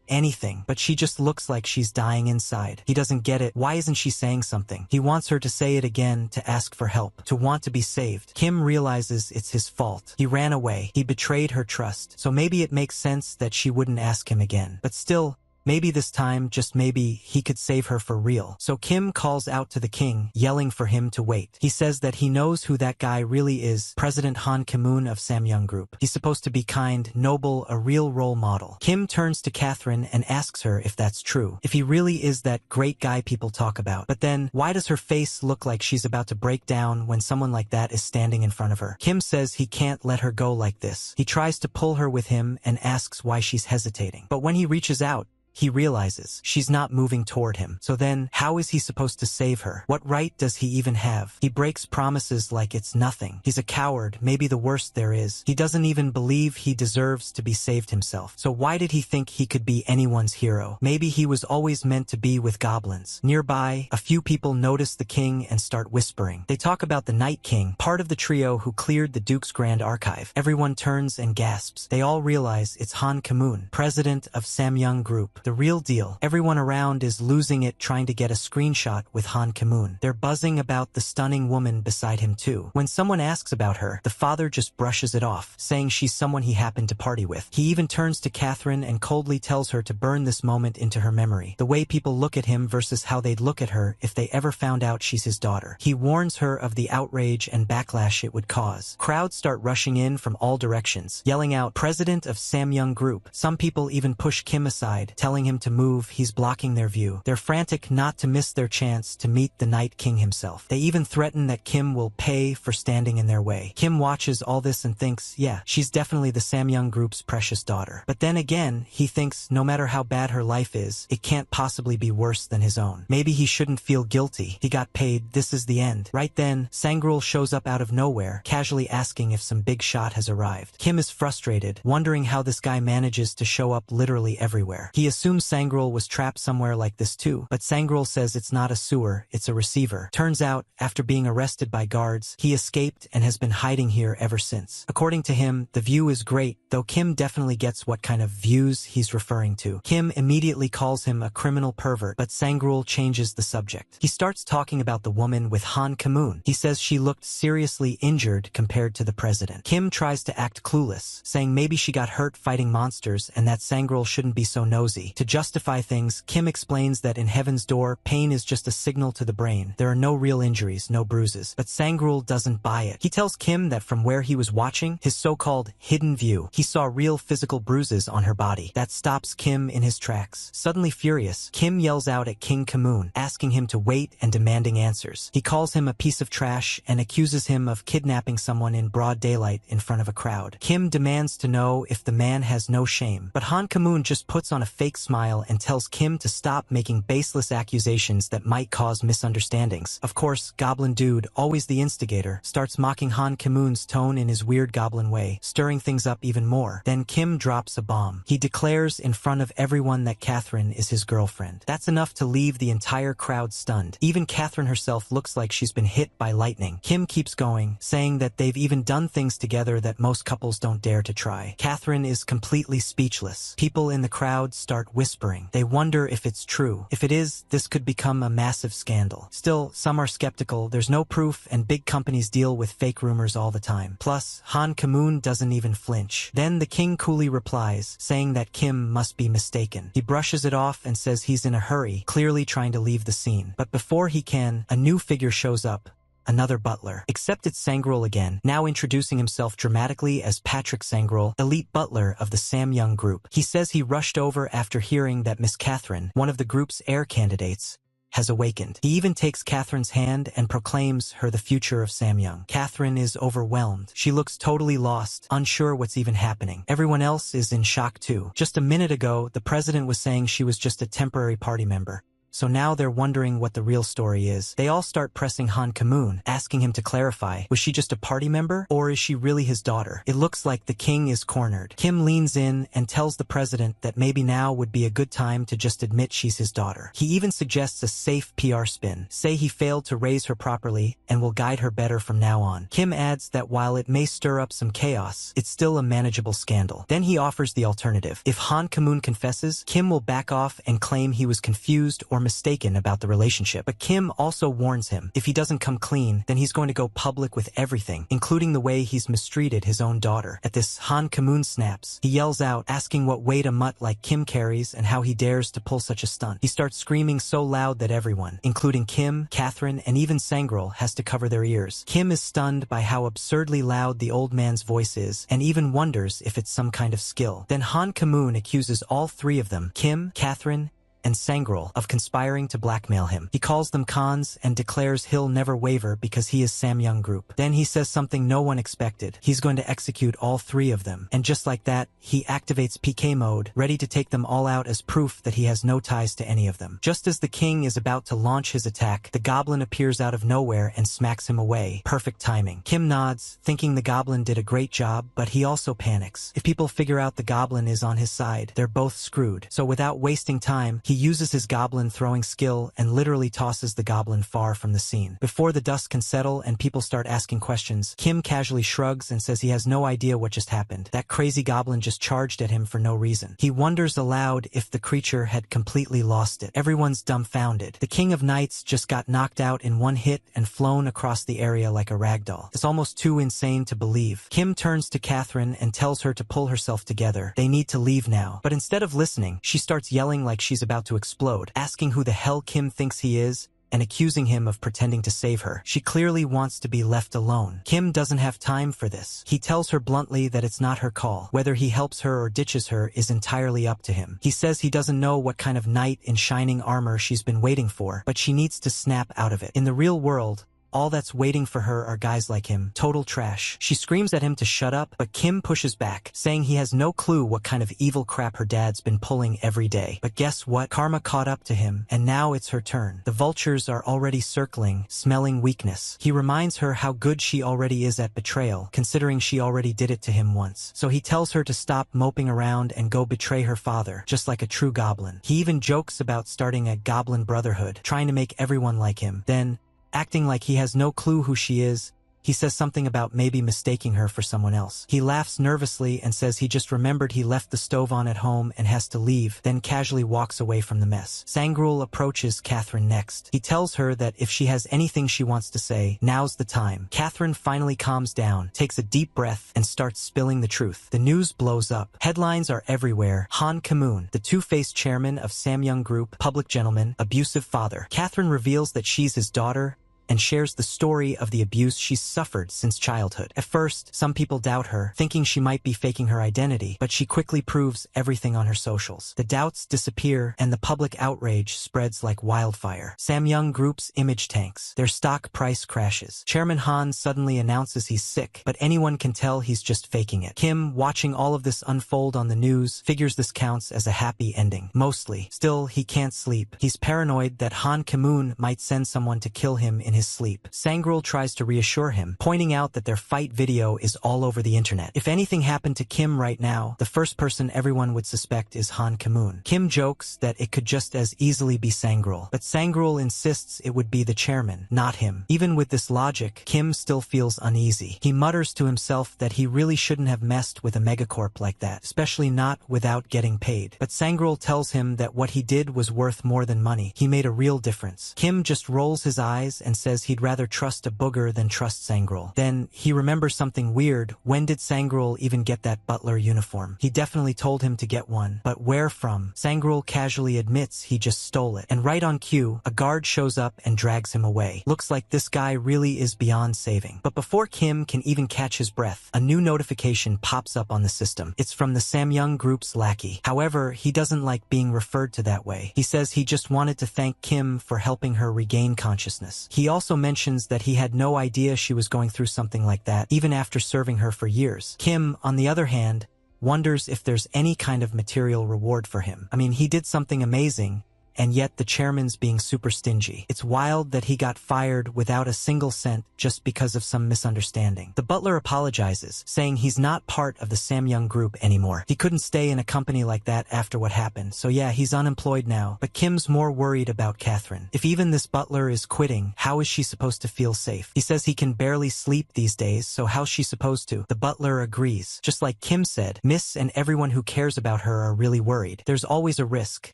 Anything, but she just looks like she's dying inside. He doesn't get it. Why isn't she saying something? He wants her to say it again, to ask for help, to want to be saved. Kim realizes it's his fault. He ran away. He betrayed her trust. So maybe it makes sense that she wouldn't ask him again. But still, maybe this time, just maybe, he could save her for real. So Kim calls out to the king, yelling for him to wait. He says that he knows who that guy really is, President Han Ki-moon of Samyang Group. He's supposed to be kind, noble, a real role model. Kim turns to Catherine and asks her if that's true, if he really is that great guy people talk about. But then, why does her face look like she's about to break down when someone like that is standing in front of her? Kim says he can't let her go like this. He tries to pull her with him and asks why she's hesitating. But when he reaches out, he realizes she's not moving toward him. So then, how is he supposed to save her? What right does he even have? He breaks promises like it's nothing. He's a coward, maybe the worst there is. He doesn't even believe he deserves to be saved himself. So why did he think he could be anyone's hero? Maybe he was always meant to be with goblins. Nearby, a few people notice the king and start whispering. They talk about the Night King, part of the trio who cleared the Duke's Grand Archive. Everyone turns and gasps. They all realize it's Han Ki-moon, president of Samyang Group. The real deal. Everyone around is losing it trying to get a screenshot with Han Ki-moon. They're buzzing about the stunning woman beside him too. When someone asks about her, the father just brushes it off, saying she's someone he happened to party with. He even turns to Catherine and coldly tells her to burn this moment into her memory. The way people look at him versus how they'd look at her if they ever found out she's his daughter. He warns her of the outrage and backlash it would cause. Crowds start rushing in from all directions, yelling out, "President of Samyang Group." Some people even push Kim aside, telling him to move, he's blocking their view. They're frantic not to miss their chance to meet the Night King himself. They even threaten that Kim will pay for standing in their way. Kim watches all this and thinks, yeah, she's definitely the Samyang Group's precious daughter. But then again, he thinks no matter how bad her life is, it can't possibly be worse than his own. Maybe he shouldn't feel guilty. He got paid. This is the end. Right then, Sangrul shows up out of nowhere, casually asking if some big shot has arrived. Kim is frustrated, wondering how this guy manages to show up literally everywhere. He assumes assumes Sangrul was trapped somewhere like this too, but Sangrul says it's not a sewer, it's a receiver. Turns out, after being arrested by guards, he escaped and has been hiding here ever since. According to him, the view is great, though Kim definitely gets what kind of views he's referring to. Kim immediately calls him a criminal pervert, but Sangrul changes the subject. He starts talking about the woman with Han Kamoon. He says she looked seriously injured compared to the president. Kim tries to act clueless, saying maybe she got hurt fighting monsters and that Sangrul shouldn't be so nosy. To justify things, Kim explains that in Heaven's Door, pain is just a signal to the brain. There are no real injuries, no bruises. But Sangrul doesn't buy it. He tells Kim that from where he was watching, his so-called hidden view, he saw real physical bruises on her body. That stops Kim in his tracks. Suddenly furious, Kim yells out at King Kamoon, asking him to wait and demanding answers. He calls him a piece of trash and accuses him of kidnapping someone in broad daylight in front of a crowd. Kim demands to know if the man has no shame, but Han Kamoon just puts on a fake smile and tells Kim to stop making baseless accusations that might cause misunderstandings. Of course, Goblin Dude, always the instigator, starts mocking Han Kamoon's tone in his weird goblin way, stirring things up even more. Then Kim drops a bomb. He declares in front of everyone that Catherine is his girlfriend. That's enough to leave the entire crowd stunned. Even Catherine herself looks like she's been hit by lightning. Kim keeps going, saying that they've even done things together that most couples don't dare to try. Catherine is completely speechless. People in the crowd start whispering. They wonder if it's true. If it is, this could become a massive scandal. Still, some are skeptical. There's no proof, and big companies deal with fake rumors all the time. Plus, Han Kamoon doesn't even flinch. Then the king coolly replies, saying that Kim must be mistaken. He brushes it off and says he's in a hurry, clearly trying to leave the scene. But before he can, a new figure shows up. Another butler. Except it's Sangrul again, now introducing himself dramatically as Patrick Sangrul, elite butler of the Samyang group. He says he rushed over after hearing that Miss Catherine, one of the group's heir candidates, has awakened. He even takes Catherine's hand and proclaims her the future of Samyang. Catherine is overwhelmed. She looks totally lost, unsure what's even happening. Everyone else is in shock too. Just a minute ago, the president was saying she was just a temporary party member. So now they're wondering what the real story is. They all start pressing Han Kamoon, asking him to clarify. Was she just a party member, or is she really his daughter? It looks like the king is cornered. Kim leans in and tells the president that maybe now would be a good time to just admit she's his daughter. He even suggests a safe PR spin. Say he failed to raise her properly and will guide her better from now on. Kim adds that while it may stir up some chaos, it's still a manageable scandal. Then he offers the alternative. If Han Kamoon confesses, Kim will back off and claim he was confused or mistaken about the relationship. But Kim also warns him, if he doesn't come clean, then he's going to go public with everything, including the way he's mistreated his own daughter. At this, Han Kamoon snaps. He yells out, asking what weight a mutt like Kim carries and how he dares to pull such a stunt. He starts screaming so loud that everyone, including Kim, Catherine, and even Sangrul, has to cover their ears. Kim is stunned by how absurdly loud the old man's voice is, and even wonders if it's some kind of skill. Then Han Kamoon accuses all three of them, Kim, Catherine, and Sangrul, of conspiring to blackmail him. He calls them cons and declares he'll never waver because he is Samyang Group. Then he says something no one expected. He's going to execute all three of them. And just like that, he activates PK mode, ready to take them all out as proof that he has no ties to any of them. Just as the king is about to launch his attack, the goblin appears out of nowhere and smacks him away. Perfect timing. Kim nods, thinking the goblin did a great job, but he also panics. If people figure out the goblin is on his side, they're both screwed. So without wasting time, he uses his goblin throwing skill and literally tosses the goblin far from the scene. Before the dust can settle and people start asking questions, Kim casually shrugs and says he has no idea what just happened. That crazy goblin just charged at him for no reason. He wonders aloud if the creature had completely lost it. Everyone's dumbfounded. The King of Knights just got knocked out in one hit and flown across the area like a ragdoll. It's almost too insane to believe. Kim turns to Catherine and tells her to pull herself together. They need to leave now. But instead of listening, she starts yelling like she's about to explode, asking who the hell Kim thinks he is, and accusing him of pretending to save her. She clearly wants to be left alone. Kim doesn't have time for this. He tells her bluntly that it's not her call. Whether he helps her or ditches her is entirely up to him. He says he doesn't know what kind of knight in shining armor she's been waiting for, but she needs to snap out of it. In the real world, all that's waiting for her are guys like him. Total trash. She screams at him to shut up, but Kim pushes back, saying he has no clue what kind of evil crap her dad's been pulling every day. But guess what? Karma caught up to him, and now it's her turn. The vultures are already circling, smelling weakness. He reminds her how good she already is at betrayal, considering she already did it to him once. So he tells her to stop moping around and go betray her father, just like a true goblin. He even jokes about starting a goblin brotherhood, trying to make everyone like him. Then, acting like he has no clue who she is, he says something about maybe mistaking her for someone else. He laughs nervously and says he just remembered he left the stove on at home and has to leave, then casually walks away from the mess. Sangrul approaches Catherine next. He tells her that if she has anything she wants to say, now's the time. Catherine finally calms down, takes a deep breath, and starts spilling the truth. The news blows up. Headlines are everywhere. Han Ki-moon, the two-faced chairman of Samyang Group, public gentleman, abusive father. Catherine reveals that she's his daughter, and shares the story of the abuse she's suffered since childhood. At first, some people doubt her, thinking she might be faking her identity, but she quickly proves everything on her socials. The doubts disappear, and the public outrage spreads like wildfire. Samyang Group's image tanks. Their stock price crashes. Chairman Han suddenly announces he's sick, but anyone can tell he's just faking it. Kim, watching all of this unfold on the news, figures this counts as a happy ending. Mostly. Still, he can't sleep. He's paranoid that Han Ki-moon might send someone to kill him in his sleep. Sangrul tries to reassure him, pointing out that their fight video is all over the internet. If anything happened to Kim right now, the first person everyone would suspect is Han Ki-moon. Kim jokes that it could just as easily be Sangrul, but Sangrul insists it would be the chairman, not him. Even with this logic, Kim still feels uneasy. He mutters to himself that he really shouldn't have messed with a megacorp like that, especially not without getting paid. But Sangrul tells him that what he did was worth more than money. He made a real difference. Kim just rolls his eyes and says he'd rather trust a booger than trust Sangrul. Then, he remembers something weird. When did Sangrul even get that butler uniform? He definitely told him to get one, but where from? Sangrul casually admits he just stole it. And right on cue, a guard shows up and drags him away. Looks like this guy really is beyond saving. But before Kim can even catch his breath, a new notification pops up on the system. It's from the Samyang Group's lackey. However, he doesn't like being referred to that way. He says he just wanted to thank Kim for helping her regain consciousness. He also mentions that he had no idea she was going through something like that, even after serving her for years. Kim, on the other hand, wonders if there's any kind of material reward for him. I mean, he did something amazing, and yet the chairman's being super stingy. It's wild that he got fired without a single cent just because of some misunderstanding. The butler apologizes, saying he's not part of the Samyang Group anymore. He couldn't stay in a company like that after what happened, so yeah, he's unemployed now. But Kim's more worried about Catherine. If even this butler is quitting, how is she supposed to feel safe? He says he can barely sleep these days, so how's she supposed to? The butler agrees. Just like Kim said, Miss and everyone who cares about her are really worried. There's always a risk.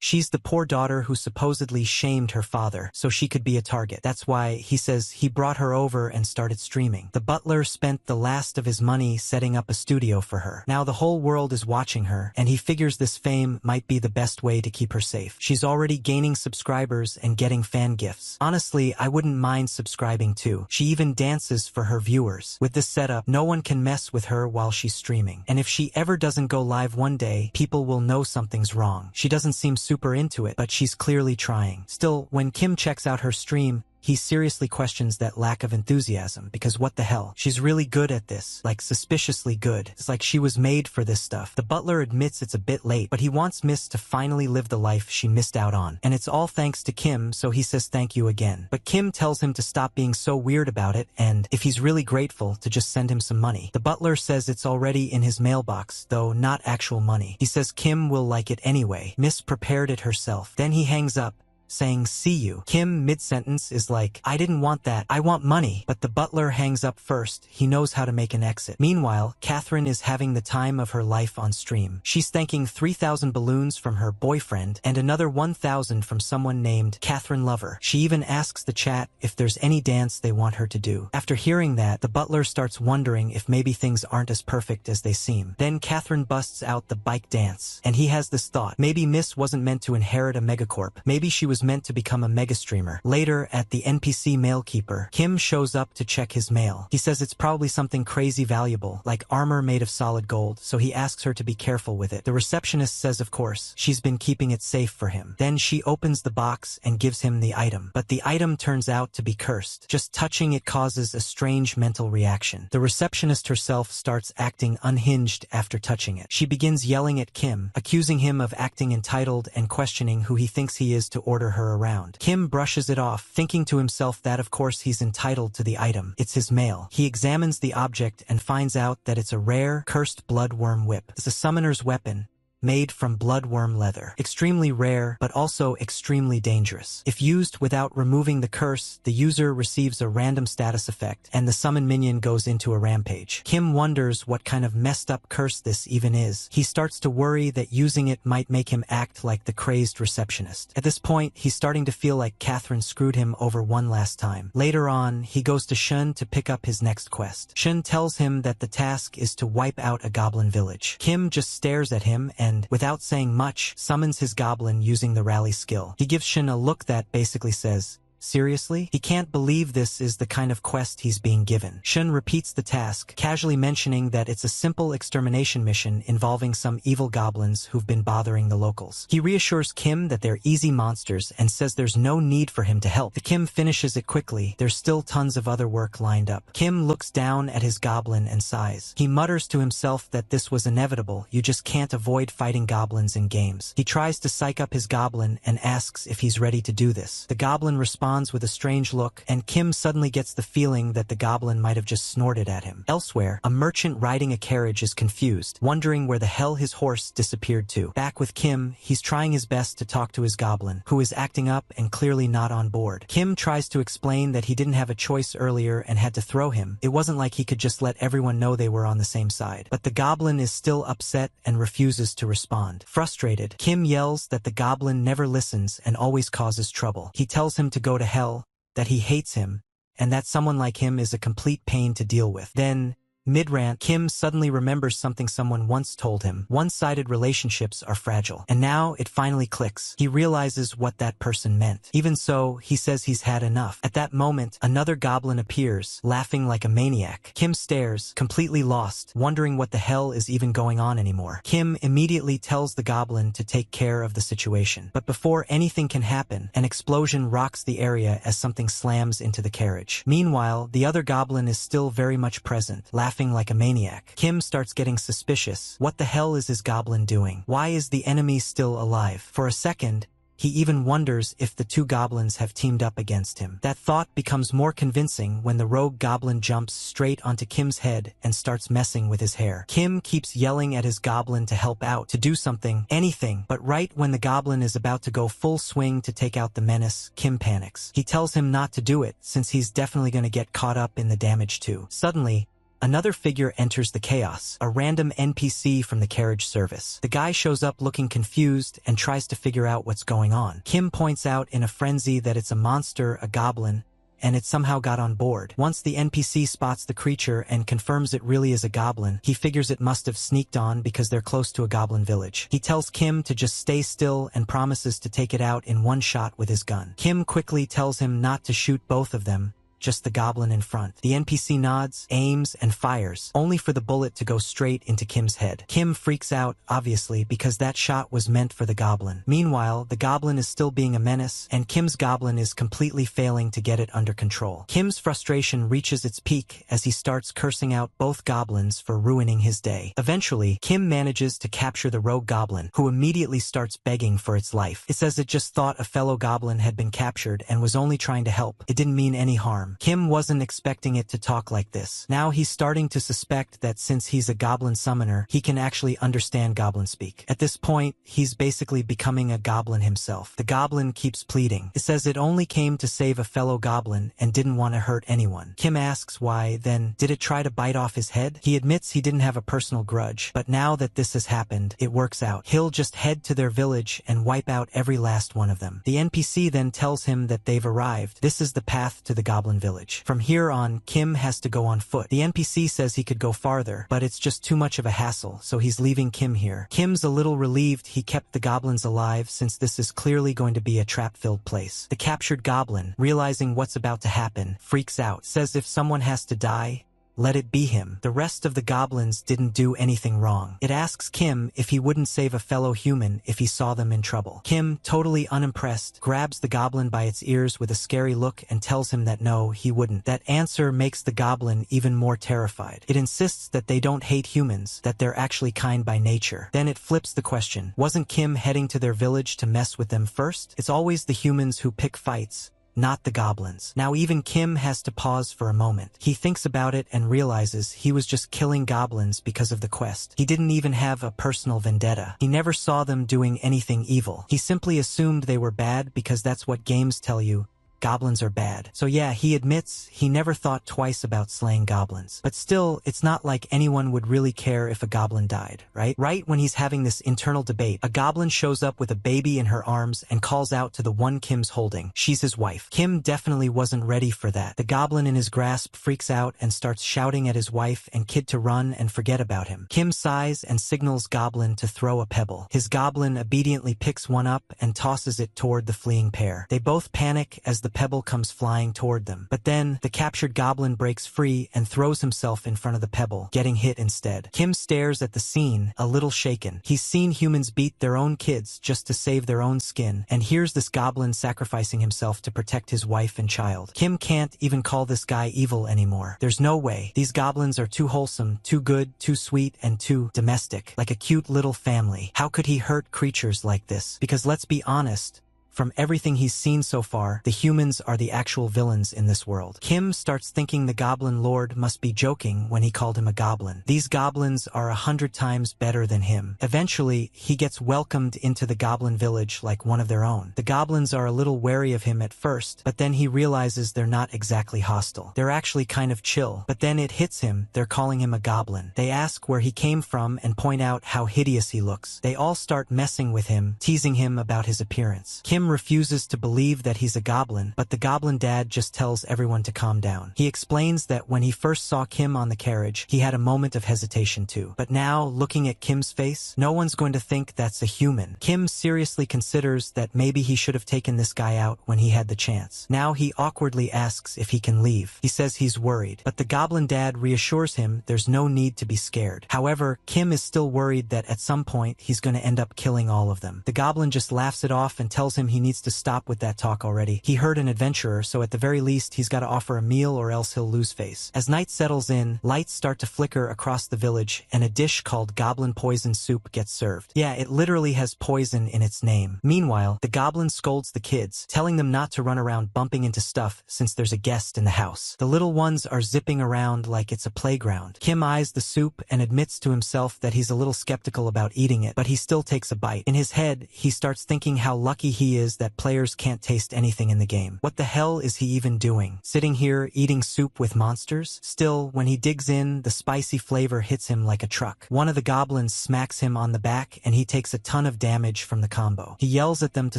She's the poor daughter who supposedly shamed her father, so she could be a target. That's why he says he brought her over and started streaming. The butler spent the last of his money setting up a studio for her. Now the whole world is watching her, and he figures this fame might be the best way to keep her safe. She's already gaining subscribers and getting fan gifts. Honestly, I wouldn't mind subscribing too. She even dances for her viewers. With this setup, no one can mess with her while she's streaming. And if she ever doesn't go live one day, people will know something's wrong. She doesn't seem super into it, but she's clearly trying. Still, when Kim checks out her stream, he seriously questions that lack of enthusiasm, because what the hell? She's really good at this, like suspiciously good. It's like she was made for this stuff. The butler admits it's a bit late, but he wants Miss to finally live the life she missed out on. And it's all thanks to Kim, so he says thank you again. But Kim tells him to stop being so weird about it, and if he's really grateful, to just send him some money. The butler says it's already in his mailbox, though not actual money. He says Kim will like it anyway. Miss prepared it herself. Then he hangs up, saying, "See you." Kim, mid-sentence, is like, "I didn't want that. I want money." But the butler hangs up first. He knows how to make an exit. Meanwhile, Catherine is having the time of her life on stream. She's thanking 3,000 balloons from her boyfriend and another 1,000 from someone named Catherine Lover. She even asks the chat if there's any dance they want her to do. After hearing that, the butler starts wondering if maybe things aren't as perfect as they seem. Then Catherine busts out the bike dance, and he has this thought. Maybe Miss wasn't meant to inherit a megacorp. Maybe she was was meant to become a mega streamer. Later, at the NPC mailkeeper, Kim shows up to check his mail. He says it's probably something crazy valuable, like armor made of solid gold, so he asks her to be careful with it. The receptionist says of course, she's been keeping it safe for him. Then she opens the box and gives him the item. But the item turns out to be cursed. Just touching it causes a strange mental reaction. The receptionist herself starts acting unhinged after touching it. She begins yelling at Kim, accusing him of acting entitled and questioning who he thinks he is to order her around. Kim brushes it off, thinking to himself that of course he's entitled to the item. It's his mail. He examines the object and finds out that it's a rare, cursed bloodworm whip. It's a summoner's weapon, made from bloodworm leather. Extremely rare, but also extremely dangerous. If used without removing the curse, the user receives a random status effect, and the summon minion goes into a rampage. Kim wonders what kind of messed up curse this even is. He starts to worry that using it might make him act like the crazed receptionist. At this point, he's starting to feel like Catherine screwed him over one last time. Later on, he goes to Shun to pick up his next quest. Shun tells him that the task is to wipe out a goblin village. Kim just stares at him and, without saying much, summons his goblin using the rally skill. He gives Shun a look that basically says, "Seriously?" He can't believe this is the kind of quest he's being given. Shun repeats the task, casually mentioning that it's a simple extermination mission involving some evil goblins who've been bothering the locals. He reassures Kim that they're easy monsters and says there's no need for him to help. The Kim finishes it quickly. There's still tons of other work lined up. Kim looks down at his goblin and sighs. He mutters to himself that this was inevitable. You just can't avoid fighting goblins in games. He tries to psych up his goblin and asks if he's ready to do this. The goblin responds with a strange look, and Kim suddenly gets the feeling that the goblin might have just snorted at him. Elsewhere, a merchant riding a carriage is confused, wondering where the hell his horse disappeared to. Back with Kim, he's trying his best to talk to his goblin, who is acting up and clearly not on board. Kim tries to explain that he didn't have a choice earlier and had to throw him. It wasn't like he could just let everyone know they were on the same side. But the goblin is still upset and refuses to respond. Frustrated, Kim yells that the goblin never listens and always causes trouble. He tells him to go to hell, that he hates him, and that someone like him is a complete pain to deal with. Then, mid-rant, Kim suddenly remembers something someone once told him. One-sided relationships are fragile. And now it finally clicks. He realizes what that person meant. Even so, he says he's had enough. At that moment, another goblin appears, laughing like a maniac. Kim stares, completely lost, wondering what the hell is even going on anymore. Kim immediately tells the goblin to take care of the situation. But before anything can happen, an explosion rocks the area as something slams into the carriage. Meanwhile, the other goblin is still very much present, laughing like a maniac. Kim starts getting suspicious. What the hell is his goblin doing? Why is the enemy still alive? For a second, he even wonders if the two goblins have teamed up against him. That thought becomes more convincing when the rogue goblin jumps straight onto Kim's head and starts messing with his hair. Kim keeps yelling at his goblin to help out, to do something, anything, but right when the goblin is about to go full swing to take out the menace, Kim panics. He tells him not to do it, since he's definitely going to get caught up in the damage too. Suddenly, another figure enters the chaos, a random NPC from the carriage service. The guy shows up looking confused and tries to figure out what's going on. Kim points out in a frenzy that it's a monster, a goblin, and it somehow got on board. Once the NPC spots the creature and confirms it really is a goblin, he figures it must have sneaked on because they're close to a goblin village. He tells Kim to just stay still and promises to take it out in one shot with his gun. Kim quickly tells him not to shoot both of them, just the goblin in front. The NPC nods, aims, and fires, only for the bullet to go straight into Kim's head. Kim freaks out, obviously, because that shot was meant for the goblin. Meanwhile, the goblin is still being a menace, and Kim's goblin is completely failing to get it under control. Kim's frustration reaches its peak as he starts cursing out both goblins for ruining his day. Eventually, Kim manages to capture the rogue goblin, who immediately starts begging for its life. It says it just thought a fellow goblin had been captured and was only trying to help. It didn't mean any harm. Kim wasn't expecting it to talk like this. Now he's starting to suspect that since he's a goblin summoner, he can actually understand goblin speak. At this point, he's basically becoming a goblin himself. The goblin keeps pleading. It says it only came to save a fellow goblin and didn't want to hurt anyone. Kim asks why, then, did it try to bite off his head? He admits he didn't have a personal grudge, but now that this has happened, it works out. He'll just head to their village and wipe out every last one of them. The NPC then tells him that they've arrived. This is the path to the goblin village. From here on, Kim has to go on foot. The NPC says he could go farther, but it's just too much of a hassle, so he's leaving Kim here. Kim's a little relieved he kept the goblins alive since this is clearly going to be a trap-filled place. The captured goblin, realizing what's about to happen, freaks out, says if someone has to die, let it be him. The rest of the goblins didn't do anything wrong. It asks Kim if he wouldn't save a fellow human if he saw them in trouble. Kim, totally unimpressed, grabs the goblin by its ears with a scary look and tells him that no, he wouldn't. That answer makes the goblin even more terrified. It insists that they don't hate humans, that they're actually kind by nature. Then it flips the question. Wasn't Kim heading to their village to mess with them first? It's always the humans who pick fights, not the goblins. Now even Kim has to pause for a moment. He thinks about it and realizes he was just killing goblins because of the quest. He didn't even have a personal vendetta. He never saw them doing anything evil. He simply assumed they were bad because that's what games tell you. Goblins are bad. So yeah, he admits he never thought twice about slaying goblins. But still, it's not like anyone would really care if a goblin died, right? Right when he's having this internal debate, a goblin shows up with a baby in her arms and calls out to the one Kim's holding. She's his wife. Kim definitely wasn't ready for that. The goblin in his grasp freaks out and starts shouting at his wife and kid to run and forget about him. Kim sighs and signals Goblin to throw a pebble. His goblin obediently picks one up and tosses it toward the fleeing pair. They both panic as the pebble comes flying toward them. But then, the captured goblin breaks free and throws himself in front of the pebble, getting hit instead. Kim stares at the scene, a little shaken. He's seen humans beat their own kids just to save their own skin, and here's this goblin sacrificing himself to protect his wife and child. Kim can't even call this guy evil anymore. There's no way. These goblins are too wholesome, too good, too sweet, and too domestic, like a cute little family. How could he hurt creatures like this? Because let's be honest, from everything he's seen so far, the humans are the actual villains in this world. Kim starts thinking the Goblin Lord must be joking when he called him a goblin. These goblins are 100 times better than him. Eventually, he gets welcomed into the goblin village like one of their own. The goblins are a little wary of him at first, but then he realizes they're not exactly hostile. They're actually kind of chill. But then it hits him, they're calling him a goblin. They ask where he came from and point out how hideous he looks. They all start messing with him, teasing him about his appearance. Kim refuses to believe that he's a goblin, but the goblin dad just tells everyone to calm down. He explains that when he first saw Kim on the carriage, he had a moment of hesitation too. But now, looking at Kim's face, no one's going to think that's a human. Kim seriously considers that maybe he should have taken this guy out when he had the chance. Now he awkwardly asks if he can leave. He says he's worried, but the goblin dad reassures him there's no need to be scared. However, Kim is still worried that at some point he's going to end up killing all of them. The goblin just laughs it off and tells him he needs to stop with that talk already. He heard an adventurer, so at the very least he's got to offer a meal or else he'll lose face. As night settles in, lights start to flicker across the village and a dish called goblin poison soup gets served. Yeah, it literally has poison in its name. Meanwhile, the goblin scolds the kids, telling them not to run around bumping into stuff since there's a guest in the house. The little ones are zipping around like it's a playground. Kim eyes the soup and admits to himself that he's a little skeptical about eating it, but he still takes a bite. In his head, he starts thinking how lucky he is that players can't taste anything in the game. What the hell is he even doing? Sitting here eating soup with monsters? Still, when he digs in, the spicy flavor hits him like a truck. One of the goblins smacks him on the back and he takes a ton of damage from the combo. He yells at them to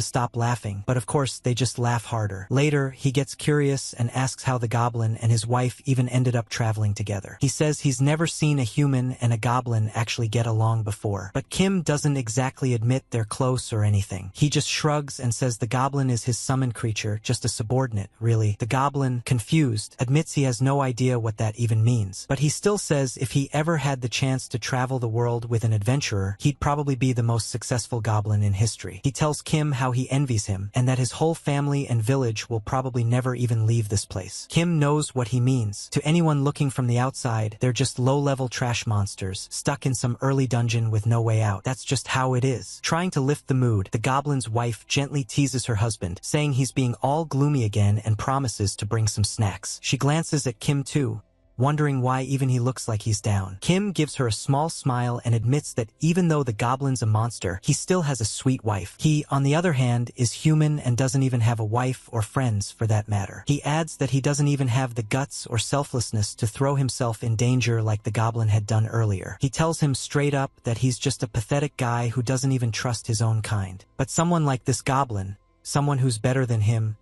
stop laughing, but of course they just laugh harder. Later, he gets curious and asks how the goblin and his wife even ended up traveling together. He says he's never seen a human and a goblin actually get along before. But Kim doesn't exactly admit they're close or anything. He just shrugs and says the goblin is his summoned creature, just a subordinate, really. The goblin, confused, admits he has no idea what that even means. But he still says if he ever had the chance to travel the world with an adventurer, he'd probably be the most successful goblin in history. He tells Kim how he envies him, and that his whole family and village will probably never even leave this place. Kim knows what he means. To anyone looking from the outside, they're just low-level trash monsters, stuck in some early dungeon with no way out. That's just how it is. Trying to lift the mood, the goblin's wife gently teases her husband, saying he's being all gloomy again and promises to bring some snacks. She glances at Kim too, wondering why even he looks like he's down. Kim gives her a small smile and admits that even though the goblin's a monster, he still has a sweet wife. He, on the other hand, is human and doesn't even have a wife or friends for that matter. He adds that he doesn't even have the guts or selflessness to throw himself in danger like the goblin had done earlier. He tells him straight up that he's just a pathetic guy who doesn't even trust his own kind. But someone like this goblin, someone who's better than him,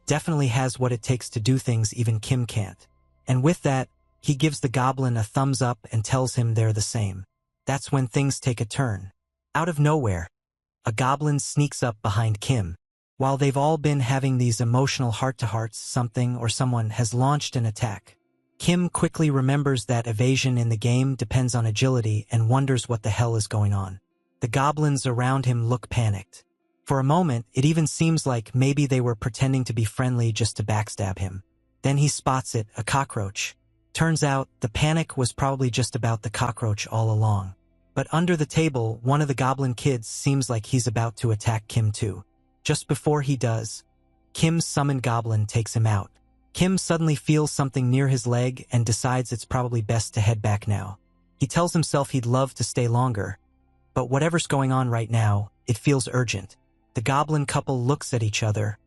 definitely has what it takes to do things even Kim can't. And with that, he gives the goblin a thumbs up and tells him they're the same. That's when things take a turn. Out of nowhere, a goblin sneaks up behind Kim. While they've all been having these emotional heart-to-hearts, something or someone has launched an attack. Kim quickly remembers that evasion in the game depends on agility and wonders what the hell is going on. The goblins around him look panicked. For a moment, it even seems like maybe they were pretending to be friendly just to backstab him. Then he spots it, a cockroach. Turns out, the panic was probably just about the cockroach all along. But under the table, one of the goblin kids seems like he's about to attack Kim too. Just before he does, Kim's summoned goblin takes him out. Kim suddenly feels something near his leg and decides it's probably best to head back now. He tells himself he'd love to stay longer, but whatever's going on right now, it feels urgent. The goblin couple looks at each other,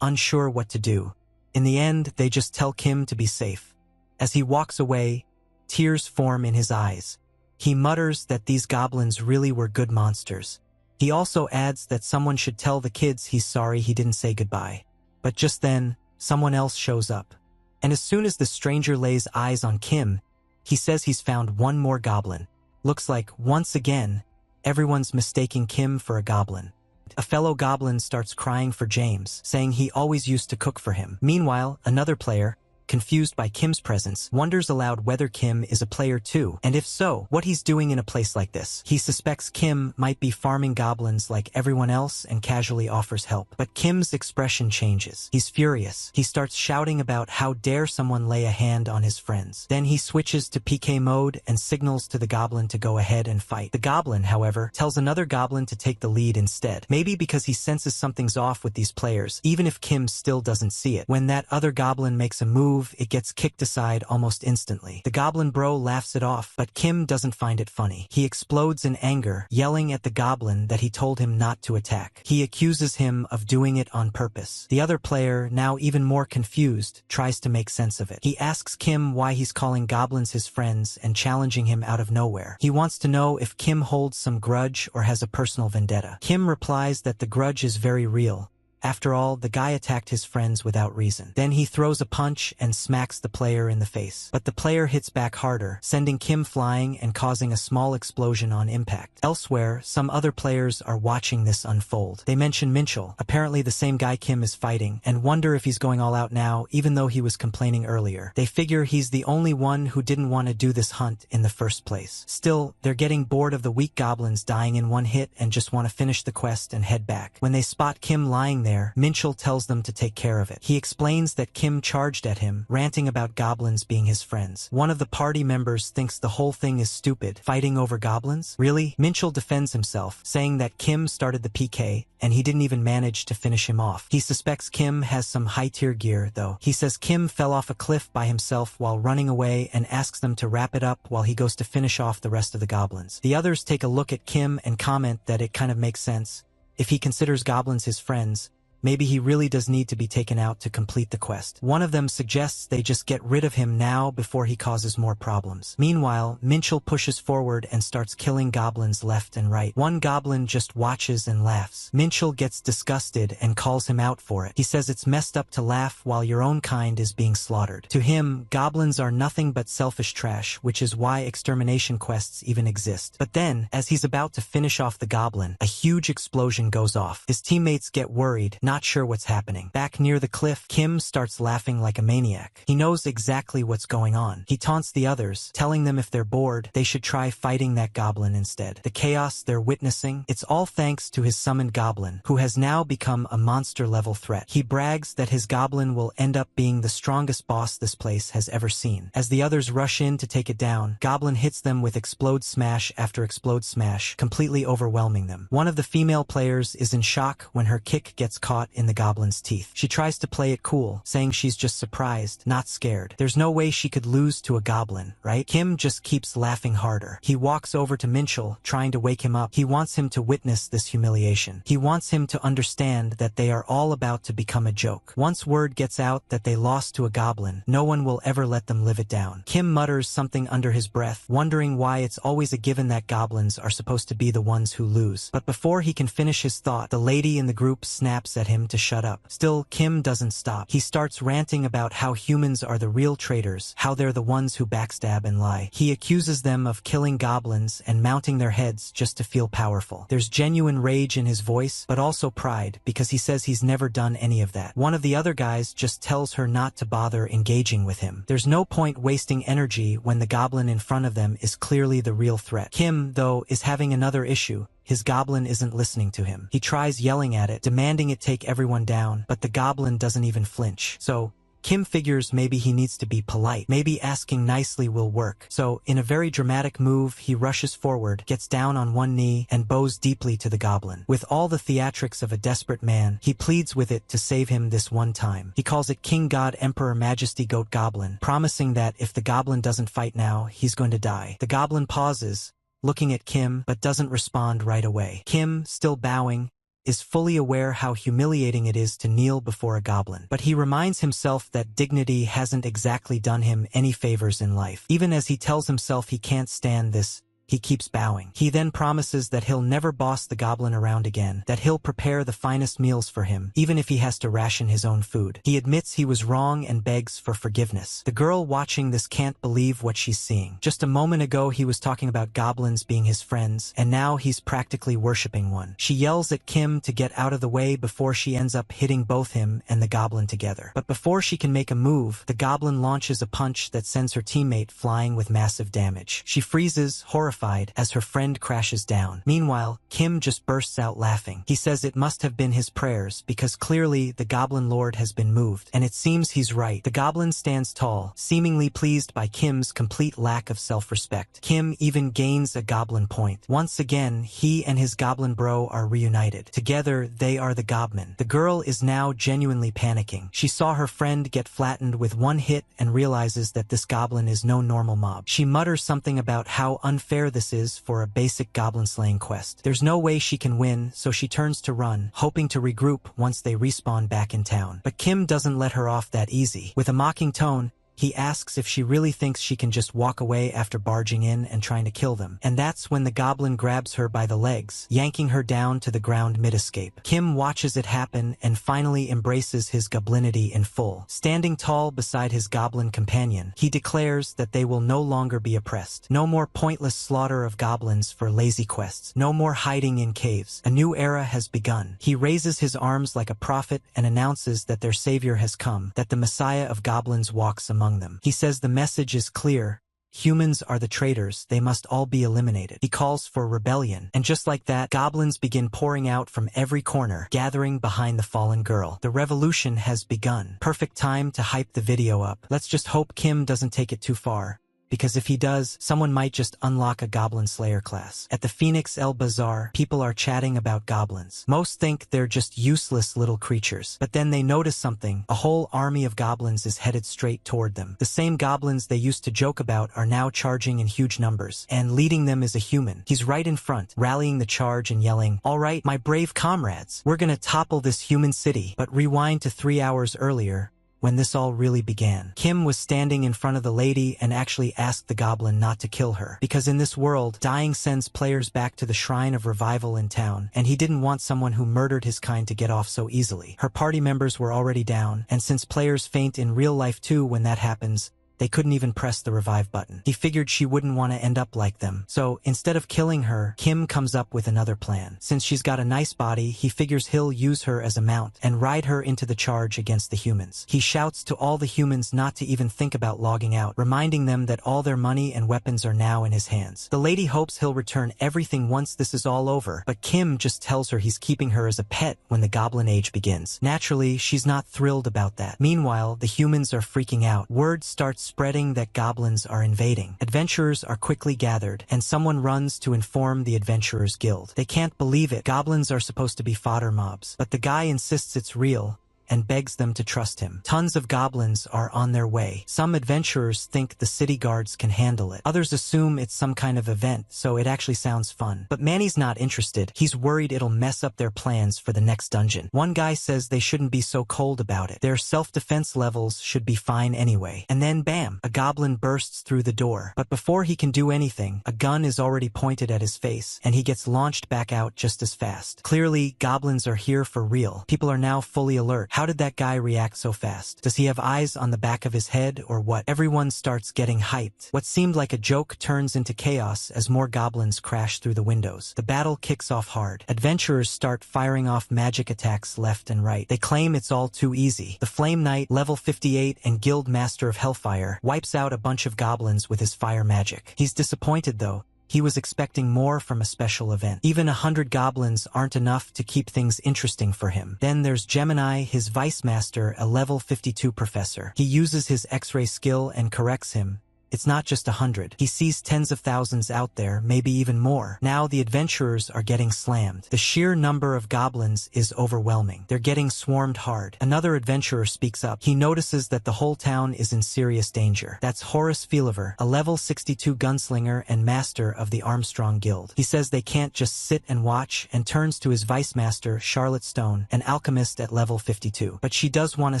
unsure what to do. In the end, they just tell Kim to be safe. As he walks away, tears form in his eyes. He mutters that these goblins really were good monsters. He also adds that someone should tell the kids he's sorry he didn't say goodbye. But just then, someone else shows up. And as soon as the stranger lays eyes on Kim, he says he's found one more goblin. Looks like, once again, everyone's mistaking Kim for a goblin. A fellow goblin starts crying for James, saying he always used to cook for him. Meanwhile, another player, confused by Kim's presence, wonders aloud whether Kim is a player too, and if so, what he's doing in a place like this. He suspects Kim might be farming goblins like everyone else and casually offers help. But Kim's expression changes. He's furious. He starts shouting about how dare someone lay a hand on his friends. Then he switches to PK mode and signals to the goblin to go ahead and fight. The goblin, however, tells another goblin to take the lead instead. Maybe because he senses something's off with these players, even if Kim still doesn't see it. When that other goblin makes a move, it gets kicked aside almost instantly. The goblin bro laughs it off, but Kim doesn't find it funny. He explodes in anger, yelling at the goblin that he told him not to attack. He accuses him of doing it on purpose. The other player, now even more confused, tries to make sense of it. He asks Kim why he's calling goblins his friends and challenging him out of nowhere. He wants to know if Kim holds some grudge or has a personal vendetta. Kim replies that the grudge is very real. After all, the guy attacked his friends without reason. Then he throws a punch and smacks the player in the face. But the player hits back harder, sending Kim flying and causing a small explosion on impact. Elsewhere, some other players are watching this unfold. They mention Minchel, apparently the same guy Kim is fighting, and wonder if he's going all out now, even though he was complaining earlier. They figure he's the only one who didn't want to do this hunt in the first place. Still, they're getting bored of the weak goblins dying in one hit and just want to finish the quest and head back. When they spot Kim lying there, Minchel tells them to take care of it. He explains that Kim charged at him, ranting about goblins being his friends. One of the party members thinks the whole thing is stupid, fighting over goblins? Really? Minchel defends himself, saying that Kim started the PK, and he didn't even manage to finish him off. He suspects Kim has some high-tier gear, though. He says Kim fell off a cliff by himself while running away and asks them to wrap it up while he goes to finish off the rest of the goblins. The others take a look at Kim and comment that it kind of makes sense. If he considers goblins his friends, maybe he really does need to be taken out to complete the quest. One of them suggests they just get rid of him now before he causes more problems. Meanwhile, Minchel pushes forward and starts killing goblins left and right. One goblin just watches and laughs. Minchel gets disgusted and calls him out for it. He says it's messed up to laugh while your own kind is being slaughtered. To him, goblins are nothing but selfish trash, which is why extermination quests even exist. But then, as he's about to finish off the goblin, a huge explosion goes off. His teammates get worried, not sure what's happening. Back near the cliff, Kim starts laughing like a maniac. He knows exactly what's going on. He taunts the others, telling them if they're bored, they should try fighting that goblin instead. The chaos they're witnessing, it's all thanks to his summoned goblin, who has now become a monster-level threat. He brags that his goblin will end up being the strongest boss this place has ever seen. As the others rush in to take it down, Goblin hits them with explode smash after explode smash, completely overwhelming them. One of the female players is in shock when her kick gets caught in the goblin's teeth. She tries to play it cool, saying she's just surprised, not scared. There's no way she could lose to a goblin, right? Kim just keeps laughing harder. He walks over to Minchel, trying to wake him up. He wants him to witness this humiliation. He wants him to understand that they are all about to become a joke. Once word gets out that they lost to a goblin, no one will ever let them live it down. Kim mutters something under his breath, wondering why it's always a given that goblins are supposed to be the ones who lose. But before he can finish his thought, the lady in the group snaps at at him to shut up. Still, Kim doesn't stop. He starts ranting about how humans are the real traitors, how they're the ones who backstab and lie. He accuses them of killing goblins and mounting their heads just to feel powerful. There's genuine rage in his voice, but also pride, because he says he's never done any of that. One of the other guys just tells her not to bother engaging with him. There's no point wasting energy when the goblin in front of them is clearly the real threat. Kim, though, is having another issue. His goblin isn't listening to him. He tries yelling at it, demanding it take everyone down, but the goblin doesn't even flinch. So, Kim figures maybe he needs to be polite. Maybe asking nicely will work. So, in a very dramatic move, he rushes forward, gets down on one knee, and bows deeply to the goblin. With all the theatrics of a desperate man, he pleads with it to save him this one time. He calls it King God Emperor Majesty Goat Goblin, promising that if the goblin doesn't fight now, he's going to die. The goblin pauses, looking at Kim, but doesn't respond right away. Kim, still bowing, is fully aware how humiliating it is to kneel before a goblin. But he reminds himself that dignity hasn't exactly done him any favors in life. Even as he tells himself he can't stand this, he keeps bowing. He then promises that he'll never boss the goblin around again, that he'll prepare the finest meals for him, even if he has to ration his own food. He admits he was wrong and begs for forgiveness. The girl watching this can't believe what she's seeing. Just a moment ago he was talking about goblins being his friends, and now he's practically worshipping one. She yells at Kim to get out of the way before she ends up hitting both him and the goblin together. But before she can make a move, the goblin launches a punch that sends her teammate flying with massive damage. She freezes, horrified, as her friend crashes down. Meanwhile, Kim just bursts out laughing. He says it must have been his prayers, because clearly the Goblin Lord has been moved, and it seems he's right. The goblin stands tall, seemingly pleased by Kim's complete lack of self-respect. Kim even gains a goblin point. Once again, he and his goblin bro are reunited. Together, they are the Gobmin. The girl is now genuinely panicking. She saw her friend get flattened with one hit and realizes that this goblin is no normal mob. She mutters something about how unfair this is for a basic goblin slaying quest. There's no way she can win, so she turns to run, hoping to regroup once they respawn back in town. But Kim doesn't let her off that easy. With a mocking tone, he asks if she really thinks she can just walk away after barging in and trying to kill them. And that's when the goblin grabs her by the legs, yanking her down to the ground mid-escape. Kim watches it happen and finally embraces his goblinity in full. Standing tall beside his goblin companion, he declares that they will no longer be oppressed. No more pointless slaughter of goblins for lazy quests. No more hiding in caves. A new era has begun. He raises his arms like a prophet and announces that their savior has come, that the Messiah of goblins walks among them. He says the message is clear. Humans are the traitors, they must all be eliminated. He calls for rebellion, and just like that, goblins begin pouring out from every corner, gathering behind the fallen girl. The revolution has begun. Perfect time to hype the video up. Let's just hope Kim doesn't take it too far, because if he does, someone might just unlock a Goblin Slayer class. At the Phoenix El Bazaar, people are chatting about goblins. Most think they're just useless little creatures, but then they notice something. A whole army of goblins is headed straight toward them. The same goblins they used to joke about are now charging in huge numbers, and leading them is a human. He's right in front, rallying the charge and yelling, "All right, my brave comrades, we're gonna topple this human city." But rewind to 3 hours earlier, when this all really began. Kim was standing in front of the lady and actually asked the goblin not to kill her, because in this world, dying sends players back to the shrine of revival in town, and he didn't want someone who murdered his kind to get off so easily. Her party members were already down, and since players faint in real life too when that happens, they couldn't even press the revive button. He figured she wouldn't want to end up like them. So, instead of killing her, Kim comes up with another plan. Since she's got a nice body, he figures he'll use her as a mount and ride her into the charge against the humans. He shouts to all the humans not to even think about logging out, reminding them that all their money and weapons are now in his hands. The lady hopes he'll return everything once this is all over, but Kim just tells her he's keeping her as a pet when the Goblin Age begins. Naturally, she's not thrilled about that. Meanwhile, the humans are freaking out. Word starts spreading that goblins are invading. Adventurers are quickly gathered, and someone runs to inform the Adventurers Guild. They can't believe it. Goblins are supposed to be fodder mobs, but the guy insists it's real, and begs them to trust him. Tons of goblins are on their way. Some adventurers think the city guards can handle it. Others assume it's some kind of event, so it actually sounds fun. But Manny's not interested. He's worried it'll mess up their plans for the next dungeon. One guy says they shouldn't be so cold about it. Their self-defense levels should be fine anyway. And then bam, a goblin bursts through the door. But before he can do anything, a gun is already pointed at his face, and he gets launched back out just as fast. Clearly, goblins are here for real. People are now fully alert. How did that guy react so fast? Does he have eyes on the back of his head or what? Everyone starts getting hyped. What seemed like a joke turns into chaos as more goblins crash through the windows. The battle kicks off hard. Adventurers start firing off magic attacks left and right. They claim it's all too easy. The Flame Knight, level 58 and Guild Master of Hellfire, wipes out a bunch of goblins with his fire magic. He's disappointed though. He was expecting more from a special event. Even 100 goblins aren't enough to keep things interesting for him. Then there's Gemini, his Vice Master, a level 52 professor. He uses his X-ray skill and corrects him. It's not just 100. He sees tens of thousands out there, maybe even more. Now the adventurers are getting slammed. The sheer number of goblins is overwhelming. They're getting swarmed hard. Another adventurer speaks up. He notices that the whole town is in serious danger. That's Horace Feeliver, a level 62 gunslinger and master of the Armstrong Guild. He says they can't just sit and watch and turns to his vice master, Charlotte Stone, an alchemist at level 52. But she does want to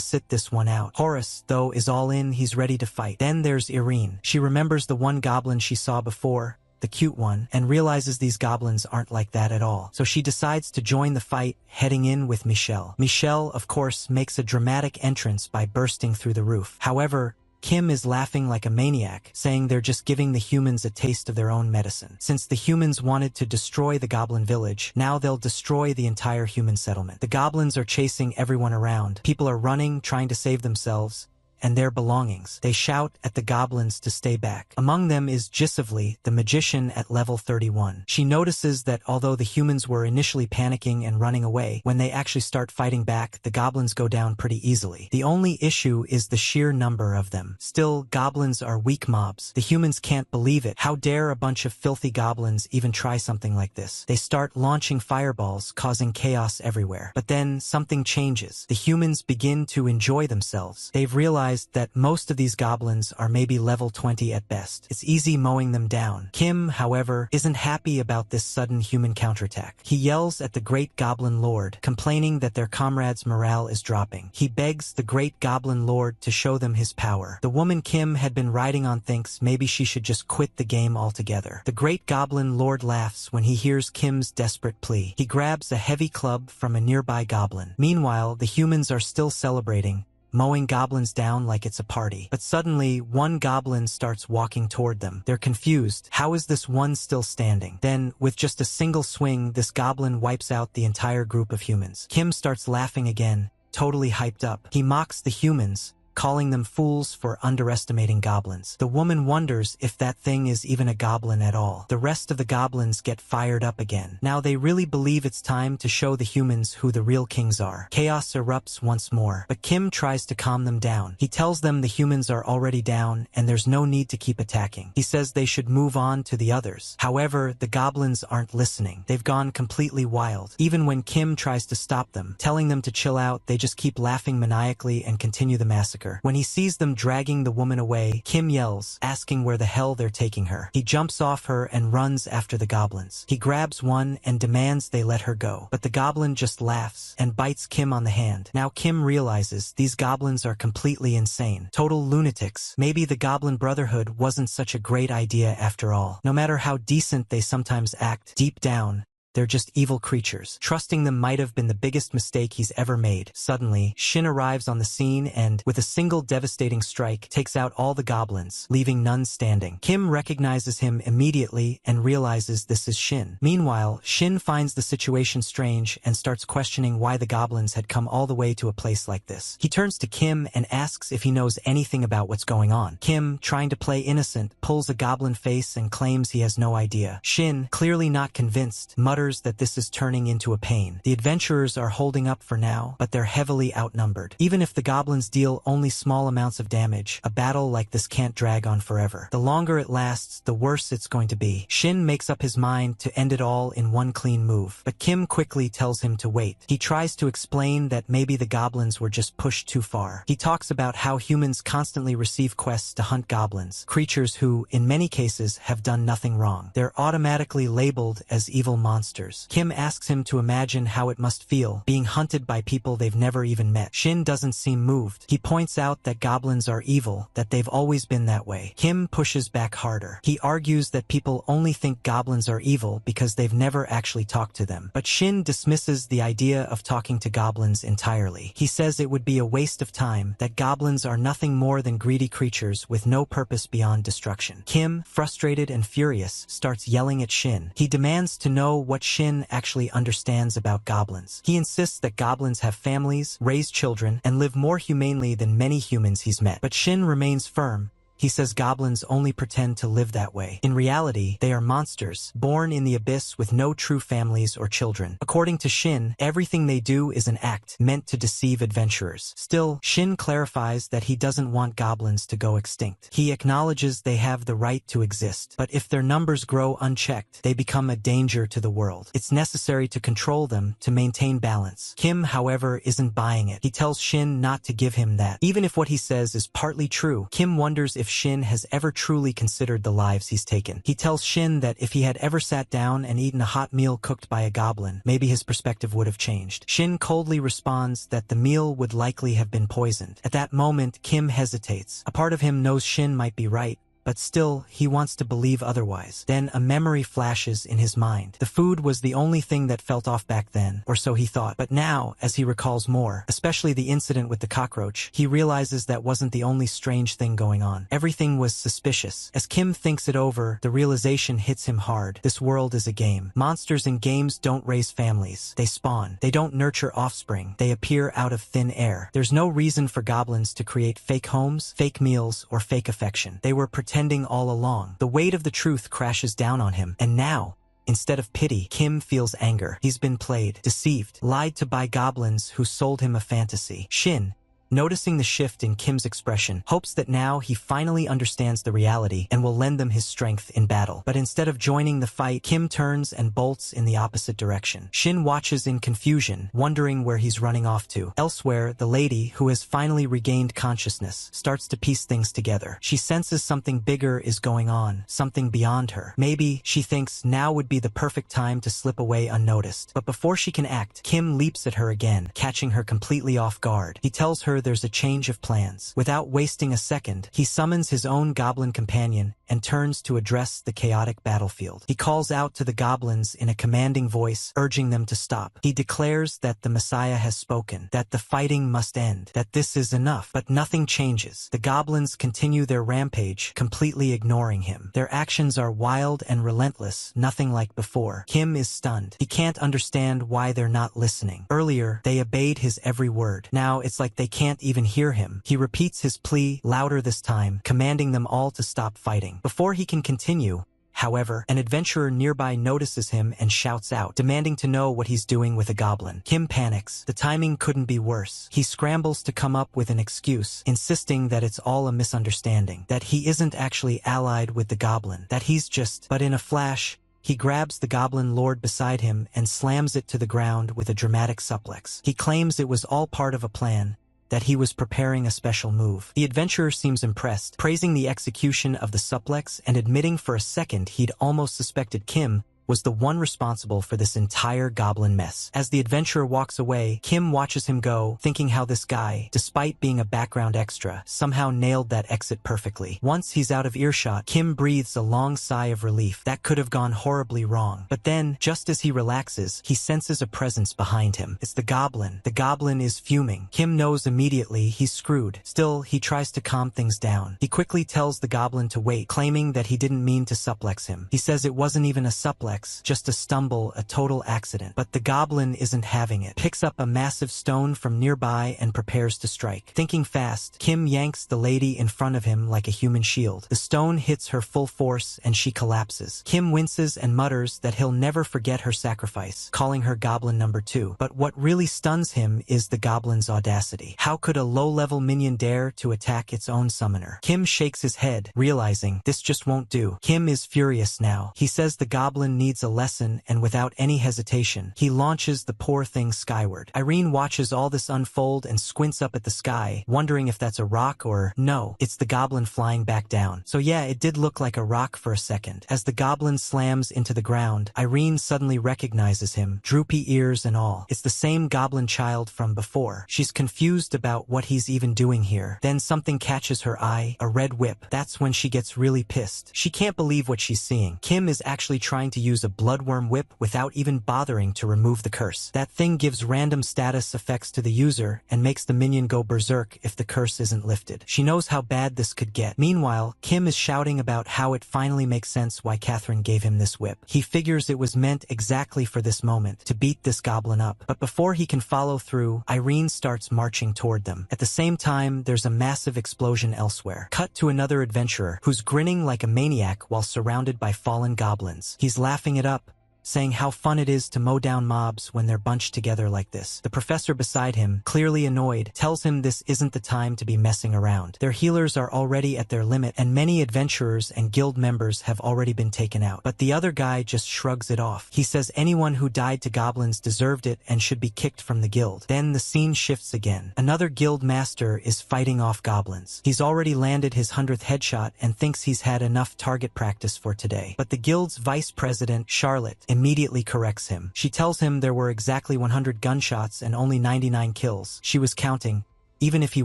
sit this one out. Horace, though, is all in. He's ready to fight. Then there's Irene. She remembers the one goblin she saw before, the cute one, and realizes these goblins aren't like that at all. So she decides to join the fight, heading in with Michelle. Michelle, of course, makes a dramatic entrance by bursting through the roof. However, Kim is laughing like a maniac, saying they're just giving the humans a taste of their own medicine. Since the humans wanted to destroy the goblin village, now they'll destroy the entire human settlement. The goblins are chasing everyone around. People are running, trying to save themselves and their belongings. They shout at the goblins to stay back. Among them is Gisivli, the magician at level 31. She notices that although the humans were initially panicking and running away, when they actually start fighting back, the goblins go down pretty easily. The only issue is the sheer number of them. Still, goblins are weak mobs. The humans can't believe it. How dare a bunch of filthy goblins even try something like this? They start launching fireballs, causing chaos everywhere. But then something changes. The humans begin to enjoy themselves. They've realized that most of these goblins are maybe level 20 at best. It's easy mowing them down. Kim, however, isn't happy about this sudden human counterattack. He yells at the Great Goblin Lord, complaining that their comrades' morale is dropping. He begs the Great Goblin Lord to show them his power. The woman Kim had been riding on thinks maybe she should just quit the game altogether. The Great Goblin Lord laughs when he hears Kim's desperate plea. He grabs a heavy club from a nearby goblin. Meanwhile, the humans are still celebrating, mowing goblins down like it's a party. But suddenly, one goblin starts walking toward them. They're confused. How is this one still standing? Then, with just a single swing, this goblin wipes out the entire group of humans. Kim starts laughing again, totally hyped up. He mocks the humans, calling them fools for underestimating goblins. The woman wonders if that thing is even a goblin at all. The rest of the goblins get fired up again. Now they really believe it's time to show the humans who the real kings are. Chaos erupts once more, but Kim tries to calm them down. He tells them the humans are already down and there's no need to keep attacking. He says they should move on to the others. However, the goblins aren't listening. They've gone completely wild. Even when Kim tries to stop them, telling them to chill out, they just keep laughing maniacally and continue the massacre. When he sees them dragging the woman away, Kim yells, asking where the hell they're taking her. He jumps off her and runs after the goblins. He grabs one and demands they let her go. But the goblin just laughs and bites Kim on the hand. Now Kim realizes these goblins are completely insane. Total lunatics. Maybe the Goblin Brotherhood wasn't such a great idea after all. No matter how decent they sometimes act, deep down, they're just evil creatures. Trusting them might have been the biggest mistake he's ever made. Suddenly, Shin arrives on the scene and, with a single devastating strike, takes out all the goblins, leaving none standing. Kim recognizes him immediately and realizes this is Shin. Meanwhile, Shin finds the situation strange and starts questioning why the goblins had come all the way to a place like this. He turns to Kim and asks if he knows anything about what's going on. Kim, trying to play innocent, pulls a goblin face and claims he has no idea. Shin, clearly not convinced, mutters mutters that this is turning into a pain. The adventurers are holding up for now, but they're heavily outnumbered. Even if the goblins deal only small amounts of damage, a battle like this can't drag on forever. The longer it lasts, the worse it's going to be. Shin makes up his mind to end it all in one clean move, but Kim quickly tells him to wait. He tries to explain that maybe the goblins were just pushed too far. He talks about how humans constantly receive quests to hunt goblins, creatures who, in many cases, have done nothing wrong. They're automatically labeled as evil monsters. Kim asks him to imagine how it must feel, being hunted by people they've never even met. Shin doesn't seem moved. He points out that goblins are evil, that they've always been that way. Kim pushes back harder. He argues that people only think goblins are evil because they've never actually talked to them. But Shin dismisses the idea of talking to goblins entirely. He says it would be a waste of time, that goblins are nothing more than greedy creatures with no purpose beyond destruction. Kim, frustrated and furious, starts yelling at Shin. He demands to know what Shin actually understands about goblins. He insists that goblins have families, raise children, and live more humanely than many humans he's met. But Shin remains firm. He says goblins only pretend to live that way. In reality, they are monsters, born in the abyss with no true families or children. According to Shin, everything they do is an act meant to deceive adventurers. Still, Shin clarifies that he doesn't want goblins to go extinct. He acknowledges they have the right to exist, but if their numbers grow unchecked, they become a danger to the world. It's necessary to control them to maintain balance. Kim, however, isn't buying it. He tells Shin not to give him that. Even if what he says is partly true, Kim wonders if Shin has ever truly considered the lives he's taken. He tells Shin that if he had ever sat down and eaten a hot meal cooked by a goblin, maybe his perspective would have changed. Shin coldly responds that the meal would likely have been poisoned. At that moment, Kim hesitates. A part of him knows Shin might be right, but still, he wants to believe otherwise. Then a memory flashes in his mind. The food was the only thing that felt off back then, or so he thought. But now, as he recalls more, especially the incident with the cockroach, he realizes that wasn't the only strange thing going on. Everything was suspicious. As Kim thinks it over, the realization hits him hard. This world is a game. Monsters in games don't raise families. They spawn. They don't nurture offspring. They appear out of thin air. There's no reason for goblins to create fake homes, fake meals, or fake affection. They were pretending all along. The weight of the truth crashes down on him, and now, instead of pity, Kim feels anger. He's been played, deceived, lied to by goblins who sold him a fantasy. Shin, noticing the shift in Kim's expression, hopes that now he finally understands the reality and will lend them his strength in battle. But instead of joining the fight, Kim turns and bolts in the opposite direction. Shin watches in confusion, wondering where he's running off to. Elsewhere, the lady, who has finally regained consciousness, starts to piece things together. She senses something bigger is going on, something beyond her. Maybe, she thinks, now would be the perfect time to slip away unnoticed. But before she can act, Kim leaps at her again, catching her completely off guard. He tells her there's a change of plans. Without wasting a second, he summons his own goblin companion and turns to address the chaotic battlefield. He calls out to the goblins in a commanding voice, urging them to stop. He declares that the Messiah has spoken, that the fighting must end, that this is enough. But nothing changes. The goblins continue their rampage, completely ignoring him. Their actions are wild and relentless, nothing like before. Kim is stunned. He can't understand why they're not listening. Earlier, they obeyed his every word. Now it's like they can't even hear him. He repeats his plea, louder this time, commanding them all to stop fighting. Before he can continue, however, an adventurer nearby notices him and shouts out, demanding to know what he's doing with a goblin. Kim panics. The timing couldn't be worse. He scrambles to come up with an excuse, insisting that it's all a misunderstanding, that he isn't actually allied with the goblin, that he's just... But in a flash, he grabs the goblin lord beside him and slams it to the ground with a dramatic suplex. He claims it was all part of a plan, that he was preparing a special move. The adventurer seems impressed, praising the execution of the suplex and admitting for a second he'd almost suspected Kim was the one responsible for this entire goblin mess. As the adventurer walks away, Kim watches him go, thinking how this guy, despite being a background extra, somehow nailed that exit perfectly. Once he's out of earshot, Kim breathes a long sigh of relief. That could have gone horribly wrong. But then, just as he relaxes, he senses a presence behind him. It's the goblin. The goblin is fuming. Kim knows immediately he's screwed. Still, he tries to calm things down. He quickly tells the goblin to wait, claiming that he didn't mean to suplex him. He says it wasn't even a suplex, reflex, just a stumble, a total accident. But the goblin isn't having it. Picks up a massive stone from nearby and prepares to strike. Thinking fast, Kim yanks the lady in front of him like a human shield. The stone hits her full force and she collapses. Kim winces and mutters that he'll never forget her sacrifice, calling her goblin number 2. But what really stuns him is the goblin's audacity. How could a low-level minion dare to attack its own summoner? Kim shakes his head, realizing this just won't do. Kim is furious now. He says the goblin needs a lesson, and without any hesitation, he launches the poor thing skyward. Irene watches all this unfold and squints up at the sky, wondering if that's a rock or no, it's the goblin flying back down. So yeah, it did look like a rock for a second. As the goblin slams into the ground, Irene suddenly recognizes him, droopy ears and all. It's the same goblin child from before. She's confused about what he's even doing here. Then something catches her eye, a red whip. That's when she gets really pissed. She can't believe what she's seeing. Kim is actually trying to use a bloodworm whip without even bothering to remove the curse. That thing gives random status effects to the user and makes the minion go berserk if the curse isn't lifted. She knows how bad this could get. Meanwhile, Kim is shouting about how it finally makes sense why Catherine gave him this whip. He figures it was meant exactly for this moment, to beat this goblin up. But before he can follow through, Irene starts marching toward them. At the same time, there's a massive explosion elsewhere. Cut to another adventurer who's grinning like a maniac while surrounded by fallen goblins. He's laughing it up, saying how fun it is to mow down mobs when they're bunched together like this. The professor beside him, clearly annoyed, tells him this isn't the time to be messing around. Their healers are already at their limit, and many adventurers and guild members have already been taken out. But the other guy just shrugs it off. He says anyone who died to goblins deserved it and should be kicked from the guild. Then the scene shifts again. Another guild master is fighting off goblins. He's already landed his 100th headshot and thinks he's had enough target practice for today. But the guild's vice president, Charlotte, immediately corrects him. She tells him there were exactly 100 gunshots and only 99 kills. She was counting, even if he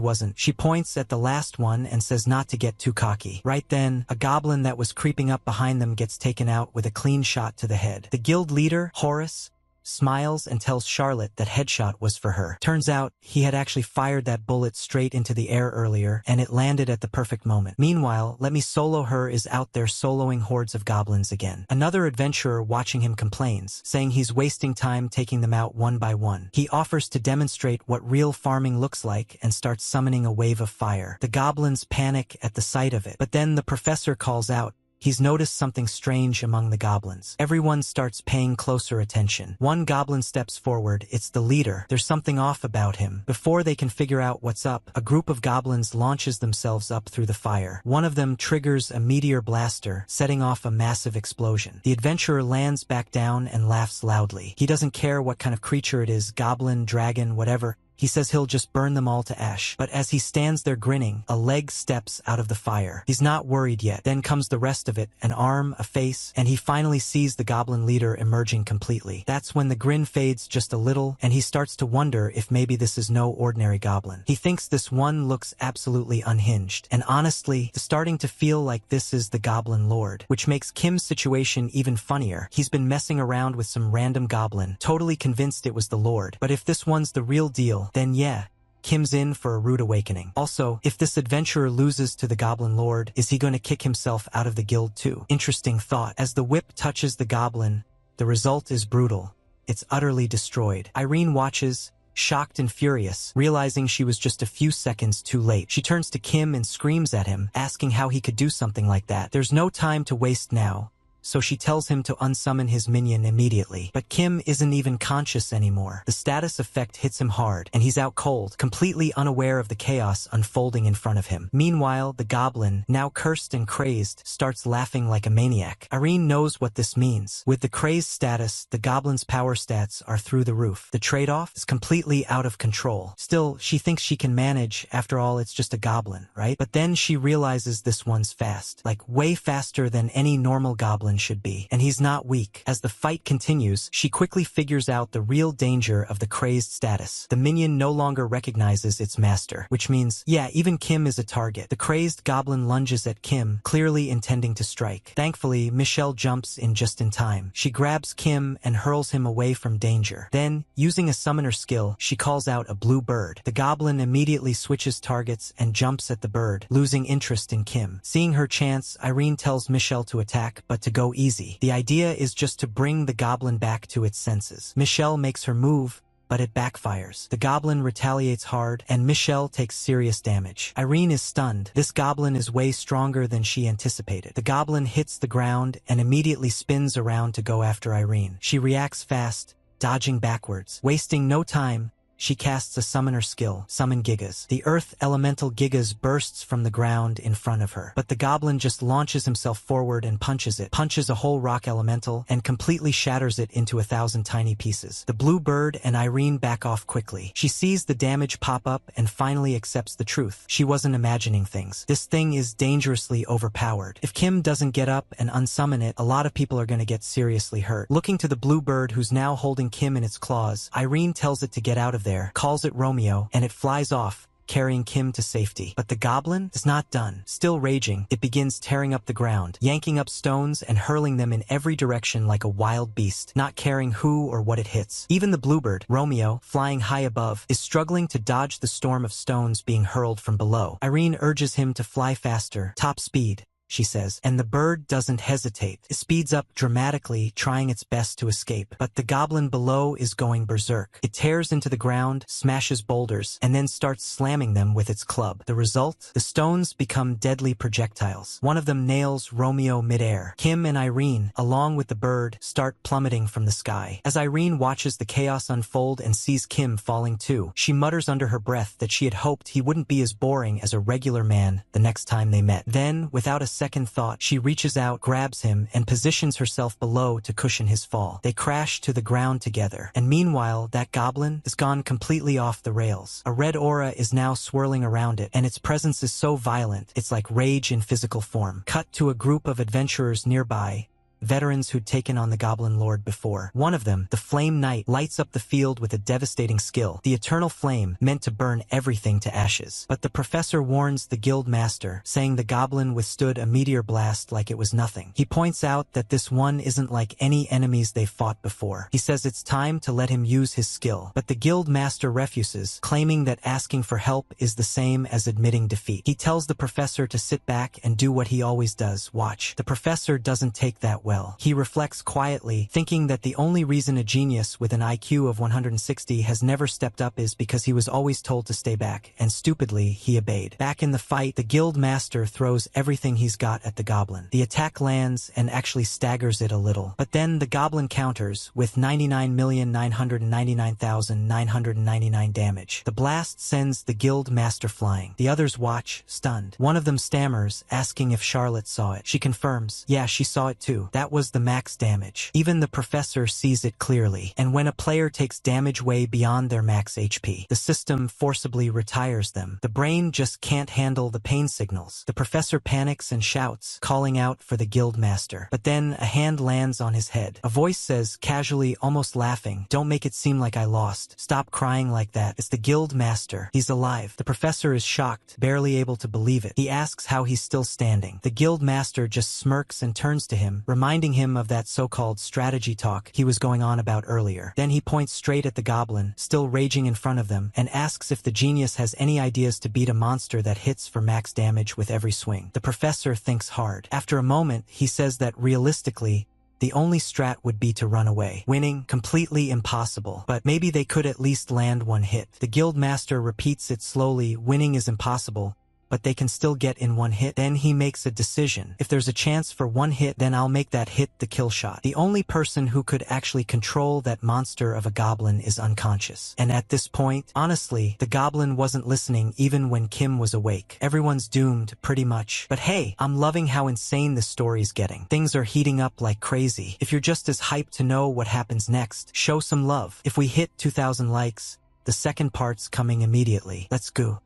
wasn't. She points at the last one and says not to get too cocky. Right then, a goblin that was creeping up behind them gets taken out with a clean shot to the head. The guild leader, Horace, smiles and tells Charlotte that headshot was for her. Turns out, he had actually fired that bullet straight into the air earlier, and it landed at the perfect moment. Meanwhile, Let Me Solo Her is out there soloing hordes of goblins again. Another adventurer watching him complains, saying he's wasting time taking them out one by one. He offers to demonstrate what real farming looks like and starts summoning a wave of fire. The goblins panic at the sight of it, but then the professor calls out, he's noticed something strange among the goblins. Everyone starts paying closer attention. One goblin steps forward. It's the leader. There's something off about him. Before they can figure out what's up, a group of goblins launches themselves up through the fire. One of them triggers a meteor blaster, setting off a massive explosion. The adventurer lands back down and laughs loudly. He doesn't care what kind of creature it is, goblin, dragon, whatever. He says he'll just burn them all to ash. But as he stands there grinning, a leg steps out of the fire. He's not worried yet. Then comes the rest of it, an arm, a face, and he finally sees the goblin leader emerging completely. That's when the grin fades just a little, and he starts to wonder if maybe this is no ordinary goblin. He thinks this one looks absolutely unhinged. And honestly, starting to feel like this is the goblin lord, which makes Kim's situation even funnier. He's been messing around with some random goblin, totally convinced it was the lord. But if this one's the real deal, then yeah, Kim's in for a rude awakening. Also, if this adventurer loses to the Goblin Lord, is he going to kick himself out of the guild too? Interesting thought. As the whip touches the goblin, the result is brutal. It's utterly destroyed. Irene watches, shocked and furious, realizing she was just a few seconds too late. She turns to Kim and screams at him, asking how he could do something like that. There's no time to waste now, so she tells him to unsummon his minion immediately. But Kim isn't even conscious anymore. The status effect hits him hard, and he's out cold, completely unaware of the chaos unfolding in front of him. Meanwhile, the goblin, now cursed and crazed, starts laughing like a maniac. Irene knows what this means. With the crazed status, the goblin's power stats are through the roof. The trade-off is completely out of control. Still, she thinks she can manage. After all, it's just a goblin, right? But then she realizes this one's fast, like way faster than any normal goblin should be, and he's not weak. As the fight continues, she quickly figures out the real danger of the crazed status. The minion no longer recognizes its master, which means, yeah, even Kim is a target. The crazed goblin lunges at Kim, clearly intending to strike. Thankfully, Michelle jumps in just in time. She grabs Kim and hurls him away from danger. Then, using a summoner skill, she calls out a blue bird. The goblin immediately switches targets and jumps at the bird, losing interest in Kim. Seeing her chance, Irene tells Michelle to attack, but to go go easy. The idea is just to bring the goblin back to its senses. Michelle makes her move, but it backfires. The goblin retaliates hard, and Michelle takes serious damage. Irene is stunned. This goblin is way stronger than she anticipated. The goblin hits the ground and immediately spins around to go after Irene. She reacts fast, dodging backwards. Wasting no time, she casts a summoner skill, Summon Gigas. The earth elemental Gigas bursts from the ground in front of her. But the goblin just launches himself forward and punches it, punches a whole rock elemental, and completely shatters it into 1,000 tiny pieces. The blue bird and Irene back off quickly. She sees the damage pop up and finally accepts the truth. She wasn't imagining things. This thing is dangerously overpowered. If Kim doesn't get up and unsummon it, a lot of people are going to get seriously hurt. Looking to the blue bird who's now holding Kim in its claws, Irene tells it to get out of there, calls it Romeo, and it flies off, carrying Kim to safety. But the goblin is not done. Still raging, it begins tearing up the ground, yanking up stones and hurling them in every direction like a wild beast, not caring who or what it hits. Even the bluebird, Romeo, flying high above, is struggling to dodge the storm of stones being hurled from below. Irene urges him to fly faster, top speed, she says, and the bird doesn't hesitate. It speeds up dramatically, trying its best to escape. But the goblin below is going berserk. It tears into the ground, smashes boulders, and then starts slamming them with its club. The result? The stones become deadly projectiles. One of them nails Romeo midair. Kim and Irene, along with the bird, start plummeting from the sky. As Irene watches the chaos unfold and sees Kim falling too, she mutters under her breath that she had hoped he wouldn't be as boring as a regular man the next time they met. Then, without a second thought, she reaches out, grabs him, and positions herself below to cushion his fall. They crash to the ground together, and meanwhile, that goblin has gone completely off the rails. A red aura is now swirling around it, and its presence is so violent, it's like rage in physical form. Cut to a group of adventurers nearby, veterans who'd taken on the Goblin Lord before. One of them, the Flame Knight, lights up the field with a devastating skill, the Eternal Flame, meant to burn everything to ashes. But the professor warns the Guild Master, saying the goblin withstood a meteor blast like it was nothing. He points out that this one isn't like any enemies they've fought before. He says it's time to let him use his skill, but the Guild Master refuses, claiming that asking for help is the same as admitting defeat. He tells the professor to sit back and do what he always does, watch. The professor doesn't take that well. He reflects quietly, thinking that the only reason a genius with an IQ of 160 has never stepped up is because he was always told to stay back, and stupidly, he obeyed. Back in the fight, the Guild Master throws everything he's got at the goblin. The attack lands and actually staggers it a little, but then the goblin counters with 99,999,999 damage. The blast sends the Guild Master flying. The others watch, stunned. One of them stammers, asking if Charlotte saw it. She confirms, yeah, she saw it too. That was the max damage. Even the professor sees it clearly, and when a player takes damage way beyond their max HP, the system forcibly retires them. The brain just can't handle the pain signals. The professor panics and shouts, calling out for the Guild Master. But then a hand lands on his head. A voice says, casually, almost laughing, "Don't make it seem like I lost. Stop crying like that. It's the Guild Master. He's alive." The professor is shocked, barely able to believe it. He asks how he's still standing. The Guild Master just smirks and turns to him, reminding him of that so-called strategy talk he was going on about earlier. Then he points straight at the goblin, still raging in front of them, and asks if the genius has any ideas to beat a monster that hits for max damage with every swing. The professor thinks hard. After a moment, he says that realistically, the only strat would be to run away. Winning, completely impossible, but maybe they could at least land one hit. The Guild Master repeats it slowly, winning is impossible, but they can still get in one hit. Then he makes a decision. If there's a chance for one hit, then I'll make that hit the kill shot. The only person who could actually control that monster of a goblin is unconscious. And at this point, honestly, the goblin wasn't listening even when Kim was awake. Everyone's doomed, pretty much. But hey, I'm loving how insane this story's getting. Things are heating up like crazy. If you're just as hyped to know what happens next, show some love. If we hit 2,000 likes, the second part's coming immediately. Let's go.